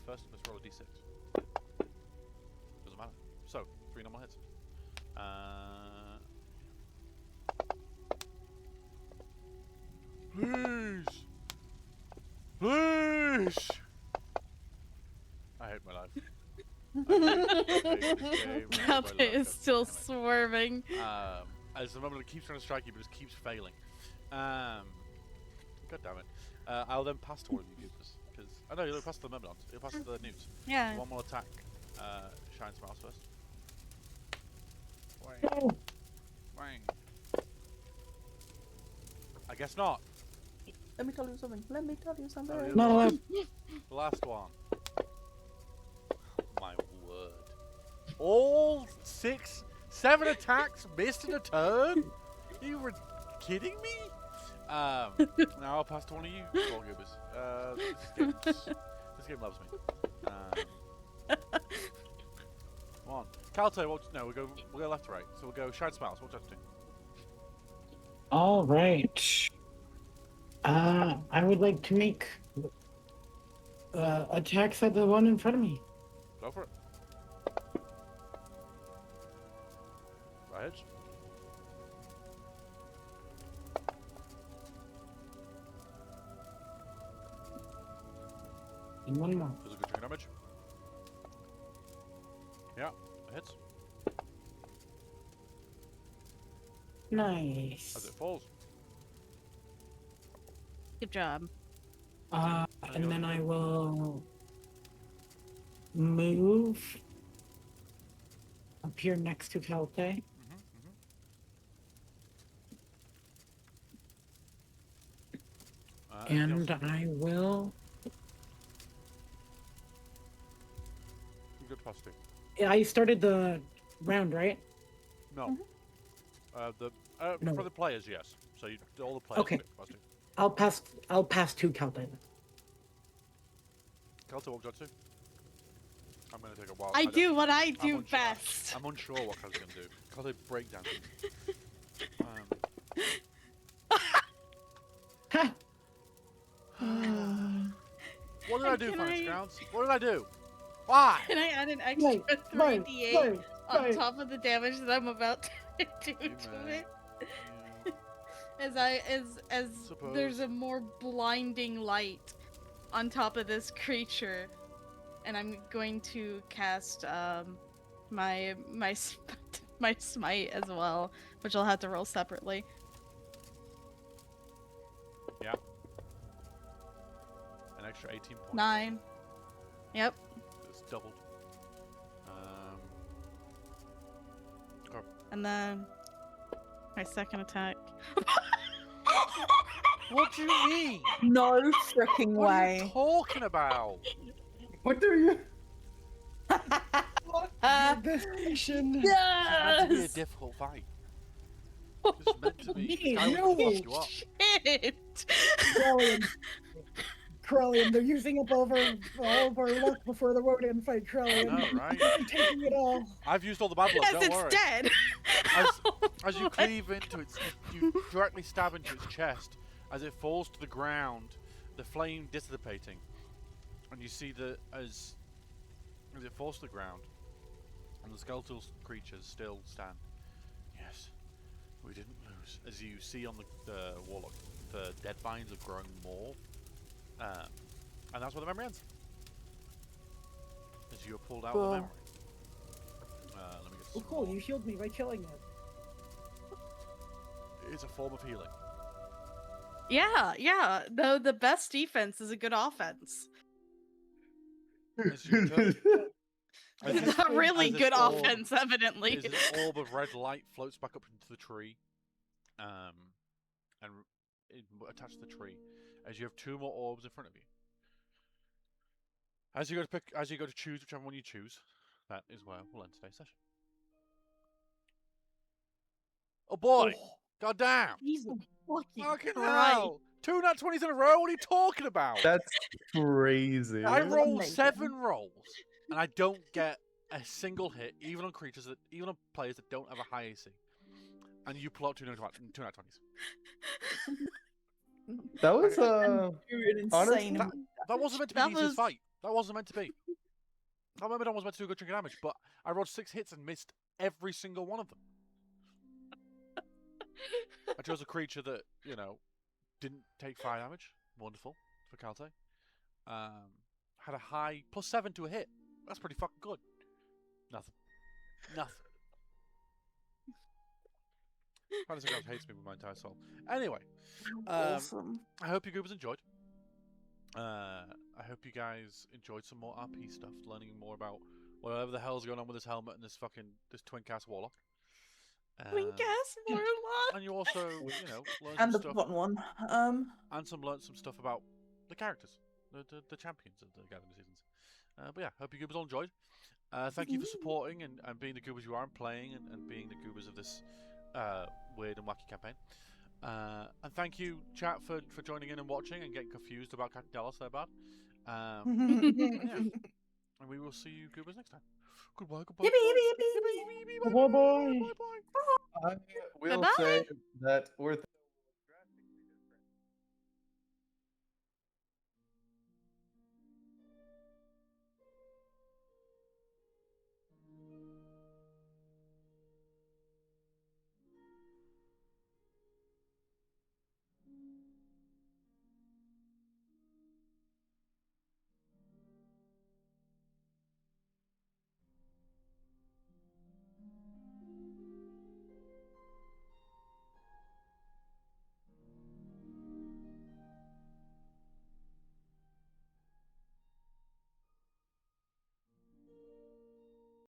First, let's roll a d6. Doesn't matter. So, 3 normal hits. Please! Please! I hate my life. Calpe is still swerving. As the moment it keeps trying to strike you, but just keeps failing. God damn it. I'll then pass to one of you goobers. Because I know you'll pass to the Myrmidons. You'll pass to the newts. Yeah. One more attack. Shine Smiles first. Wang. Wang. I guess not. Let me tell you something. Let me tell you something. Oh, No, yeah. The last one. My word. All 6, 7 attacks missed in a turn? You were kidding me? Now I'll pass to one of you, Four Goobers. This game loves me. Come on. Calto, no, we'll go left to right. So we'll go Shine Smiles. What do you have to do? All right. I would like to make attacks at the one in front of me. Go for it. Right. And one more. Does a good chunk of damage. Yeah, it hits. Nice. As it falls. Good job. And then I will move up here next to Calpe. And I will. Good plus 2. I started the round, right? No. No. For the players, yes. So all the players Okay. get plus 2. I'll pass to Calpe. Kelto, what would you like to do? I'm going to take a while. I do what I I'm do unsure. best. I'm unsure what Kelto's going to do. Kelto breakdown. What did I do, Can Fancy I- Grounds? What did I do? Why? Can I add an extra Wait, 3d8 on wait. top of the damage that I'm about to do You to may. it? As Suppose. there's a more blinding light on top of this creature, and I'm going to cast my smite as well, which I'll have to roll separately. Yeah. An extra 18 points. 9. Yep. It's doubled. And then my second attack. What do you mean? No freaking What are you way. talking about? What do you? This mission. It's meant to be a Yes. difficult fight. It's meant to be. Me, Sky no. will fuck you up. Shit! Krellian, they're using up all of our luck before the Rodian fight, I Krellian. know, right? They're taking it all. I've used all the bad blood, As don't it's worry. dead! As you cleave into its, you directly stab into its chest. As it falls to the ground, the flame dissipating, and you see that as it falls to the ground, and the skeletal creatures still stand. Yes, we didn't lose. As you see on the warlock, the dead vines are growing more, and that's where the memory ends. As you are pulled out of Cool. the memory. Let me get Oh, some cool, more. you healed me by killing it. It's a form of healing. Yeah. Though the best defense is a good offense. As you turn- as It's this- a really as this good orb- offense, evidently. As this orb of red light floats back up into the tree, and attached to the tree, as you have 2 more orbs in front of you. As you go to choose whichever one you choose, that is where we'll end today's session. Oh boy! God damn! Jesus fucking Fucking Christ. hell! 2 nat 20s in a row? What are you talking about? That's crazy. I roll Amazing. 7 rolls, and I don't get a single hit, even on creatures that, even on players that don't have a high AC. And you pull out 2 nat 20s. That was An honestly, insane. That wasn't meant to be That the easiest was- fight. That wasn't meant to be. That Myrmidon was meant to do a good chunk of damage, but I rolled 6 hits and missed every single one of them. I chose a creature that, didn't take 5 damage. Wonderful for Kalte. Had a high +7 to a hit. That's pretty fucking good. Nothing. Fantasy God hates me with my entire soul. Anyway, Awesome. I hope you goobers enjoyed. I hope you guys enjoyed some more RP stuff, learning more about whatever the hell's going on with this helmet and this twin cast warlock. Wink ass warlock. And you also, learned And some the stuff, bottom one. learned some stuff about the characters, the champions of the Gathering Seasons. But yeah, hope you goobers all enjoyed. Thank you for supporting and being the goobers you are and playing and being the goobers of this weird and wacky campaign. And thank you, chat, for joining in and watching and getting confused about Captain Dallas so bad. Yeah. And we will see you goobers next time. Goodbye. Yippee, yippee, yippee. Bye-bye. Bye. I will Bye-bye. say that we're